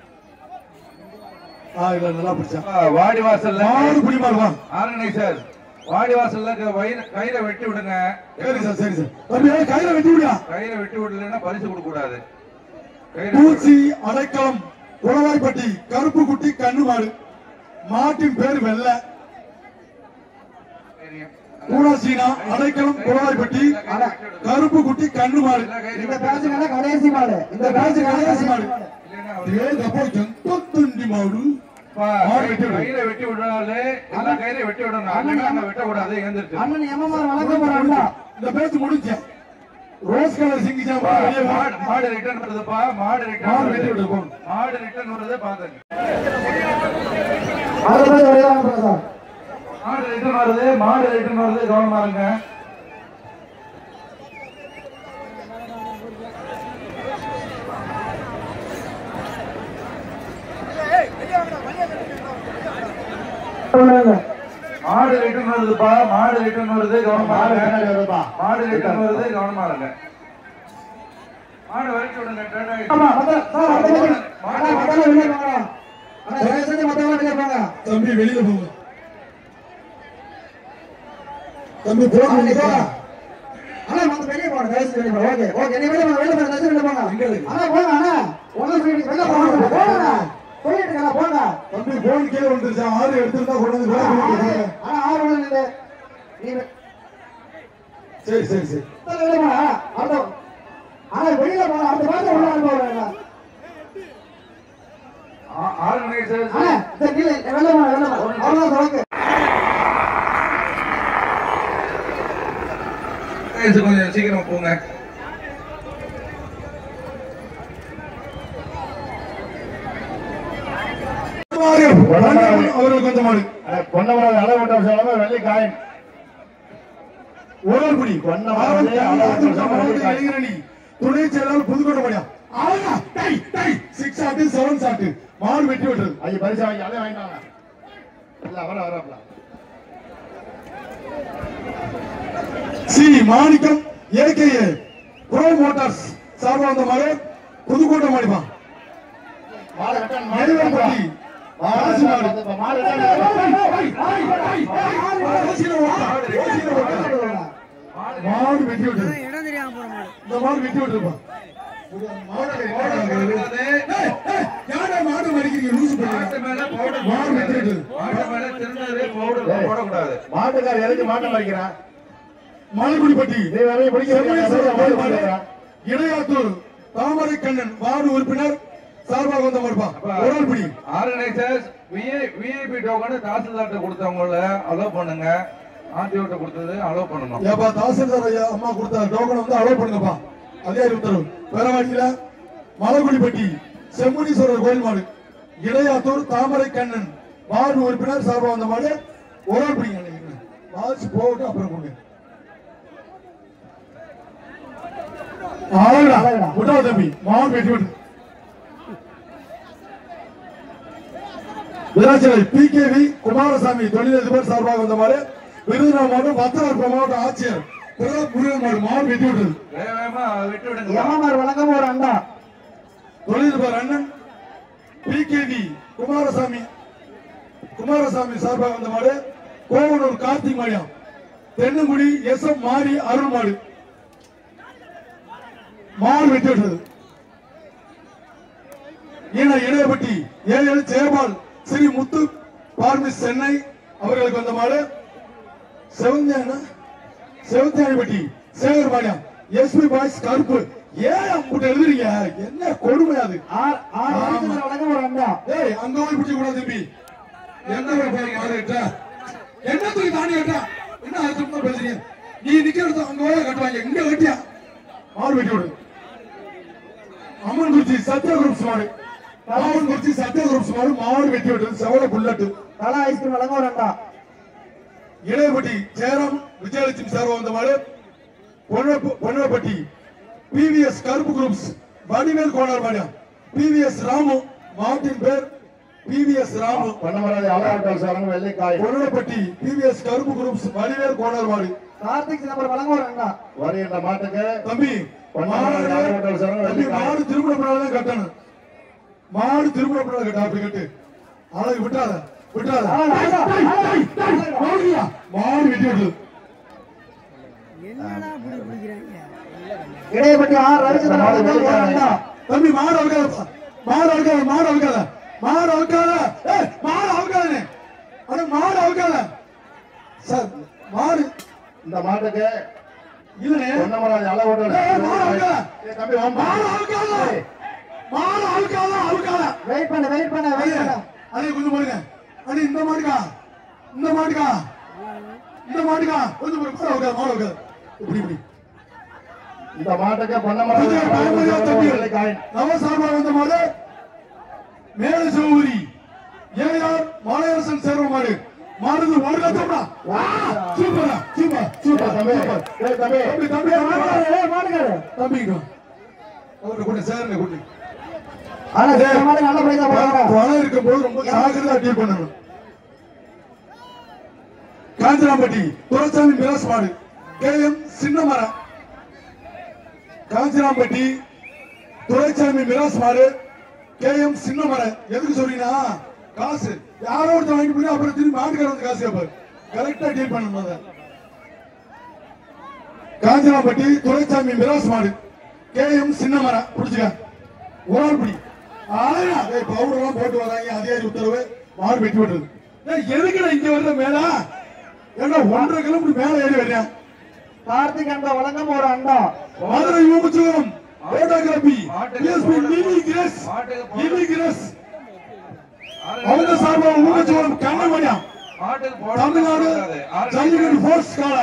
நல்லா பிடிச்சா வாடி வாசல்ல மாடு பிடி மாடுவா. ஆர்கனைசர் வாடி வாசல்ல கயிறை வெட்டி விடுங்க. சரி சார், சரி சார். தம்பி கயிறை வெட்டி விடுயா. கயிறை வெட்டி விடலன்னா பரிசு கொடுக்க கூடாது. பூச்சி அடைக்கலம் குளவாய்ப்பட்டி கருப்பு குட்டி கண்ணு மாடு. மாட்டின் பேர் வெள்ள. கூடாசீனா அடைக்கலம் குளவாய்ப்பட்டி கருப்பு குட்டி கண்ணு மாடு. இந்த பேட்சுக்கான கடைசி மாடு. இந்த பேட்சு கடைசி மாடு. துண்டி மாடு. கயிறை வெட்டி விடுறாரு. எல்லாம் கயிறை வெட்டி விடணும். அண்ணன் வெட்டக்கூடாது. எழுந்திருச்சு அண்ணன் எம்எம்ஆர் வழங்க போறாங்க. இந்த பேச்சு முடிஞ்ச ரோஸ் கலர் சிங்கிச்சா மாடு ரிட்டர்ன் வருதுப்பா. மாடு ரிட்டர்ன் வருது பாத்துங்க. மாடு ரிட்டர்ன் வருது. மாடு ரிட்டர்ன் வருது. கவனமா இருங்க. மாடு ரிட்டர்ன் வருதுப்பா. மாடு ரிட்டர்ன் வருது. கவனமா இருங்க. மாடு ரிட்டர்ன் வருது. கவனமா இருங்க. மாடு வரைக்கும் விடுங்க. தம்பி வெளியில போங்க. தம்பி போங்க. அண்ணா வந்து வெளியே போங்க. தயவுசெய்து வெளியே போங்க. ஓகே ஓகே நீ வெளியே போங்க. வெளியே போங்க. தயவுசெய்து வெளியே போங்க. அண்ணா போங்க. அண்ணா ஒண்ணு வெளியே போங்க. போங்க. போயிட்டு இருக்கா போங்க. தம்பி போன் கீழே வந்துருச்சா? 6 எடுத்துட்டா கொண்டு வந்து அண்ணா 6 வந்து நீ சரி சரி சரி. வெளியே போங்க. அடுத்த அண்ணா வெளியே போங்க. அடுத்த வாரம் உள்ள போங்க. ஆர்கனைசர் அண்ணா சரி வெளியே வெளியே போங்க. வெளியே போங்க. அவ்வளவுதான் ஓகே. கொஞ்சம் சீக்கிரம் போங்க. அவர்களுக்கு கொஞ்சம் மாடு பொன்னமராது அளவுட்ட சொல்லுங்க. வெள்ளி காயின் ஒரு பிடி இளைஞரணி துணை செயலாளர் புதுக்கோட்டை மணியா. 6 ஷாட்டு 7 ஷாட்டு மாடு வெட்டி விட்டுறது. ஐயா பரிசு வாங்கி அதே வாங்கிட்டாங்க. இல்ல வர சி மாணிக்கம் ஏகேஏ ப்ரோ மோட்டார்ஸ் சார்பா வந்த மாடு புதுக்கோட்டை மாடிப்பா. நெடுவேம்பட்டி ராசி மாடு. மாடு வெட்டி விட்டுறது. இடம் தெரியாம போற மாடு. இந்த மாடு வெட்டி விட்டுருப்பா. மாடு மடிக்கிறீங்க லூசு பண்ணுங்க. மாடு வெட்டி விட்டுறது. மாட்டுக்கார எதுக்கு மாட்டை மறிக்கிறான்? மலைக்குடிப்பட்டி இளையாத்தூர் தாமரை கண்ணன் வார்டு உறுப்பினர் சார்பாக வந்த மாடுப்பா. ஒரு பிடி ஆர்கனைசர்ஸ் விஐபி டோக்கன் தாசில்தார்ட்ட கொடுத்தவங்கள அலோவ் பண்ணுங்க. ஆர்டிஓட்ட கொடுத்தது அலோவ் பண்ணணும். ஏப்பா தாசில்தார் ஐயா அம்மா கொடுத்த டோக்கன் வந்து அலோவ் பண்ணுங்கப்பா. அதிகாரி உத்தரவு. பெறவாடியில மலைக்குடிப்பட்டி செம்முனீஸ்வரர் கோயில் மாடு இளையாத்தூர் தாமரை கண்ணன் வார்டு உறுப்பினர் சார்பாக வந்த மாடு. ஒரு பிடிங்க. வாசி போட்டு அப்புறம் கொடுங்க. முட்டா தம்பி மாவன் வெட்டி விட்டு விராச்சலை பிகேவி குமாரசாமி தொழிலதிபர் சார்பாக வந்த மாடு. விருதுநகர் மாவட்டம் வத்தலகுப்பம் மாவட்ட ஆட்சியர் பிரதாப் முருகன் மாடு மாவன் வெட்டி விட்டது. எம்எம்ஆர் வழங்கும் ஒரு அண்டா. தொழிலதிபர் அண்ணன் பிகேவி குமாரசாமி சார்பாக வந்த மாடு. கோவனூர் கார்த்திக் மாடியம் தென்னங்குடி எஸ் எம் மாரி அருள் மாடு மாடு வெட்டி விட்டது. இடையப்பட்டி ஏஎல் ஜெயபால் ஸ்ரீ முத்து பார்மிஸ் சென்னை அவர்களுக்கு வந்த மாடு. செவந்தியானிப்பட்டி சேகர் பாடியம் எஸ்பி பாய்ஸ் கருப்பு. ஏன் அம்புட்டு எழுதுறீங்க? என்ன கொடுமை அது? வழங்கும் ஒரு அண்டா. அங்க போய் பிடிக்க கூடாது தம்பி. எந்த மாடு தூக்கி தாண்டி கட்டா என்ன அது சும்மா பேசுறீங்க நீ நிக்கிறது அங்க கட்டுவாங்க இங்க கட்டியா மாடு வெட்டி விடு அம்மன் குறிச்சி சத்யா குரூப்ஸ் மாடு அம்மன் குறிச்சி சத்யா குரூப்ஸ் மாடு வெட்டி விடுறது செவல புல்லட்டு தலா ஐஸ்கிரீம் வழங்க ஒரு அண்டா இளையபட்டி ஜெயராம் விஜயலட்சுமி சார்பா வந்த மாடு பொன்னப்பட்டி பிவிஎஸ் கருப்பு குரூப்ஸ் வடிவேல் கோணர் மாடியா பிவிஎஸ் ராமு மாட்டின் பேர் பிவிஎஸ் ராமு பண்ணமராஜ் ஆலோட்டல் சாரங்க வெள்ளைக்காய் பொன்னப்பட்டி பிவிஎஸ் கருப்பு குரூப்ஸ் வடிவேல் கோணர் மாடு கார்த்திக் நம்பர் வழங்க ஒரு அண்டா வருகின்ற மாட்டுக்கு தம்பி பண்ணமராஜ் ஆலோட்டல் சாரங்க வெள்ளைக்காய் மாடு திருமணப்படாதான் கட்டணும் மாடு திருமணப்படாத கட்ட அப்படி கட்டு அழகு விட்டாத விட்டாத மாடு வெட்டி விட்டு என்னடா இப்படி பிடிக்கிறாங்க இடையப்பட்டி ஆர் ரவிச்சந்திரன் வழங்க ஒரு அண்டா தம்பி மாடு அவுக்காத மாடு அவுக்காத மாடு அவுக்காத மாடு அவுக்காத மாடு அவுக்காத அட மாடு அவுக்காத சார் மாடு இந்த மாட்டுக்கு இல்லனே பண்ணமராஜ் ஆலோட்டல் மாடு அவுக்காத தம்பி மாடு அவுக்காத மாடு அவுக்காத அவுக்காத வெயிட் பண்ண அதே கொஞ்சம் பாருங்க அடி இந்த மாடுக்கா இந்த மாடுக்கா இந்த மாடுக்கா கொஞ்சம் பாருங்க அவுக்காத மாடு அவுக்காத இப்படி இப்படி இந்த மாட்டுக்கு பண்ணமராஜ் ஆலோட்டல் சாரங்க வெள்ளைக்காய் நவசார்பா வந்த மாடு மேல சிவபுரி ஏஆர் மாலையரசன் சேர்வ மாடு மாடுது 1 லட்சம்டா சூப்பரா சூப்பர் சூப்பர் தம்பி சூப்பர் தம்பி தம்பி தம்பி மாடுகாரு தம்பிங்க அவரை கூட சேர்ந்து கூட்டி ஆனா இந்த மாடு நல்ல பிரைஸா போறாங்க பணம் இருக்கும்போது ரொம்ப ஜாக்கிரதா டீல் பண்ணணும் காஞ்சிராம்பட்டி துரைசாமி மிராஸ் மாடு கேஎம் சின்னமரம் காஞ்சிராம்பட்டி துரைசாமி மிராஸ் மாடு கேஎம் சின்னமரம் எதுக்கு சொல்றீங்கன்னா காசு யாரோ ஒருத்தர் வாங்கி போய் அப்புறம் திரும்பி மாட்டுக்கார வந்து காசு கேட்பாரு கரெக்டா டீல் பண்ணணும் அதை காஞ்சிராம்பட்டி துரைசாமி மிராஸ் மாடு கேஎம் சின்னமரம் புடிச்சுக்க ஒரு ஆள் பிடி பவுடர் எல்லாம் போட்டு வராங்க அதிகாரி உத்தரவு மாடு வெட்டி விடுறது எதுக்கு நான் இங்க வர்ற மேல ஏன்னா 1.5 கிலோமீட்டர் மேல ஏறி வர்றேன் கார்த்திக் அண்டா வழங்க ஒரு அண்டா மதுரை யூமுச்சுவரம் போட்டோகிராபி பிஎஸ்பி லிலி கிரஸ் அவங்க சார்பா யூமுச்சுவரம் கண்ணமணியா தமிழ்நாடு ஜல்லிக்கட்டு ஃபோர்ஸ் கால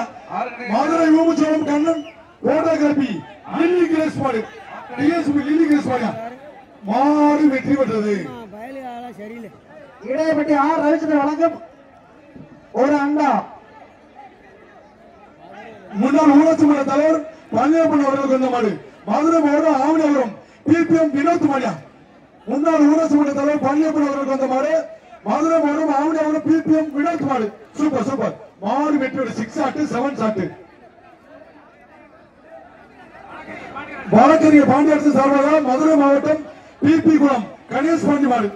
மதுரை யூமுச்சுவரம் கண்ணன் போட்டோகிராபி லிலி கிரஸ் மாடு பிஎஸ்பி லிலி கிரஸ் மாடியா மாடு வெற்றி பெற்றது பயலுகால சரியில்லை இடையப்பட்டி ஆர் ரவிச்சந்திரன் வழங்க ஒரு அண்டா முன்னாள் ஊராட்சி மன்ற தலைவர் பழனியப்பன் அவர்களுக்கு வந்த மாடு மதுரை மாவட்டம் ஆவணிபுரம் பிபிஎம் வினோத் மாடியா முன்னாள் ஊராட்சி மன்ற தலைவர் பழனியப்பன் அவர்களுக்கு வந்த மாடு மதுரை மாவட்டம் ஆவணிபுரம் பிபிஎம் வினோத் மாடு சூப்பர் சூப்பர் மாடு வெற்றியோட 6 ஆட்டு 7 சாட்டு வழக்கறிஞர் பாண்டியரசு சார்பாக மதுரை மாவட்டம் பிபி குளம் கணேஷ் பாண்டி மாடு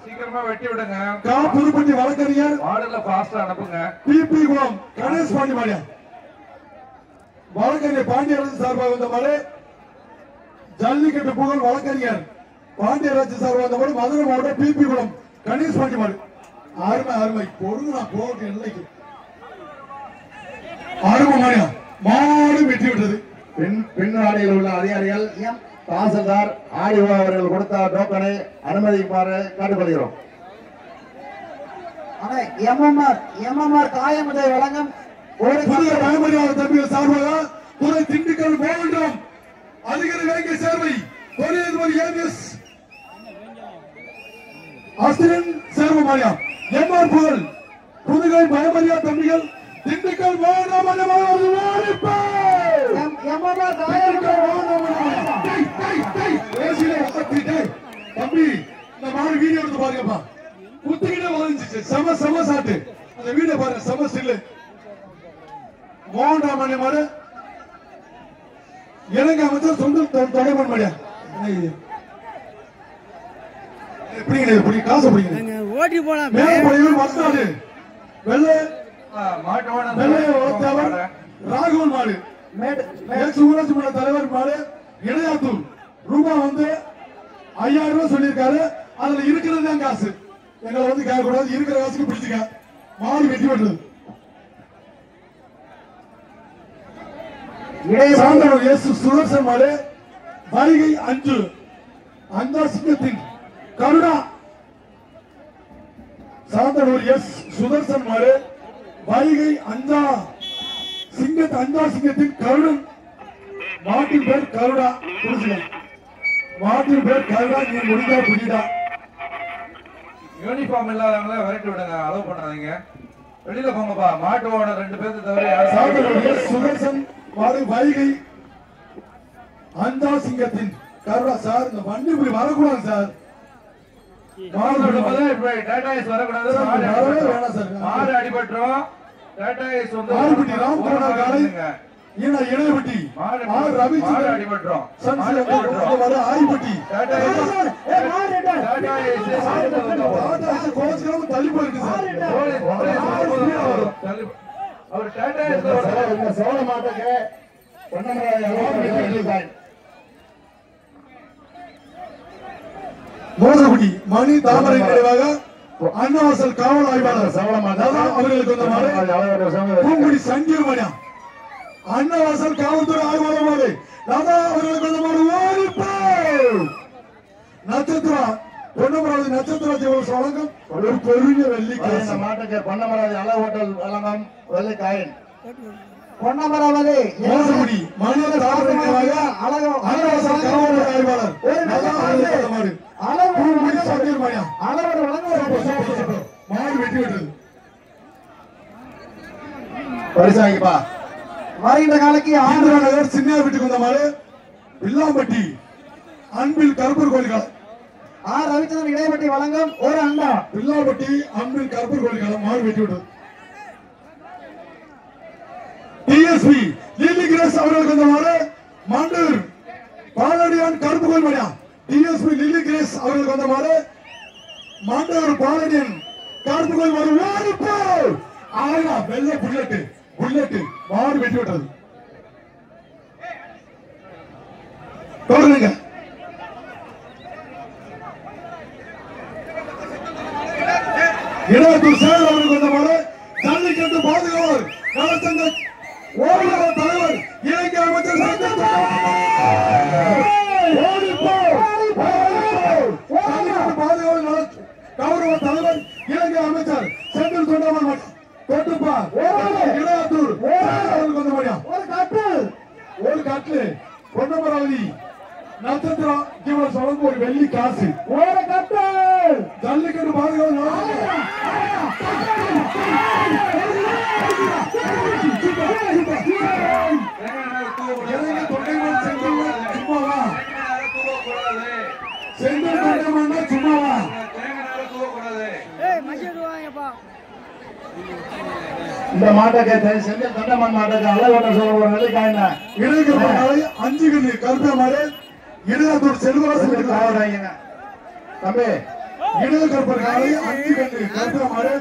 சீக்கிரமா வெட்டி விடுங்க கா புதுப்பட்டி வழக்கறிஞர் மாடுல பாஸ்டா அனுப்புங்க பிபி குளம் கணேஷ் பாண்டி மாடியா வழக்கறிஞர் பாண்டியராஜ் சார்பாக வந்த மாடு ஜல்லிக்கட்டு புகழ் வழக்கறிஞர் பாண்டியராஜ் சார்பாக வந்த மாடு மதுரை மாவட்டம் பிபி குளம் கணேஷ் பாண்டி மாடு அருமை அருமை பொருள் நான் போட்டு எல்லைக்கு அருமை மாடியா மாடு வெற்றி விட்டது பின்னாடியில் உள்ள அதிகாரிகள் தாசில்தார் ஆடிஓ அவர்கள் கொடுத்த டோக்கனை அனுமதிக்குமாறு கேட்டுக்கொள்கிறோம். எம்எம்ஆர் காயமுதை வழங்கும் ஒரு புதிய பயமறியாத தம்பிகள் சார்பாக துறை திண்டுக்கல் மாவட்டம் அதிகாரி வேங்கை சேர்வை தொழிலதிபர் ஏஎஸ் அஸ்திரன் சேர்வு மாரியா எம்ஆர் புகழ் புதுகை பயமறியா தம்பிகள் திண்டுக்கல் மாவட்டம் எம்எம்ஆர் காயமுதை தம்பி இந்த மாதிரி வீடியோ எடுத்து பாருங்கப்பா குத்துக்கிட்டே வளைஞ்சிச்சு செம செம சாட்டு அந்த வீடியோ பாருங்க செம ஸ்டில்லு மோகன் ராமன் மாடு எனக்கு அமைச்சர் சொந்த தொடர்பு மாடியா எப்படி காசு பிடிங்க நாங்க ஓட்டி போலாம் மேல போய் வந்தாடு வெள்ளை மாட்டோட வெள்ளை ஓத்தவர் ராகவன் மாடு ஊராட்சி மன்ற தலைவர் மாடு இடையாத்தூர் ரூபாய் வந்து 5000 ரூபாய் சொல்லியிருக்காரு. அதுல இருக்கிறது தான் காசு. எங்களை வந்து கேட்க கூடாது. இருக்கிற காசுக்கு பிடிச்சுக்க. மாடு வெட்டி விட்டுறது. சாந்தனூர் எஸ் சுதர்சன் மாடு வைகை 5 அந்த சிங்கத்தின் கருணா. சாந்தனூர் எஸ் சுதர்சன் மாடு வைகை வைகை அஞ்சா சிங்கத்தின் கருடன் மாட்டின் பேர் கருடா புரிஞ்சுக்க. மாட்டின் பேர் கருடா. நீ முடிஞ்சா புரியுதா? யூனிஃபார்ம் இல்லாதவங்கள விரட்டி விடுங்க, அலோவ் பண்ணாதீங்க. வெளியில போங்கப்பா. மாட்டோட 2 பேருக்கு தவிர யாரும் சுதர்சன் வைகை அஞ்சா சிங்கத்தின் கருடா. சார் இந்த வண்டி இப்படி வரக்கூடாது சார். மாடு அடிபட்டுரும். டாடா ஏஸ் வந்து இணையப்பட்டி மாடு அடிபட்டுரும். ஆய்பட்டி தள்ளி போயிருக்கு சார். அவர் டாடா ஏஸ் சோழ மாட்டுக்கு மோசகுடி மணி தாமரை நினைவாக அன்னவாசல் காவல் ஆய்வாளர் அவர்களுக்கு வந்த மாடு. பூங்குடி சங்கீர் மணியா அன்னவாசல் காவல்துறை ஆய்வாளர் மாடு. தாதா அவர்களுக்கு வந்த மாடு. ஓடிப்போ நட்சத்திரம் பொன்னமராவதி நட்சத்திர ஜீவன் வழங்கும் ஒரு பெரிய வெள்ளிக்காய் மாட்டுக்கு பொன்னமராவதி அளவு ஹோட்டல் வழங்கும் வெள்ளிக்காயின் பொன்னமராவதி மோசகுடி மணி தாமரை நினைவாக அன்னவாசல் காவல்துறை ஆய்வாளர் மாடு. பூங்குடி சங்கீர் மணியா அளவோட வழங்க மாடு வெட்டி விட்டது. பரிசாகிப்பா வருகின்ற காலைக்கு ஆந்திரா நகர் சின்ன வீட்டுக்கு வந்த மாடு. வில்லாம்பட்டி அன்பில் கருப்பூர் கோயில் ஆர் ரவிச்சந்திரன் இடையப்பட்டி வழங்கும் ஒரு அண்டா. வில்லாம்பட்டி அன்பில் கருப்பூர் கோயில் மாடு வெட்டி விட்டது. டிஎஸ்பி லில்லி கிரேஸ் அவர்களுக்கு வந்த மாடு. மண்டூர் பாலடியான் கருப்பு கோயில் மணியா. டிஎஸ்பி லில்லி கிரேஸ் அவர்களுக்கு வந்த மாடு. மண்டூர் பாலடியன் கருப்பு கோயில் மாடு. ஓடிப்போ ஆனா வெள்ளை புல்லட்டு மாடு வெட்டி விட்டது. தொடருங்க. இடையத்தூர் சேகர் அவர்களுக்கு வந்த மாடு. ஜல்லிக்கட்டு பாதுகாவலர் நலச்சங்க ஓவியர் தலைவர் இலங்கை அமைச்சர் பாதுகாவலர் கௌரவ தலைவர் இலங்கை அமைச்சர் செந்தில் தொண்டமான் தொட்டுப்பா இடையத்தூர் அவர்களுக்கு வந்த மாடியா. ஒரு கட்டு பொன்னமராவதி நட்சத்திரம் ஜீவன சொல்லுங்க ஒரு வெள்ளி காசு. ஒரு கட்டு ஜல்லிக்கட்டு பாதுகாவலர் சும்மாவா இந்த மாட்டுக்கு செந்தில் தொண்டமான் மாட்டுக்கு அளவு ஹோட்டல் சொல்ல வெள்ளிக்காயின் இடையத்தூர் 5 கண்ணு கருப்பா மாடு. இடையத்தூர் செல்வராசு காவடாங்க தம்பி இடையக்கற்பர் காலை 5 கண்ணு கருப்பா மாடு.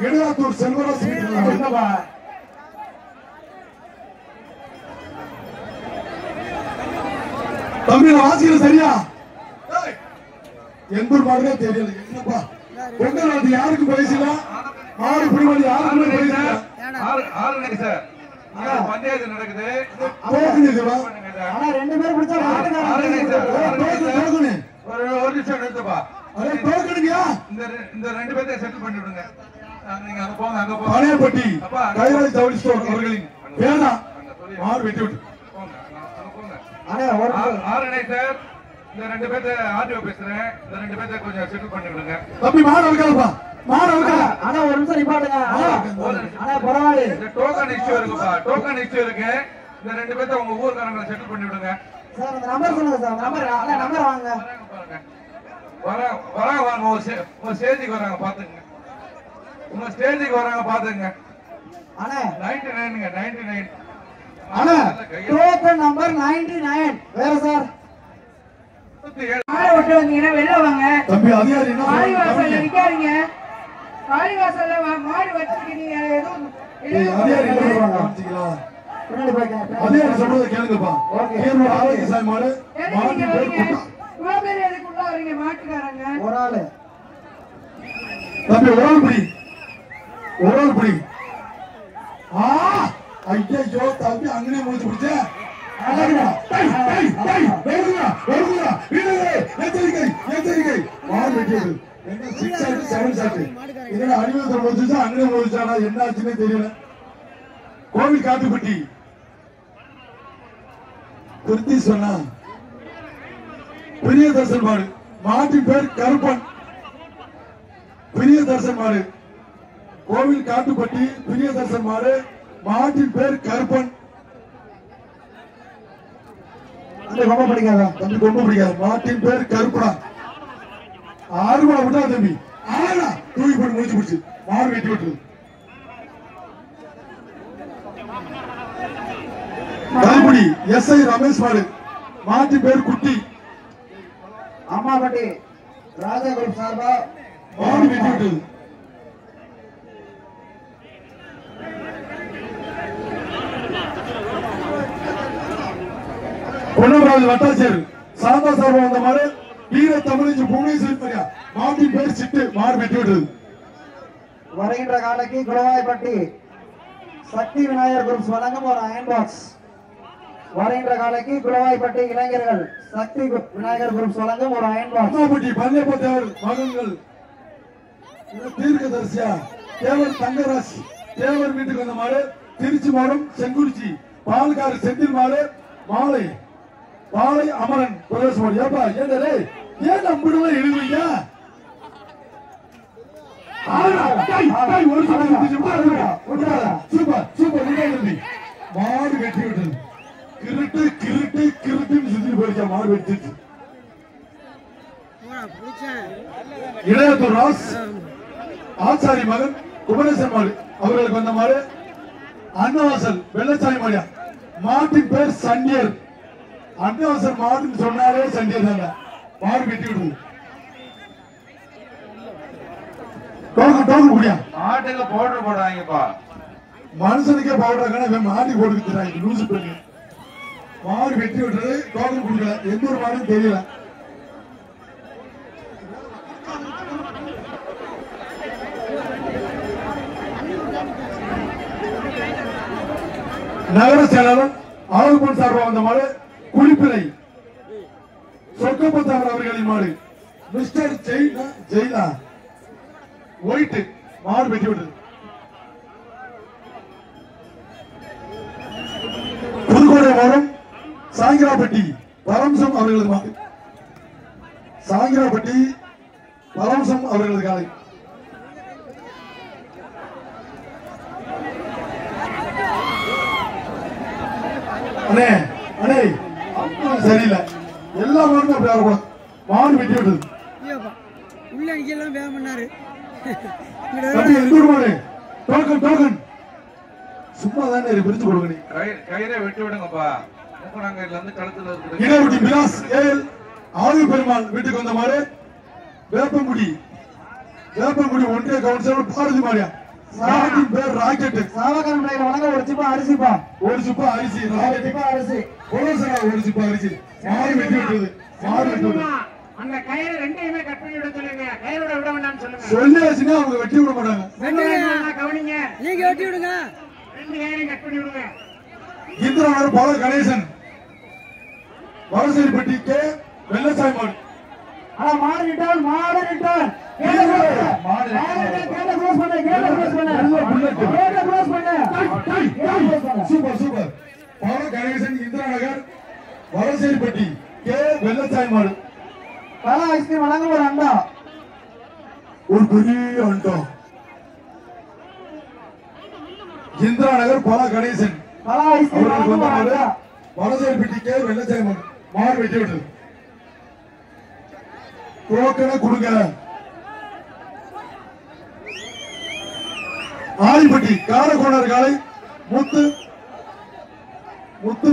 இடையத்தூர் செல்வராசு என்னப்பா தம்பி நான் வாசிக்கிறேன் சரியா? எந்தூர் மாடுனே தெரியல. என்னப்பா பொங்கல் வந்து யாருக்கு பரிசுல மாடு பிடிவாடி யாருக்கு பரிசுல ஆளுநர் சார் பஞ்சாயத்து நடக்குது. ஆனா 2 பேரும் பிடிச்சா ஒரு நிமிஷம் எடுத்துப்பா. இந்த 2 பேர்த்த செட்டில் பண்ணி விடுங்க. நீங்க அங்க போங்க, அங்க போங்க. பழையப்பட்டி கைராஜ் ஜவுளி ஸ்டோர் அவர்களின் பேனா மாடு வெட்டி விட்டு ஆளுநர் சார் இந்த 2 பேர்த்த ஆர்டிஓ பேசுறேன். இந்த 2 பேர்த்த கொஞ்சம் செட்டில் பண்ணி விடுங்க. தம்பி மாடு வைக்கலப்பா மாடு வைக்கல. ஆனா ஒரு நிமிஷம் நிப்பாட்டுங்க. ஆனா பரவாயில்லை. இந்த டோக்கன் இஷ்யூ இருக்குப்பா. டோக்கன் இஷ்யூ இருக்கு. இந்த 2 பேர்த்த உங்க ஊர்க்காரங்களை செட்டில் பண்ணி விடுங்க. சார் அந்த நம்பர் சொல்லுங்க சார். நம்பர் வாங்க. வராங்க உங்க ஸ்டேஜுக்கு வராங்க பாத்துங்க. உங்க ஸ்டேஜுக்கு வராங்க பாத்துங்க. அண்ணா 99ங்க 99. அண்ணா டோக்கன் நம்பர் 99. வேற சார் மாடு விட்டு வந்தீங்கன்னா வெளில வாங்க. தம்பி அதிகாரி என்ன வாடிவாசல்ல நிக்காதீங்க. வாடிவாசல்ல மாடு வச்சிருக்கீங்க. அதிகாரி என்ன சொல்றாங்க கவனிச்சீங்களா? பின்னாடி போய்க்க. அதிகாரி சொல்றத கேளுங்கப்பா. கேரள ஆரோக்கிய சாய் மாடு மாடு பேர் குட்டா. இவ்வளவு பேர் எதுக்கு உள்ள வரீங்க மாட்டுக்காரங்க? ஒரு ஆளு தம்பி ஓரல் புடி ஐயோ தம்பி அங்கனே முடிச்சு பிடிச்ச எச்சரிக்கை மாடு வெட்டியது என்ன 6 ஷாட் 7 ஷாட் இதெல்லாம் அடிவதற்கு வந்துச்சா அங்கே வந்துச்சானா என்ன ஆச்சுன்னே தெரியல. கோவில் காட்டுப்பட்டி திருத்தி சொன்னா பெரிய தர்சன் மாடு மாட்டின் பேர் கருப்பன். பெரிய தர்சன் மாடு கோவில் காட்டுப்பட்டி பெரிய தர்சன் மாடு மாட்டின் பேர் கருப்பன். ரொம்ப பிடிக்காதா தம்பி? ரொம்ப பிடிக்காது. மாட்டின் பேர் கருப்பனா. 6 கூட விட்டா தம்பி 6 தூக்கி போட்டு முடிச்சு பிடிச்சு மாடு வெட்டி விட்டுரு. கல்புடி எஸ்ஐ ரமேஷ் மாடு மாட்டின் பேர் குட்டி. அம்மாபட்டி ராஜா குரூப் சார்பா மாடு வெட்டி விட்டுரு. பொன்னமராஜ் வட்டாச்சேர் சாந்தா சார்பா வந்த மாடு வீர தமிழ் புவனேஸ்வரி மாட்டின் பேர் சிட்டு. மாடு வெட்டி விட்டுரு. வருகின்ற காலைக்கு குளவாய்ப்பட்டி சக்தி விநாயகர் குரூப்ஸ் வழங்கும் ஒரு அயன் பாக்ஸ். வருகின்ற காலைக்கு குளவாய்ப்பட்டி இளைஞர்கள் சக்தி விநாயகர் குரூப்ஸ் வழங்கும் ஒரு அயன் பாக்ஸ். அம்மாபட்டி பள்ளியப்ப தேவர் மகன்கள் தீர்க்கதரிசியா தேவர் தங்கராஜ் தேவர் வீட்டுக்கு வந்த மாடு திருச்சி மாவட்டம் செங்குறிச்சி பால்காடு செந்தில் மாடு மாலை பாலை அமரன் பிரதேச மாடு. ஏப்பா ஏண்டே ஏன் நம்பிடுலாம் எழுதுவீங்க? சூப்பர் சூப்பர் மாடு வெட்டி விட்டது. கிருட்டு கிருட்டு கிருட்டுன்னு சுத்தி போயிடுச்சா மாடு வெட்டிச்சு. இளையத்தூர் ராஸ் ஆச்சாரி மகன் குமரேசன் மாடு அவர்களுக்கு வந்த மாடு அன்னவாசல் வெள்ளச்சாமி மாடியா மாட்டின் பேர் சண்டியர். அன்னவாசல் மாடுன்னு சொன்னாலே சண்டியர் தாங்க. மாடு வெட்டி விடுது. டோக்கன் டோக்கன் குடியா மாட்டுக்கு பவுடர் போடுறாங்கப்பா. மனுஷனுக்கே பவுடர் மாடி போட்டுக்கிறாங்க லூசு பண்ணி. மாடு வெட்டி விட்டுறது டோக்கன் குடிக்கல. எந்த ஒரு மாடும் தெரியல. நகர செயலாளர் ஆளுமன் சார்பாக வந்த மாடு குளிப்பிலை சொர்க்கப்பத்தாமர் அவர்களின் மாடு மிஸ்டர் ஜெயிலா ஒயிட். மாடு வெட்டி விட்டது. புதுக்கோட்டை மாவட்டம் சாங்கிராப்பட்டி பரம்சம் அவர்களது மாடு. சாங்கிராப்பட்டி பரம்சம் அவர்களது காலை. அண்ணே அண்ணே சரியில்லை. எல்லா மாடுமே அப்படி வரக்கூடாது. மாடு வெட்டி விட்டது. உள்ள எல்லாம் வேகம் பண்ணாரு. டோக்கன் டோக்கன் சும்மா தானே பிரிச்சு கொடுங்க. நீ கயிறை வெட்டி விடுங்கப்பா. மூக்கனாங்கல இருந்து கழுத்துல இருக்கு. இடைவெட்டி மிராஸ் ஏஎல் ஆளு பெருமாள் வீட்டுக்கு வந்த மாடு வேப்பங்குடி ஒன்றிய கவுன்சிலர் பாரதி மாரியா சாதியின் பேர் ராக்கெட். சாவகரம் வழங்க ஒரு சிப்பா அரிசிப்பா. ஒரு சிப்பா அரிசி ராக்கெட் அரிசி போலீசரா ஒரு சிப்பா அரிசி. மாடு வெட்டி விட்டது. மாடு வெட்டி விட்டது. அந்த கயிறு ரெண்டையுமே கட் பண்ணி விட சொல்லுங்க. கயிறோட விட வேண்டாம்னு சொல்லுங்க. சொல்லியாச்சுன்னா அவங்க வெட்டி விட மாட்டாங்க. கவனிங்க. நீங்க வெட்டி விடுங்க. ரெண்டு கயிறையும் கட் பண்ணி விடுங்க. இந்திரனர் பால கணேசன் வரசேரிப்பட்டி கே வெள்ளசாமி மாடு. ஆனா மாடு ரிட்டர்ன் சூப்பர் சூப்பர். பால கணேசன் இந்திரநகர் வரசேரிப்பட்டி கே வெள்ளசாமி மாடு. பல ஐஸ்கிரீம் வழங்க ஒரு அண்டா. ஒரு பெரிய அண்டா. இந்திரநகர் பால கணேசன் பல ஐஸ்கிரீம் அவர்களுக்கு வந்த மாடு அண்டா. வரசேரிப்பட்டி கே வெள்ளசாமி மாடு. மாடு வெட்டி விட்டது. டோக்கனை கொடுங்க. ஆலிப்பட்டி காரக்கோணர் காலை முத்து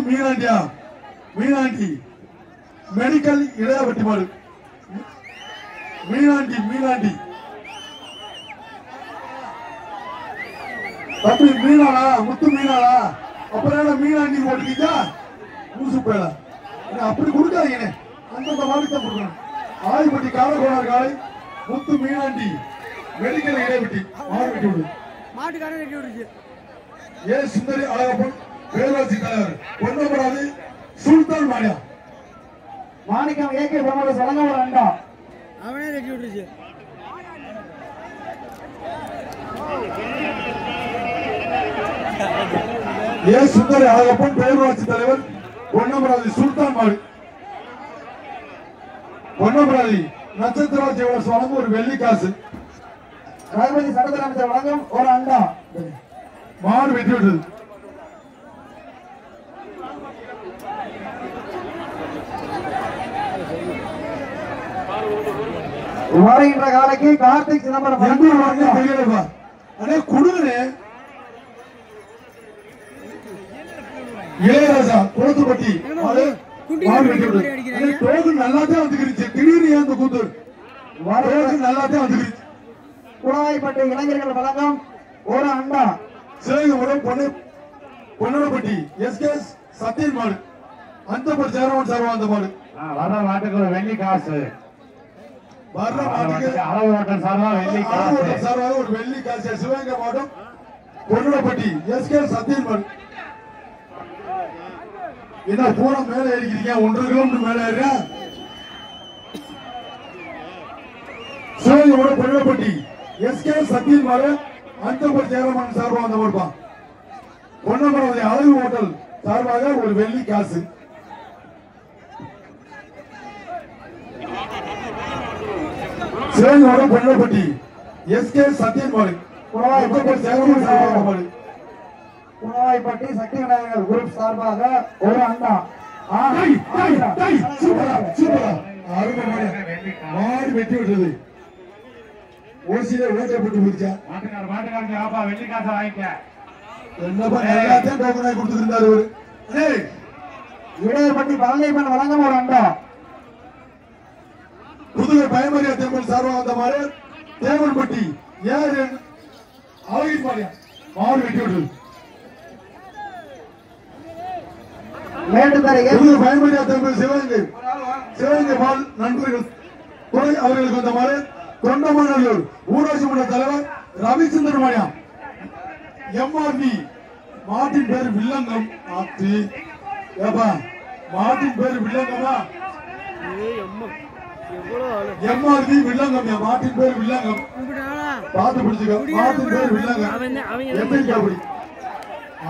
மீனாண்டி மெடிக்கல் இளையப்பட்டி மாடு. மீனாண்டி தம்பி மீனாளா முத்து மீனாளா அப்புறம் மீனாண்டி போட்டுக்கீங்க ஊசு போயில அப்படி கொடுக்காதீங்க. அந்த மாடு தான் கொடுக்கணும். ஆலிப்பட்டி காரக்கோணர் காலை முத்து மீனாண்டி மெடிக்கல் இளையப்பட்டி மாடு வெட்டி விடு. மாட்டுக்காரன் வெட்டி விடுச்சு. ஏ சுந்தரி அழகப்பன் பேரரசி தலைவர் பொன்னமராதி சுல்தான் மாடியா மாணிக்கம் ஏகே பிரமோத வழங்க ஒரு அண்டா. அவனே வெட்டி விட்டுருச்சு. ஏ சுந்தரி அழகப்பன் பேரூராட்சி தலைவர் பொன்னமராதி சுல்தான் மாடு. பொன்னமராதி நட்சத்திரா ஜுவல்லர்ஸ் வழங்கும் ஒரு வெள்ளி காசு. தளபதி சட்டத்துறை அமைச்சர் வழங்கும் ஒரு அண்டா. மாடு வெற்றி விட்டது. வருகின்ற காலைக்கு கார்த்திக் சிதம்பரம் தெரியலப்பா. அடே குடுங்கனே. இளையராஜா கோத்துப்பட்டி மாடு வெற்றி விட்டது. டோக்கன் நல்லாதான் வந்துருச்சு. திடீர்னு ஏன் கூத்து டோக்கன் நல்லாதான் வந்துருச்சு. குழாய்பட்டி இளைஞர்கள் வழங்கும் ஒரு அண்டா. சிவகங்கை பொன்னப்பட்டி எஸ்கேஎஸ் சத்தியன் மாடு அந்த சேரவன் சார்பா அந்த மாடு. வர்ற மாட்டுக்கு ஒரு வெள்ளி காசு. வர்ற மாட்டுக்கு அளவு ஓட்டம் சார்பா வெள்ளி காசு. சார்பாக ஒரு வெள்ளி காசு. சிவகங்கை மாவட்டம் பொன்னப்பட்டி எஸ்கேஎஸ் சத்தியன் மாடு. என்ன பூரா மேல ஏறிக்கிறீங்க? 1.5 கிலோமீட்டர் மேல ஏறியா? சிவகங்கை பொன்னப்பட்டி எஸ்கேஎஸ் சத்தியன் மாடு அந்த சேரவன் சார்பா அந்த மாடுப்பா. பொன்னமராவதி அழகு ஹோட்டல் சார்பாக ஒரு வெள்ளி காசு. சிவகங்கை பொன்னப்பட்டி எஸ்கே சத்தியன் மாடு குழாய்பட்டி சக்தி விநாயகர் குரூப் சார்பாக ஒரு அண்டா. மாடு வெட்டி விட்டது. ஓசியில ஓட்டப்பட்டு போச்சா? மாட்டுக்காரங்க வெள்ளி காசை வாங்கிக்க. என்னப்பா எல்லாத்தையும் டோக்கனாய் கொடுத்துருந்தாரு. இடையப்பட்டி பழனியம்மன் வழங்கும் ஒரு அண்டா. புதுவை பயமரியா தேம்பல் சார்பாக வந்த மாதிரி தேவன்பட்டி ஏர் அழகின் மாடியா மாடு வெட்டி விட்டது. புதுவை பயமரியா தேம்பல் சிவகங்கை மால் நண்பர்கள் துறை அவர்களுக்கு வந்த மாதிரி தொண்டமன்னூர் ஊராட்சி மன்ற தலைவர் ரவிச்சந்திரன் மாடியா எம்ஆர்பி மாட்டின் பேரு வில்லங்கம். ஆத்தி ஏப்பா மாட்டின் பேரு வில்லங்கமா? எம்ஆர்பி வில்லங்கம். மாட்டின் பேரு வில்லங்கம். பார்த்து பிடிச்சுக்க. மாட்டின் பேரு வில்லங்கம். எப்படி அப்படி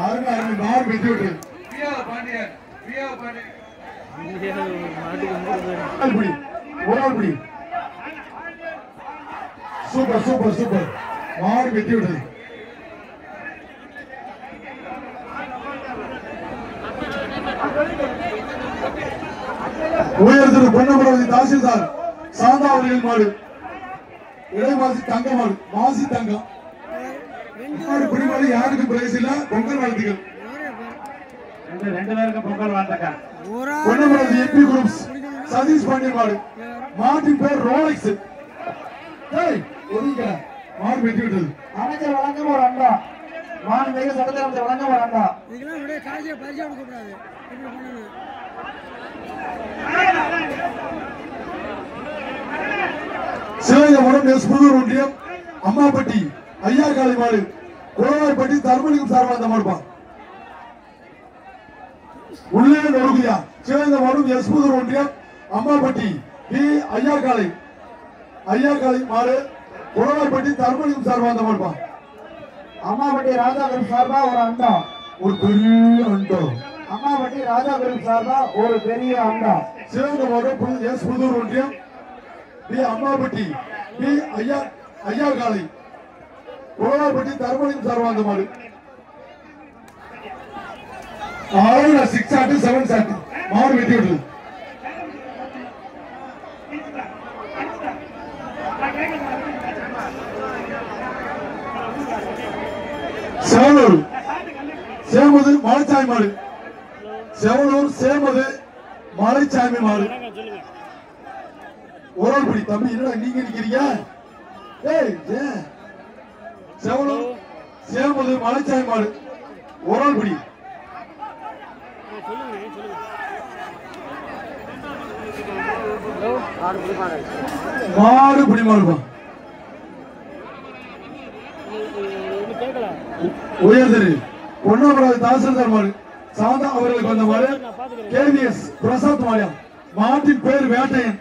அருமை அருமை மாடு வெட்டி விட்டு சூப்பர் சூப்பர் சூப்பர் மாடு வெட்டி விட்டது. உயர் திரு பொன்னமராவதி தாசில்தார் சாந்தா அவர்கள் மாடு இளைமாசி தங்க மாடு மாசி தங்கம் மாடு பிடிமாடு யாருக்கும் பிரைஸ் இல்ல. பொங்கல் வாழ்த்துக்கள். 2 பேருக்கு பொங்கல் வாழ்த்துக்கள். பொன்னமராவதி எம்பி குரூப்ஸ் சதீஷ் பாண்டியன் மாடு மாட்டின் பேர் ரோலெக்ஸ். மாடு வெட்டி விட்டது. அமைச்சர் வழங்கும் ஒரு அண்டா. மாண்புமிகு சட்டத்துறை அமைச்சர் வழங்கும் ஒரு அண்டா. சிவகங்கை எஸ் புதூர் ஒன்றியம் அம்மாப்பட்டி ஐயா காளி மாடு குளவாய்ப்பட்டி தர்மலிங்கம் சார்பாக அந்த மாடுப்பா. உள்ளே நொறுகுதியா சிவகங்கை எஸ் புதூர் ஒன்றியம் அம்மாப்பட்டி பி ஐயா காளி மாடு குளவாய்ப்பட்டி தர்மலிங்கம் சார்பாக அந்த மாடுப்பா. அம்மாப்பட்டி ராஜா குரூப் சார்பா ஒரு அண்டா. ஒரு பெரிய அண்டா. அம்மாப்பட்டி ராஜா குரூப் சார்பா ஒரு பெரிய அண்டா. சிவகங்கை எஸ் புதூர் ஒன்றியம் பி அம்மாப்பட்டி பி ஐயா காளி குளவாய்ப்பட்டி தர்மலிங்கம் சார்பாக அந்த மாடு. 6 ஆட்டு 7 ஆட்டு மாடு வெட்டி விட்டது. செவலூர் சேமது மலைச்சாமி மாடு. செவலூர் சேமது மலைச்சாமி மாடு. ஒரல்படி தம்பி என்னடா நீங்க நிக்கிறீங்க? செவலூர் சேமது மலைச்சாமி மாடு ஒரல்படி. மாடு பிடி மாடுப்பா. உயர்திரு பொன்னமராவதி தாசில்தார் மாடு சாந்தா அவர்களுக்கு வந்த மாடு கேவிஎஸ் பிரசாத் மாடியா. மாட்டின் பேர் வேட்டையன்.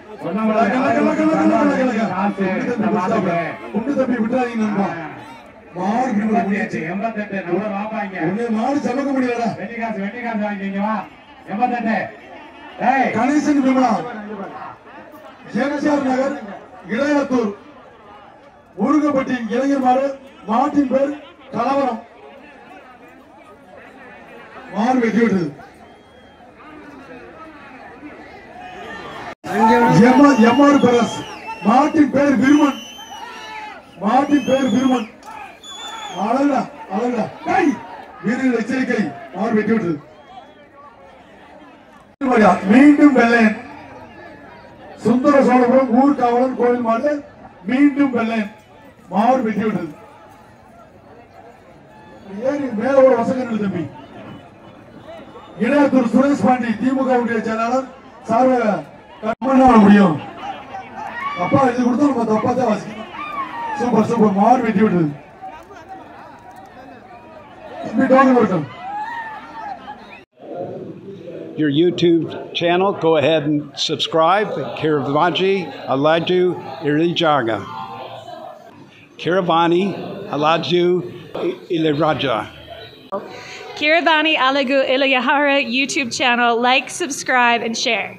உண்டு தம்பி விட்டாதீங்க நண்பா. மாடு பிரிவுல 88 நம்ம வாப்பாங்க. ஒண்ணே மாடு சமக்க முடியலடா. வெட்டி காசு வாங்கிங்க வா. 88. டேய் கணேசன் விமலா எம்ஜிஆர் நகர் இளையத்தூர் முருகப்பட்டி இளைஞர் மாட்டின் பேர் கலவரம். மாடு வெட்டி விட்டது. எம்ஆர் பெரஸ் மாட்டின் பேர் விருமன். அழகா வீரர்கள் எச்சரிக்கை. மாடு வெட்டி விட்டது. மீண்டும் வெள்ளையன் சுந்தர சோழபுரம் ஊர் காவலன் கோயில் மாடு மீண்டும் வெள்ளையன். மாடு வெட்டி விட்டது. ஏறி மேல ஒரு வசகங்கள் தம்பி. இளையத்தூர் சுரேஷ் பாண்டி திமுக செயலாளர் சார்பாக கண்மண்ணா முடியும். அப்பா இது கொடுத்தா நம்ம தப்பா தான் வாசிக்கணும். சூப்பர் மாடு வெட்டி விட்டது. Your YouTube channel, go ahead and subscribe. Kiravani Alaju Irijaga. Kiravani Alaju Iliraja. Kiravani Alagu Ilayahara YouTube channel. Like, subscribe, and share.